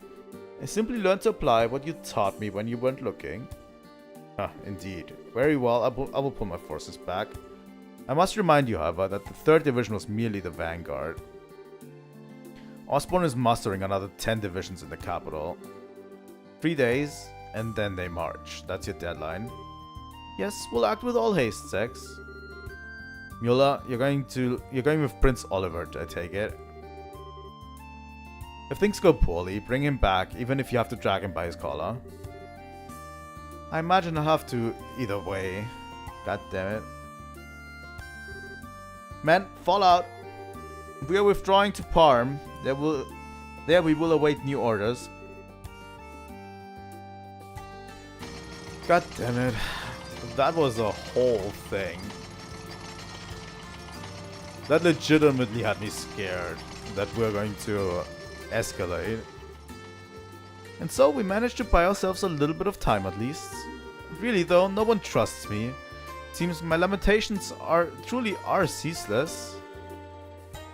Speaker 1: I simply learned to apply what you taught me when you weren't looking. Indeed. Very well, I will pull my forces back. I must remind you, however, that the 3rd Division was merely the vanguard. Osborne is mustering another 10 divisions in the capital. 3 days, and then they march. That's your deadline. Yes, we'll act with all haste, Sex. Mueller, you're going with Prince Oliver, I take it. If things go poorly, bring him back, even if you have to drag him by his collar. I imagine I'll have to either way. God damn it. Men, fall out. We are withdrawing to Parm. There we will await new orders. God damn it. That was a whole thing. That legitimately had me scared that we're going to escalate. And so we managed to buy ourselves a little bit of time at least. Really though, no one trusts me. Seems my lamentations truly are ceaseless.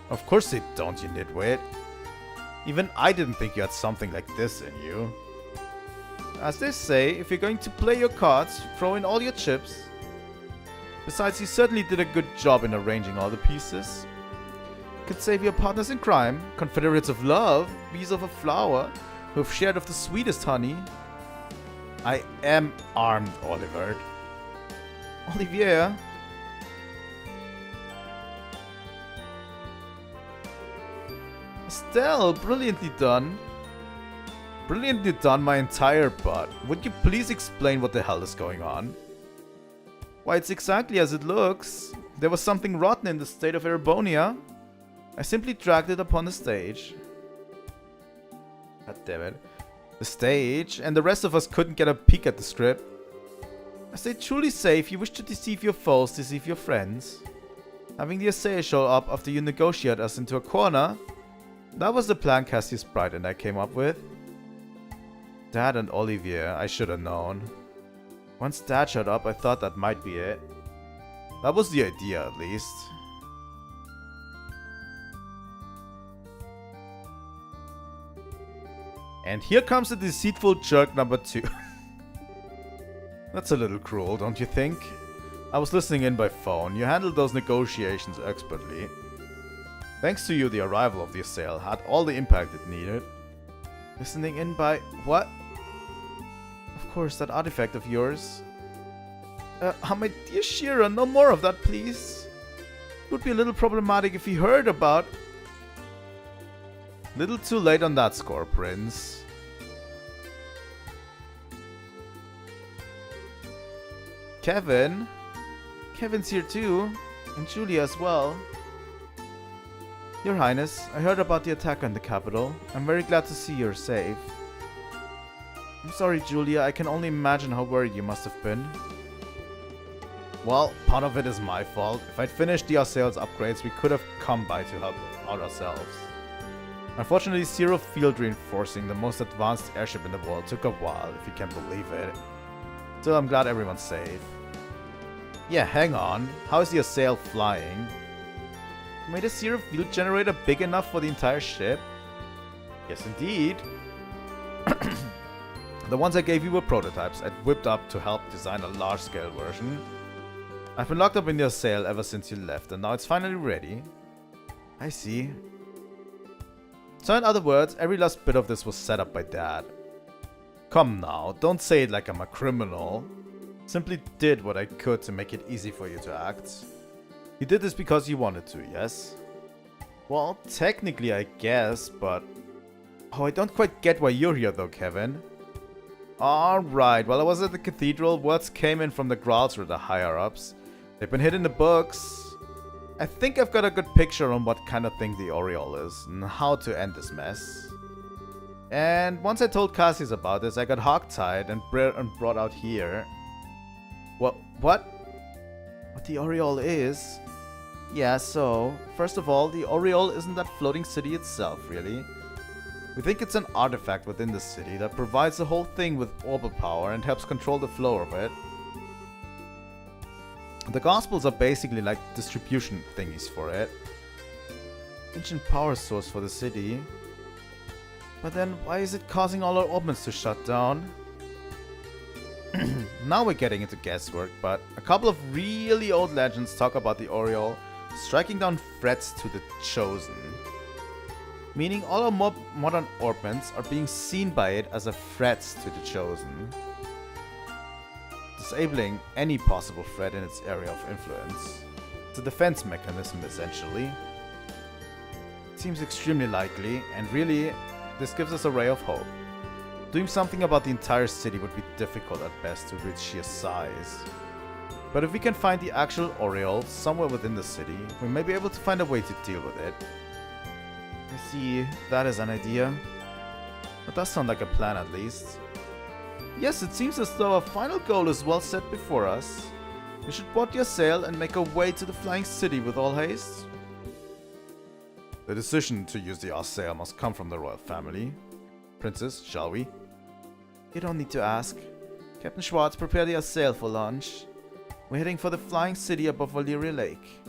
Speaker 1: Of course they don't, you nitwit. Even I didn't think you had something like this in you. As they say, if you're going to play your cards, throw in all your chips. Besides, you certainly did a good job in arranging all the pieces. Could save your partners in crime, confederates of love, bees of a flower, who have shared of the sweetest honey. I am armed, Oliver. Olivier. Estelle, brilliantly done. Brilliantly done, my entire butt. Would you please explain what the hell is going on? Why, it's exactly as it looks. There was something rotten in the state of Erebonia. I simply dragged it upon the stage. God damn it. The stage, and the rest of us couldn't get a peek at the script. As they truly say, if you wish to deceive your foes, deceive your friends. Having the Estelle show up after you negotiate us into a corner, that was the plan Cassius Bright and I came up with. Dad and Olivier, I should have known. Once Dad showed up, I thought that might be it. That was the idea, at least. And here comes the deceitful jerk number 2. That's a little cruel, don't you think? I was listening in by phone. You handled those negotiations expertly. Thanks to you, the arrival of the Estelle had all the impact it needed. Listening in by... what? Of course, that artifact of yours. My dear Shira, no more of that, please. It would be a little problematic if he heard about... Little too late on that score, Prince. Kevin? Kevin's here too. And Julia as well. Your Highness, I heard about the attack on the capital. I'm very glad to see you're safe. I'm sorry, Julia. I can only imagine how worried you must have been. Well, part of it is my fault. If I'd finished the Estelle's upgrades, we could have come by to help out ourselves. Unfortunately, zero field reinforcing the most advanced airship in the world took a while, if you can believe it. Still, I'm glad everyone's safe. Yeah, hang on. How is the Estelle flying? Made a zero field generator big enough for the entire ship? Yes, indeed. The ones I gave you were prototypes I'd whipped up to help design a large-scale version. I've been locked up in the Estelle ever since you left, and now it's finally ready. I see. So in other words, every last bit of this was set up by Dad. Come now, don't say it like I'm a criminal. Simply did what I could to make it easy for you to act. You did this because you wanted to, yes? Well, technically I guess, but... Oh, I don't quite get why you're here though, Kevin. Alright, while I was at the cathedral, words came in from the Growls or the higher-ups. They've been hid in the books. I think I've got a good picture on what kind of thing the Oriole is and how to end this mess. And once I told Cassius about this, I got hogtied and brought out here. What? What the Oriole is? Yeah, so, first of all, the Oriole isn't that floating city itself, really. We think it's an artifact within the city that provides the whole thing with orbital power and helps control the flow of it. The Gospels are basically like distribution thingies for it. Ancient power source for the city. But then why is it causing all our Orbments to shut down? Now we're getting into guesswork, but a couple of really old legends talk about the Oriole striking down threats to the Chosen. Meaning all our modern Orbments are being seen by it as a threat to the Chosen. Disabling any possible threat in its area of influence. It's a defense mechanism, essentially. It seems extremely likely, and really, this gives us a ray of hope. Doing something about the entire city would be difficult at best to reach sheer size. But if we can find the actual Oriole somewhere within the city, we may be able to find a way to deal with it. I see, that is an idea. That does sound like a plan at least. Yes, it seems as though our final goal is well set before us. We should board your sail and make our way to the flying city with all haste. The decision to use the sail must come from the royal family. Princess, shall we? You don't need to ask. Captain Schwartz, prepare the sail for launch. We're heading for the flying city above Valyria Lake.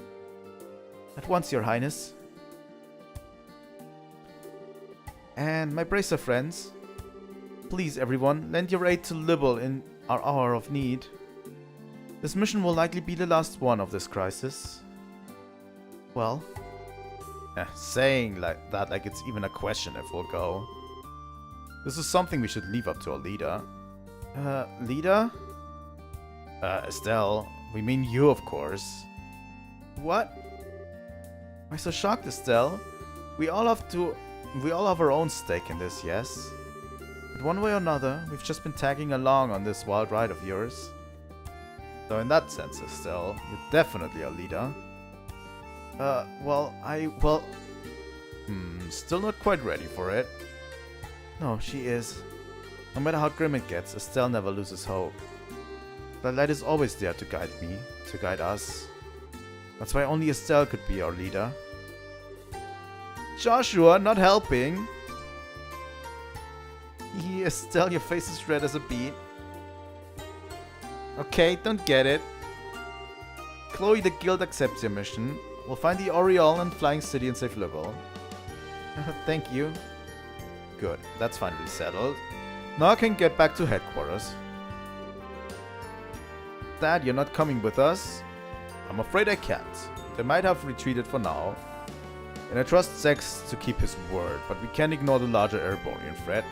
Speaker 1: At once, Your Highness. And my bracer friends, please everyone, lend your aid to Libel in our hour of need. This mission will likely be the last one of this crisis. Well, saying like that like it's even a question if we'll go. This is something we should leave up to our leader. Leader? Estelle, we mean you, of course. What? Why so shocked, Estelle? We all have our own stake in this, yes? But one way or another, we've just been tagging along on this wild ride of yours. So in that sense, Estelle, you're definitely a leader. Still not quite ready for it. No, she is. No matter how grim it gets, Estelle never loses hope. The light is always there to guide me, to guide us. That's why only Estelle could be our leader. Joshua, not helping. Estelle, your face is red as a beet. Okay, don't get it. Chloe, the guild accepts your mission. We'll find the Oriole and Flying City in safe level. Thank you. Good, that's finally settled. Now I can get back to headquarters. Dad, you're not coming with us? I'm afraid I can't. They might have retreated for now. And I trust Zex to keep his word, but we can't ignore the larger Erebonian threat.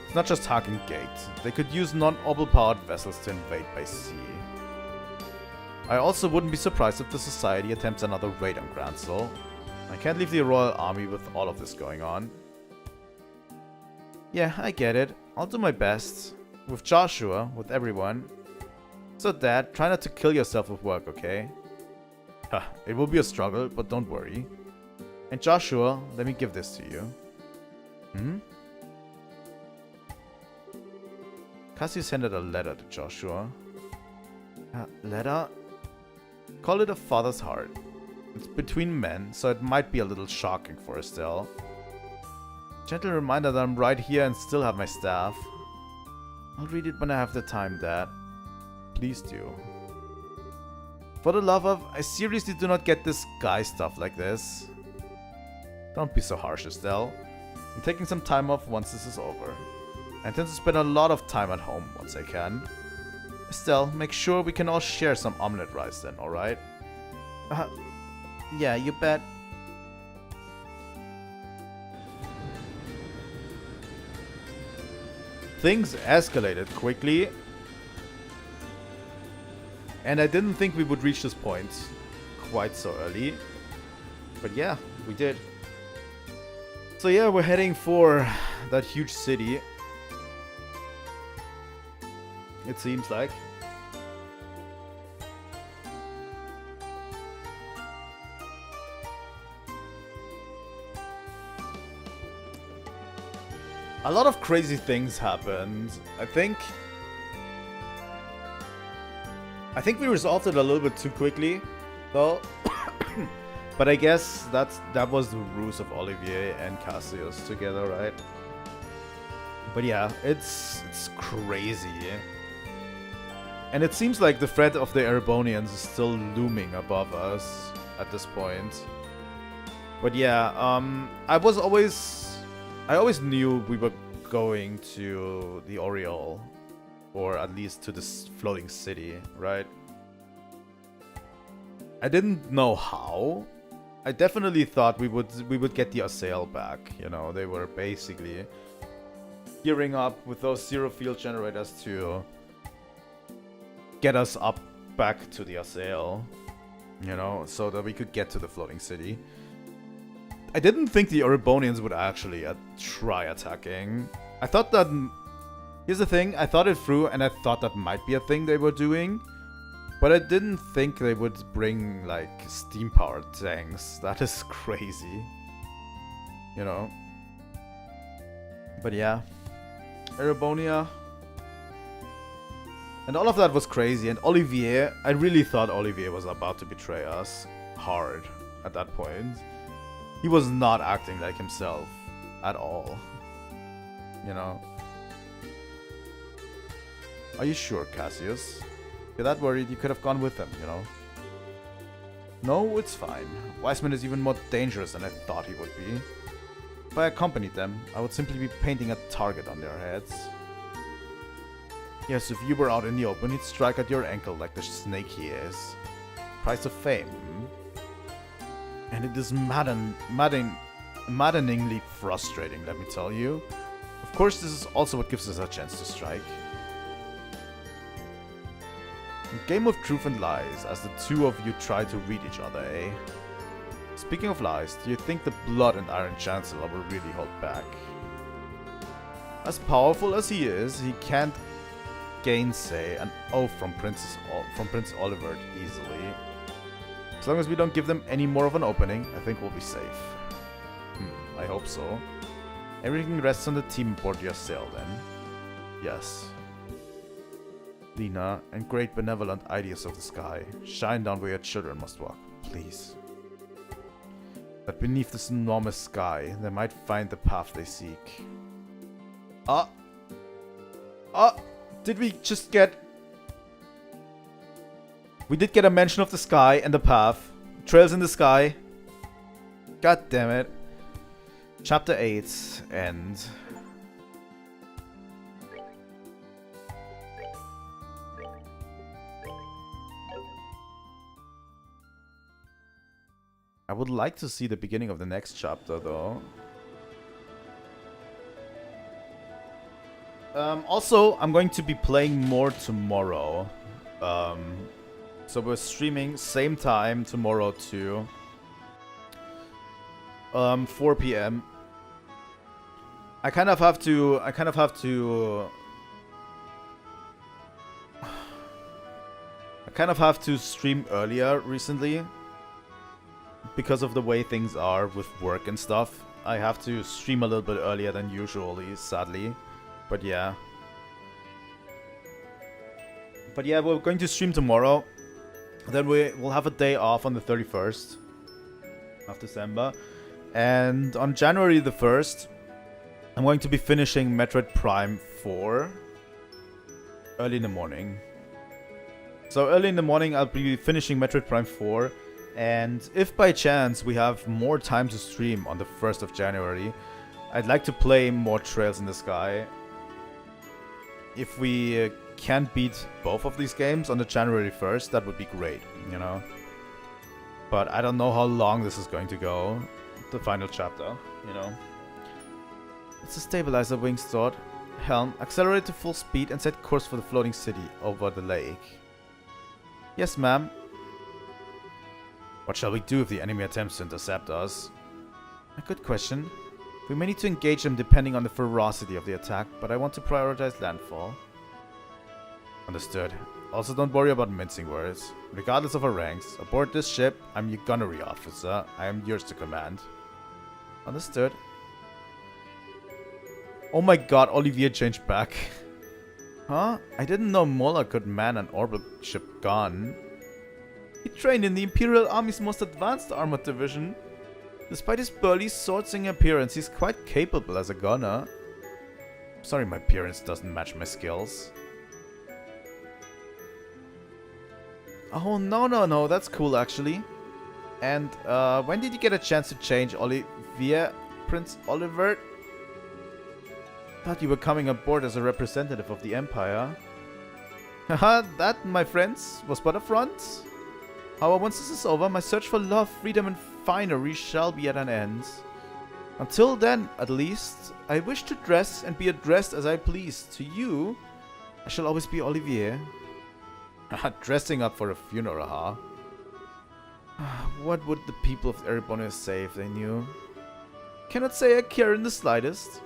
Speaker 1: It's not just Harking Gate. They could use non-Obel powered vessels to invade by sea. I also wouldn't be surprised if the Society attempts another raid on Gransel. I can't leave the Royal Army with all of this going on. Yeah, I get it. I'll do my best. With Joshua, with everyone. So Dad, try not to kill yourself with work, okay? It will be a struggle, but don't worry. And Joshua, let me give this to you. Cassius handed a letter to Joshua. Letter? Call it a father's heart. It's between men, so it might be a little shocking for Estelle. Gentle reminder that I'm right here and still have my staff. I'll read it when I have the time, Dad. Please do. For the love of, I seriously do not get this guy stuff like this. Don't be so harsh, Estelle. I'm taking some time off once this is over. I intend to spend a lot of time at home once I can. Estelle, make sure we can all share some omelette rice then, alright? Yeah, you bet. Things escalated quickly. And I didn't think we would reach this point quite so early. But yeah, we did. So yeah, we're heading for that huge city. It seems like. A lot of crazy things happened. I think we resolved it a little bit too quickly, though. But I guess that was the ruse of Olivier and Cassius together, right? But yeah, it's crazy. And it seems like the threat of the Erebonians is still looming above us at this point. But yeah, I always knew we were going to the Oriole, or at least to this floating city, right? I didn't know how. I definitely thought we would get the Assail back. You know, they were basically gearing up with those zero field generators to get us up back to the Assail, you know, so that we could get to the floating city. I didn't think the Erebonians would actually try attacking. I thought that... Here's the thing, I thought it through and I thought that might be a thing they were doing. But I didn't think they would bring, like, steam-powered tanks. That is crazy. You know. But yeah. Erebonia. And all of that was crazy. And Olivier, I really thought Olivier was about to betray us hard at that point. He was not acting like himself at all. You know. Are you sure, Cassius? If you're that worried, you could have gone with them, you know. No, it's fine. Wiseman is even more dangerous than I thought he would be. If I accompanied them, I would simply be painting a target on their heads. Yes, if you were out in the open, he'd strike at your ankle like the snake he is. Price of fame, And it is maddeningly frustrating, let me tell you. Of course, this is also what gives us a chance to strike. A game of truth and lies, as the two of you try to read each other, eh? Speaking of lies, do you think the Blood and Iron Chancellor will really hold back? As powerful as he is, he can't gainsay an oath from Prince Oliver easily. As long as we don't give them any more of an opening, I think we'll be safe. I hope so. Everything rests on the team aboard your sail then. Yes. Lena, and great benevolent ideas of the sky, shine down where your children must walk, please. That beneath this enormous sky, they might find the path they seek. Did we just get... We did get a mention of the sky and the path. Trails in the sky. God damn it. Chapter 8, end. I would like to see the beginning of the next chapter, though. Also, I'm going to be playing more tomorrow. So we're streaming same time tomorrow too. 4 p.m. I kind of have to stream earlier recently because of the way things are with work and stuff. I have to stream a little bit earlier than usually, sadly. But yeah. We're going to stream tomorrow. Then we'll have a day off on the 31st of December. And on January the 1st, I'm going to be finishing Metroid Prime 4 early in the morning. So early in the morning, I'll be finishing Metroid Prime 4. And if by chance we have more time to stream on the 1st of January, I'd like to play more Trails in the Sky. If we can beat both of these games on the January 1st, that would be great, you know. But I don't know how long this is going to go, the final chapter, you know. It's a stabilizer, Wings thought. Helm, accelerate to full speed and set course for the floating city over the lake. Yes, ma'am. What shall we do if the enemy attempts to intercept us? A good question. We may need to engage them depending on the ferocity of the attack, but I want to prioritize landfall. Understood. Also, don't worry about mincing words. Regardless of our ranks, aboard this ship, I'm your gunnery officer. I am yours to command. Understood. Oh my god, Olivier changed back. Huh? I didn't know Mola could man an orbital ship gun. He trained in the Imperial Army's most advanced armored division. Despite his burly, sword-swinging appearance, he's quite capable as a gunner. Sorry my appearance doesn't match my skills. Oh, no, that's cool actually. And when did you get a chance to change Olivier, Prince Oliver? Thought you were coming aboard as a representative of the Empire. Haha, that, my friends, was but a front. However, once this is over, my search for love, freedom and finery shall be at an end. Until then, at least, I wish to dress and be addressed as I please. To you, I shall always be Olivier. Dressing up for a funeral, huh? What would the people of Erebonia say if they knew? Cannot say I care in the slightest.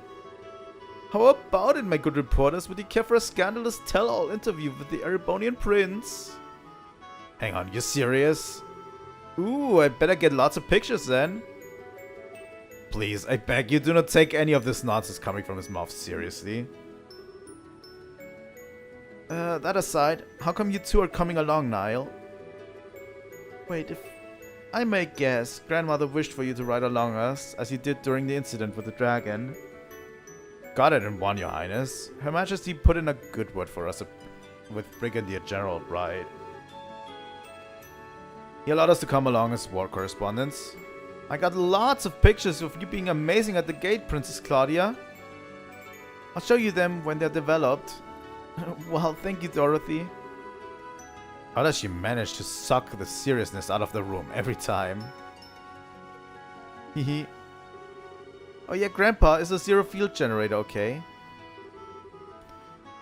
Speaker 1: How about it, my good reporters? Would you care for a scandalous tell-all interview with the Erebonian prince? Hang on, you serious? Ooh, I better get lots of pictures then. Please, I beg you, do not take any of this nonsense coming from his mouth seriously. That aside, how come you two are coming along, Niall? Wait, if I may guess, Grandmother wished for you to ride along us, as you did during the incident with the dragon. Got it in one, Your Highness. Her Majesty put in a good word for us with Brigadier General Bright. He allowed us to come along as war correspondents. I got lots of pictures of you being amazing at the gate, Princess Claudia. I'll show you them when they're developed. Well, thank you, Dorothy. How does she manage to suck the seriousness out of the room every time? Hehe. Oh yeah, Grandpa, is the zero field generator okay?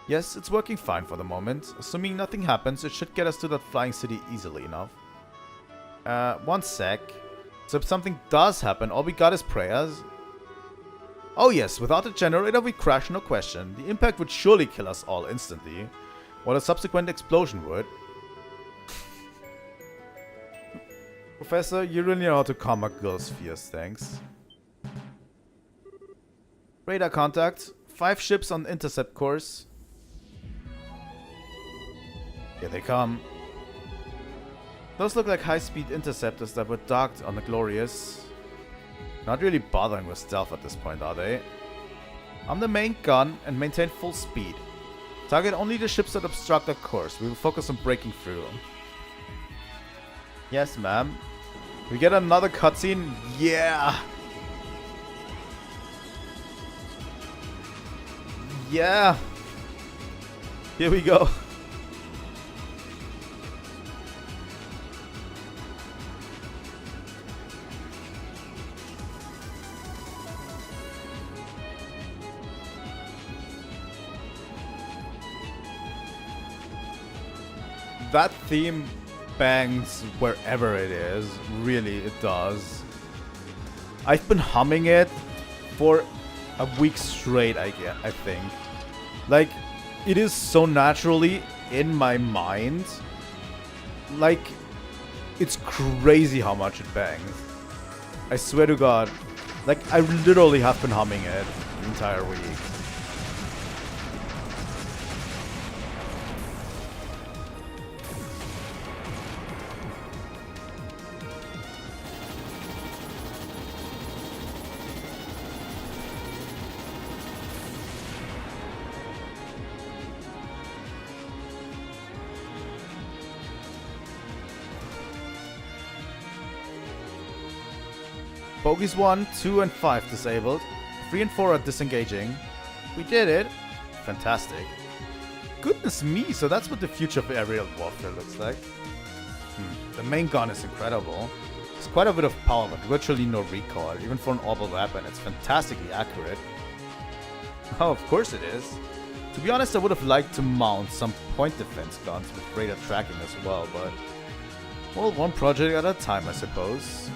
Speaker 1: Yes, it's working fine for the moment. Assuming nothing happens, it should get us to that flying city easily enough. One sec. So if something does happen, all we got is prayers. Oh yes, without the generator we crash, no question. The impact would surely kill us all instantly, while a subsequent explosion would. Professor, you really know how to calm a girl's fears, thanks. Radar contact. 5 ships on intercept course. Here they come. Those look like high-speed interceptors that were docked on the Glorious. Not really bothering with stealth at this point, are they? I'm the main gun and maintain full speed. Target only the ships that obstruct our course. We will focus on breaking through. Yes, ma'am. We get another cutscene? Yeah! Yeah! Here we go. That theme bangs wherever it is. Really, it does. I've been humming it for a week straight, I think. Like, it is so naturally in my mind. Like, it's crazy how much it bangs. I swear to God. Like, I literally have been humming it the entire week. Bogies 1, 2, and 5 disabled. 3 and 4 are disengaging. We did it. Fantastic. Goodness me, so that's what the future of aerial warfare looks like. The main gun is incredible. It's quite a bit of power, but virtually no recoil. Even for an orbital weapon, it's fantastically accurate. Oh, of course it is. To be honest, I would have liked to mount some point defense guns with radar tracking as well, but... well, one project at a time, I suppose.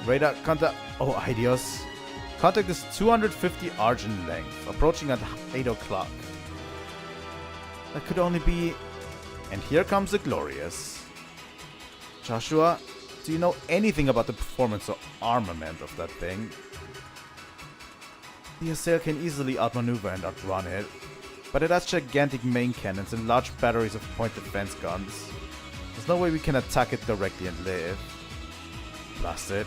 Speaker 1: Radar contact. Oh, ideas. Contact is 250 Argent length, approaching at 8 o'clock. That could only be. And here comes the Glorious. Joshua, do you know anything about the performance or armament of that thing? The Estelle can easily outmaneuver and outrun it, but it has gigantic main cannons and large batteries of point defense guns. There's no way we can attack it directly and live. Blast it.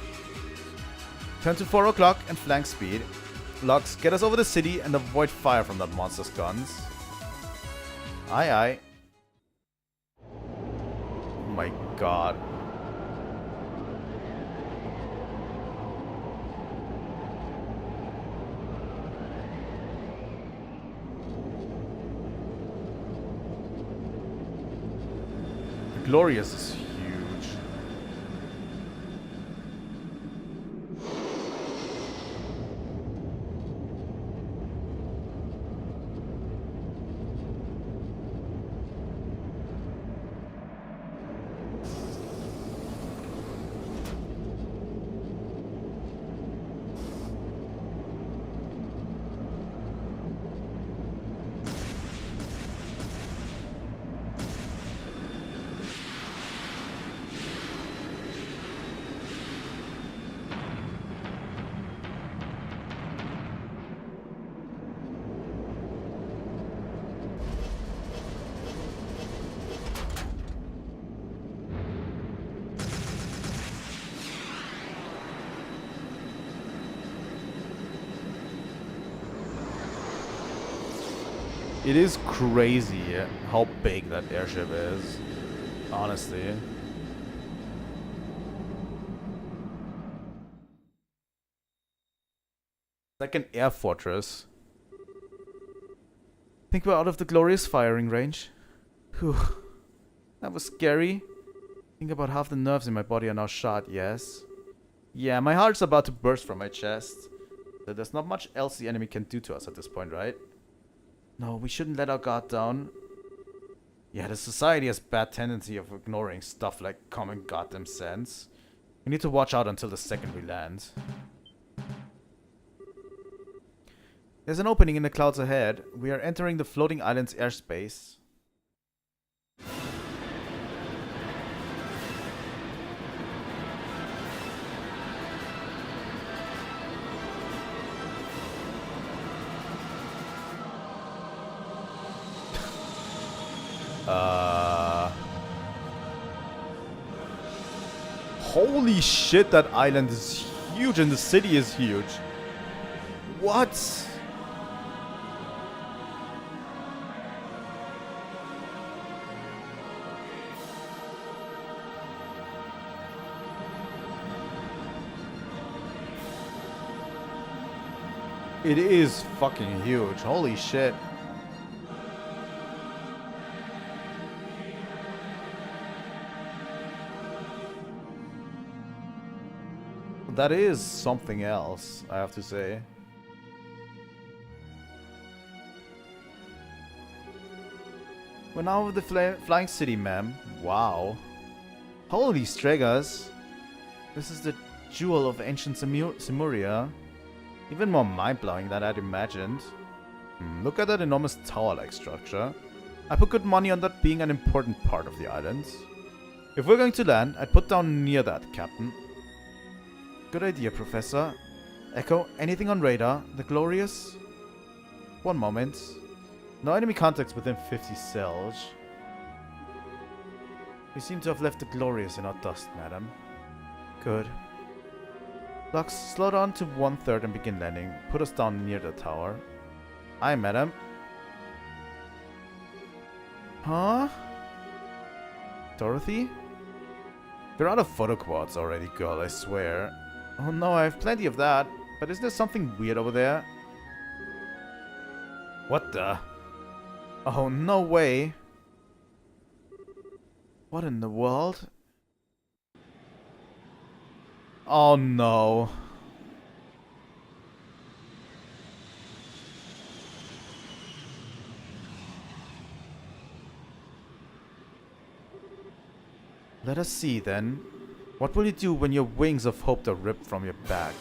Speaker 1: Turn to 4 o'clock and flank speed. Lux, get us over the city and avoid fire from that monster's guns. Aye aye. Oh my god. The Glorious is huge. It is crazy how big that airship is, honestly. Like an air fortress. Think we're out of the Glorious firing range. Whew. That was scary. Think about half the nerves in my body are now shot, yes? Yeah, my heart's about to burst from my chest. There's not much else the enemy can do to us at this point, right? No, we shouldn't let our guard down. Yeah, the society has bad tendency of ignoring stuff like common goddamn sense. We need to watch out until the second we land. There's an opening in the clouds ahead. We are entering the floating island's airspace. Holy shit, that island is huge and the city is huge. What? It is fucking huge. Holy shit. That is something else, I have to say. We're now with the Flying City, ma'am. Wow. Holy Stregas. This is the jewel of ancient Simuria. Even more mind-blowing than I'd imagined. Look at that enormous tower-like structure. I put good money on that being an important part of the island. If we're going to land, I'd put down near that, Captain. Good idea, Professor. Echo, anything on radar? The Glorious? One moment. No enemy contacts within 50 cells. We seem to have left the Glorious in our dust, madam. Good. Lux, slow down to 1/3 and begin landing. Put us down near the tower. Aye, madam. Huh? Dorothy? We're out of photo quads already, girl, I swear. Oh no, I have plenty of that. But is there something weird over there? What the? Oh, no way. What in the world? Oh no. Let us see then. What will you do when your wings of hope are ripped from your back?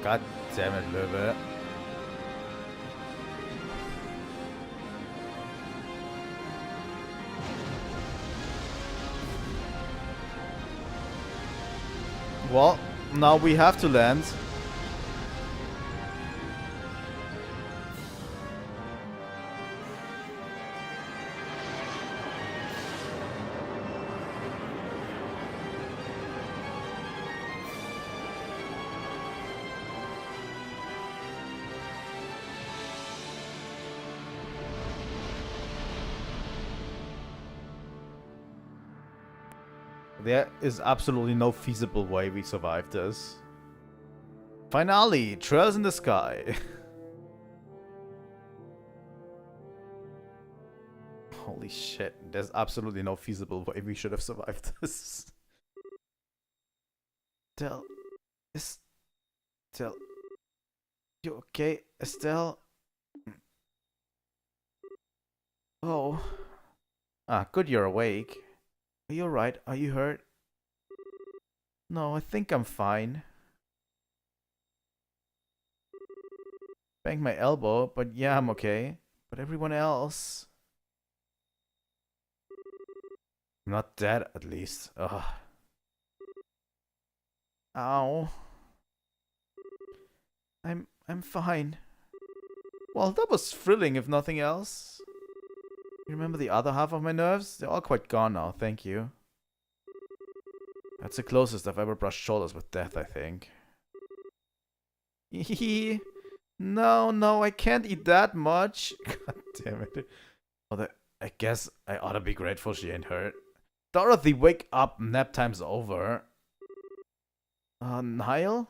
Speaker 1: God damn it, Löwe. Well, now we have to land. There is absolutely no feasible way we survive this. Finale, trails in the sky. Holy shit, there's absolutely no feasible way we should have survived this. Estelle, you okay, Estelle? Oh. Ah, good you're awake. Are you alright? Are you hurt? No, I think I'm fine. Banged my elbow, but yeah, I'm okay. But everyone else... I'm not dead, at least. Ugh. Ow. I'm fine. Well, that was thrilling, if nothing else. You remember the other half of my nerves? They're all quite gone now, thank you. That's the closest I've ever brushed shoulders with death, I think. No, I can't eat that much. God damn it. Well, I guess I ought to be grateful she ain't hurt. Dorothy, wake up. Nap time's over. Niall?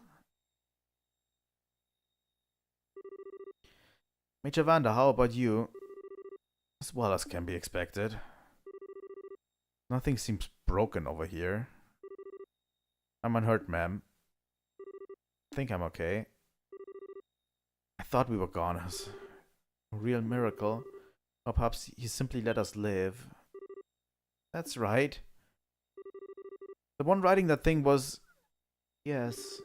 Speaker 1: Major Vanda, how about you? As well as can be expected. Nothing seems broken over here. I'm unhurt, ma'am. I think I'm okay. I thought we were goners. A real miracle. Or perhaps he simply let us live. That's right. The one writing that thing was... Yes.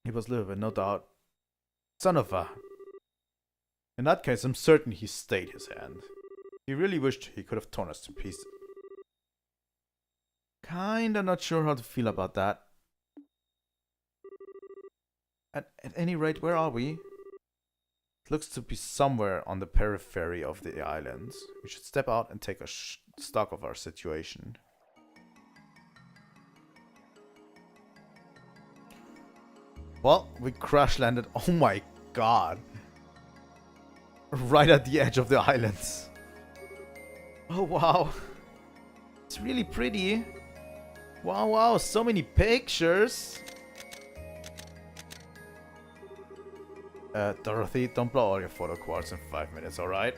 Speaker 1: He was Löwe, no doubt. Son of a... In that case, I'm certain he stayed his hand. He really wished he could have torn us to pieces. Kinda not sure how to feel about that. At any rate, where are we? It looks to be somewhere on the periphery of the island. We should step out and take a stock of our situation. Well, we crash landed. Oh my god. Right at the edge of the islands. Oh wow. It's really pretty. Wow, wow, so many pictures. Dorothy, don't blow all your photo quartz in 5 minutes, alright?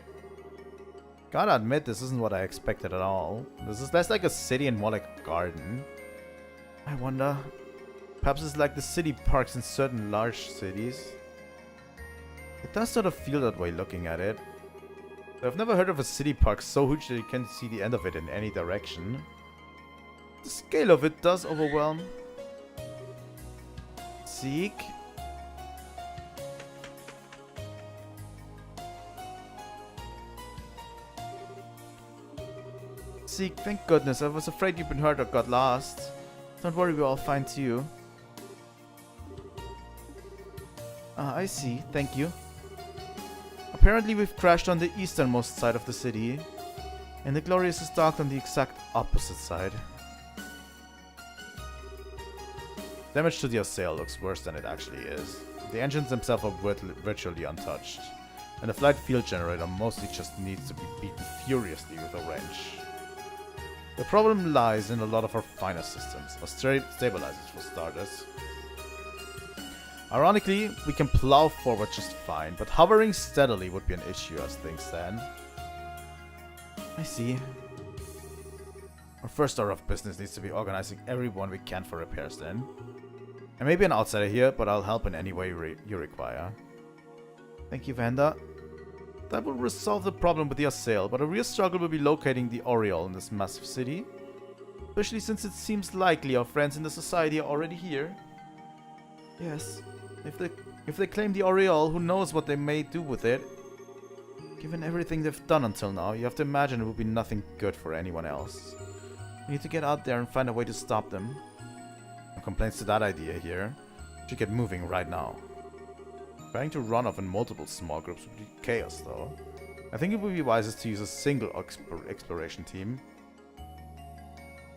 Speaker 1: Gotta admit, this isn't what I expected at all. This is less like a city and more like a garden. I wonder, perhaps it's like the city parks in certain large cities. It does sort of feel that way looking at it. I've never heard of a city park so huge that you can't see the end of it in any direction. The scale of it does overwhelm. Seek. Seek, thank goodness. I was afraid you'd been hurt or got lost. Don't worry, we'll all find you. Ah, I see. Thank you. Apparently we've crashed on the easternmost side of the city, and the Glorious is docked on the exact opposite side. Damage to the Estelle looks worse than it actually is. The engines themselves are virtually untouched, and the flight field generator mostly just needs to be beaten furiously with a wrench. The problem lies in a lot of our finer systems, our stabilizers for starters. Ironically, we can plow forward just fine, but hovering steadily would be an issue as things stand. I see. Our first order of business needs to be organizing everyone we can for repairs then. I may be an outsider here, but I'll help in any way you require. Thank you, Vanda. That will resolve the problem with the Estelle, but a real struggle will be locating the Oriole in this massive city. Especially since it seems likely our friends in the society are already here. Yes. If they claim the Oriole, who knows what they may do with it? Given everything they've done until now, you have to imagine it will be nothing good for anyone else. We need to get out there and find a way to stop them. No complaints to that idea here. We should get moving right now. Trying to run off in multiple small groups would be chaos though. I think it would be wisest to use a single exploration team.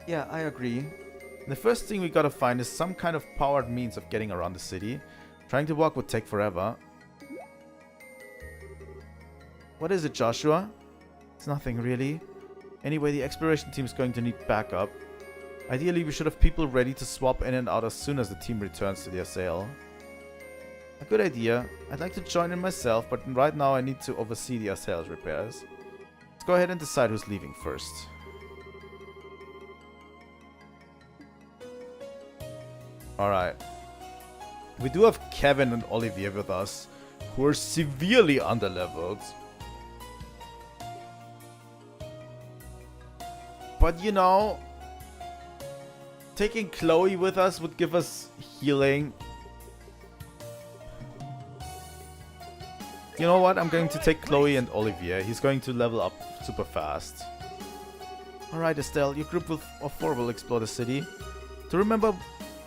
Speaker 1: Yeah, I agree. The first thing we gotta find is some kind of powered means of getting around the city. Trying to walk would take forever. What is it, Joshua? It's nothing really. Anyway, the exploration team is going to need backup. Ideally, we should have people ready to swap in and out as soon as the team returns to the Estelle. A good idea. I'd like to join in myself, but right now I need to oversee the Estelle's repairs. Let's go ahead and decide who's leaving first. Alright. We do have Kevin and Olivier with us, who are severely underleveled. But you know, taking Chloe with us would give us healing. You know what? I'm going to take Chloe and Olivier. He's going to level up super fast. Alright, Estelle, your group of four will explore the city. To remember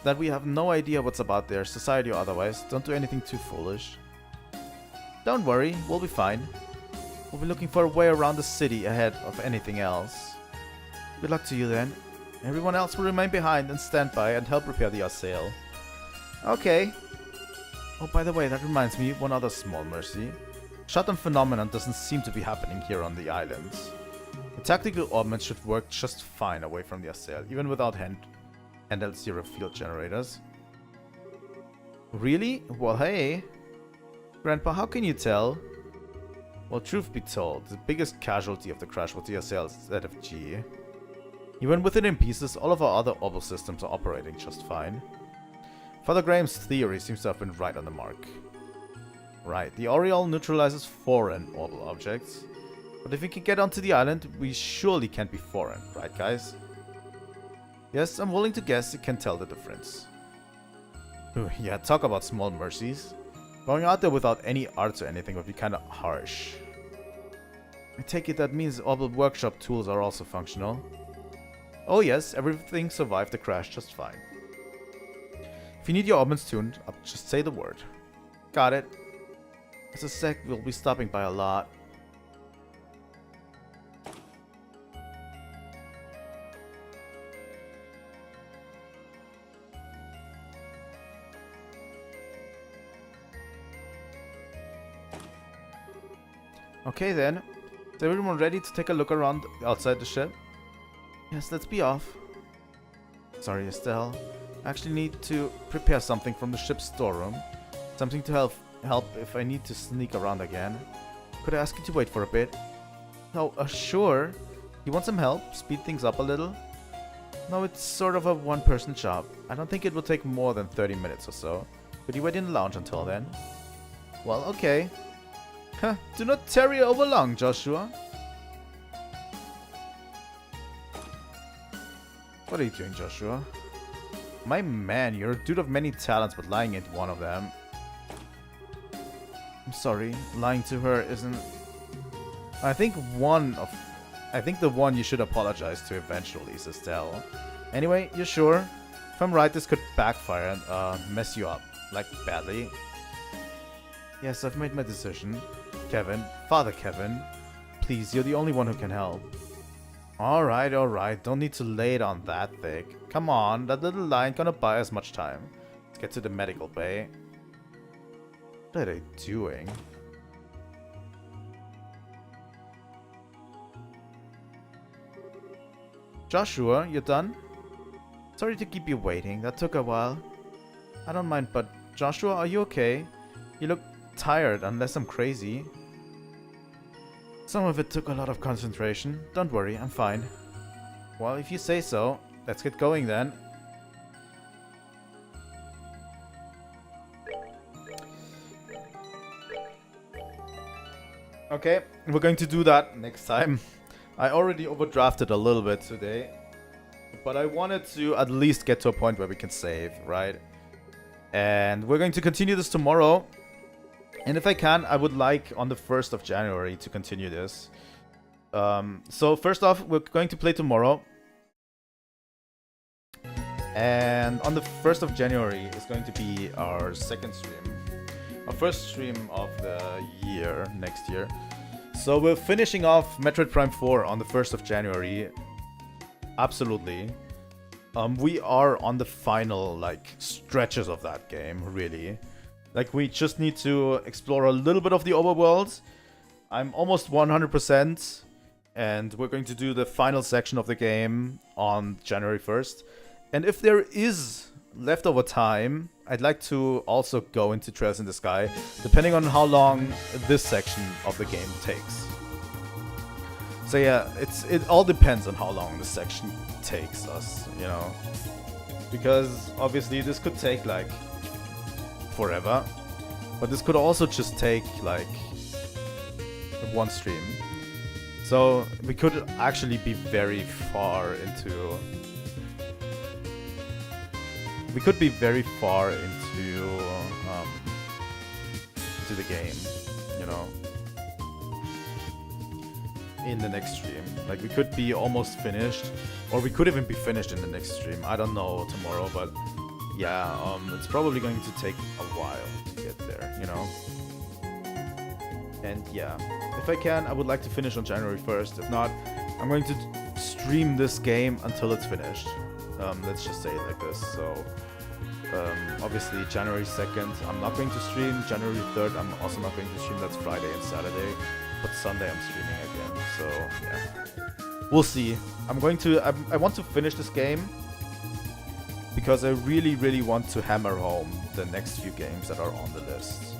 Speaker 1: that we have no idea what's about there, society or otherwise. Don't do anything too foolish. Don't worry, we'll be fine. We'll be looking for a way around the city ahead of anything else. Good luck to you then. Everyone else will remain behind and stand by and help repair the Estelle. Okay. Oh, by the way, that reminds me, one other small mercy. Shutdown phenomenon doesn't seem to be happening here on the islands. The tactical Orbments should work just fine away from the Estelle, even without handheld zero field generators. Really? Well, hey. Grandpa, how can you tell? Well, truth be told, the biggest casualty of the crash was the Estelle's ZFG. Even with it in pieces, all of our other orbital systems are operating just fine. Father Graham's theory seems to have been right on the mark. Right, the Oriole neutralizes foreign orbital objects. But if we can get onto the island, we surely can't be foreign, right guys? Yes, I'm willing to guess it can tell the difference. Ooh, yeah, talk about small mercies. Going out there without any arts or anything would be kinda harsh. I take it that means orbital workshop tools are also functional. Oh yes, everything survived the crash just fine. If you need your Orbments tuned up, just say the word. Got it. I suspect we'll be stopping by a lot. Okay then. Is everyone ready to take a look around outside the ship? Yes, let's be off. Sorry, Estelle. I actually need to prepare something from the ship's storeroom. Something to help if I need to sneak around again. Could I ask you to wait for a bit? No, sure. You want some help? Speed things up a little? No, it's sort of a one-person job. I don't think it will take more than 30 minutes or so. Could you wait in the lounge until then? Well, okay. Huh, do not tarry over long, Joshua. What are you doing, Joshua? My man, you're a dude of many talents, but lying ain't one of them. I'm sorry, lying to her isn't... I think the one you should apologize to eventually is Estelle. Anyway, you sure? If I'm right, this could backfire and mess you up. Like, badly. Yes, I've made my decision. Kevin, Father Kevin, please, you're the only one who can help. Alright, don't need to lay it on that thick. Come on, that little lie ain't gonna buy us much time. Let's get to the medical bay. What are they doing? Joshua, you done? Sorry to keep you waiting, that took a while. I don't mind, but Joshua, are you okay? You look tired, unless I'm crazy. Some of it took a lot of concentration. Don't worry, I'm fine. Well, if you say so, let's get going then. Okay, we're going to do that next time. I already overdrafted a little bit today, but I wanted to at least get to a point where we can save, right? And we're going to continue this tomorrow. And if I can, I would like on the 1st of January to continue this. So first off, we're going to play tomorrow. And on the 1st of January is going to be our second stream. Our first stream of the year, next year. So we're finishing off Metroid Prime 4 on the 1st of January. Absolutely. We are on the final, like, stretches of that game, really. Like, we just need to explore a little bit of the overworld. I'm almost 100%. And we're going to do the final section of the game on January 1st. And if there is leftover time, I'd like to also go into Trails in the Sky, depending on how long this section of the game takes. So yeah, it all depends on how long this section takes us, you know. Because obviously this could take like forever, but this could also just take like one stream. So we could actually be very far into... We could be very far into the game, you know, in the next stream. Like, we could be almost finished, or we could even be finished in the next stream. I don't know tomorrow, but yeah, it's probably going to take a while to get there, you know. And yeah, if I can, I would like to finish on January 1st. If not, I'm going to stream this game until it's finished. Let's just say it like this. So obviously January 2nd I'm not going to stream. January 3rd I'm also not going to stream. That's Friday and Saturday, but Sunday I'm streaming again. So yeah, we'll see. I want to finish this game because I really want to hammer home the next few games that are on the list,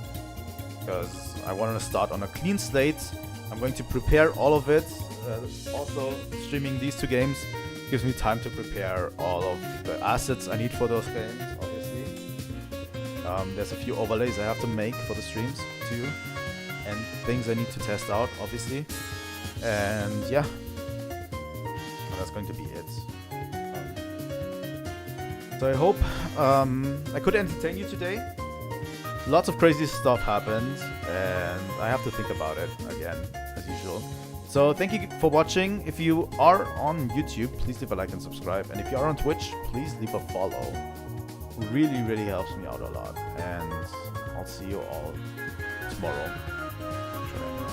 Speaker 1: because I want to start on a clean slate. I'm going to prepare all of it. Also, streaming these two games gives me time to prepare all of the assets I need for those games, obviously. There's a few overlays I have to make for the streams too, and things I need to test out, obviously. And yeah, that's going to be it. So I hope I could entertain you today. Lots of crazy stuff happened, and I have to think about it again, as usual. So thank you for watching. If you are on YouTube, please leave a like and subscribe. And if you are on Twitch, please leave a follow. Really helps me out a lot. And I'll see you all tomorrow. Sure.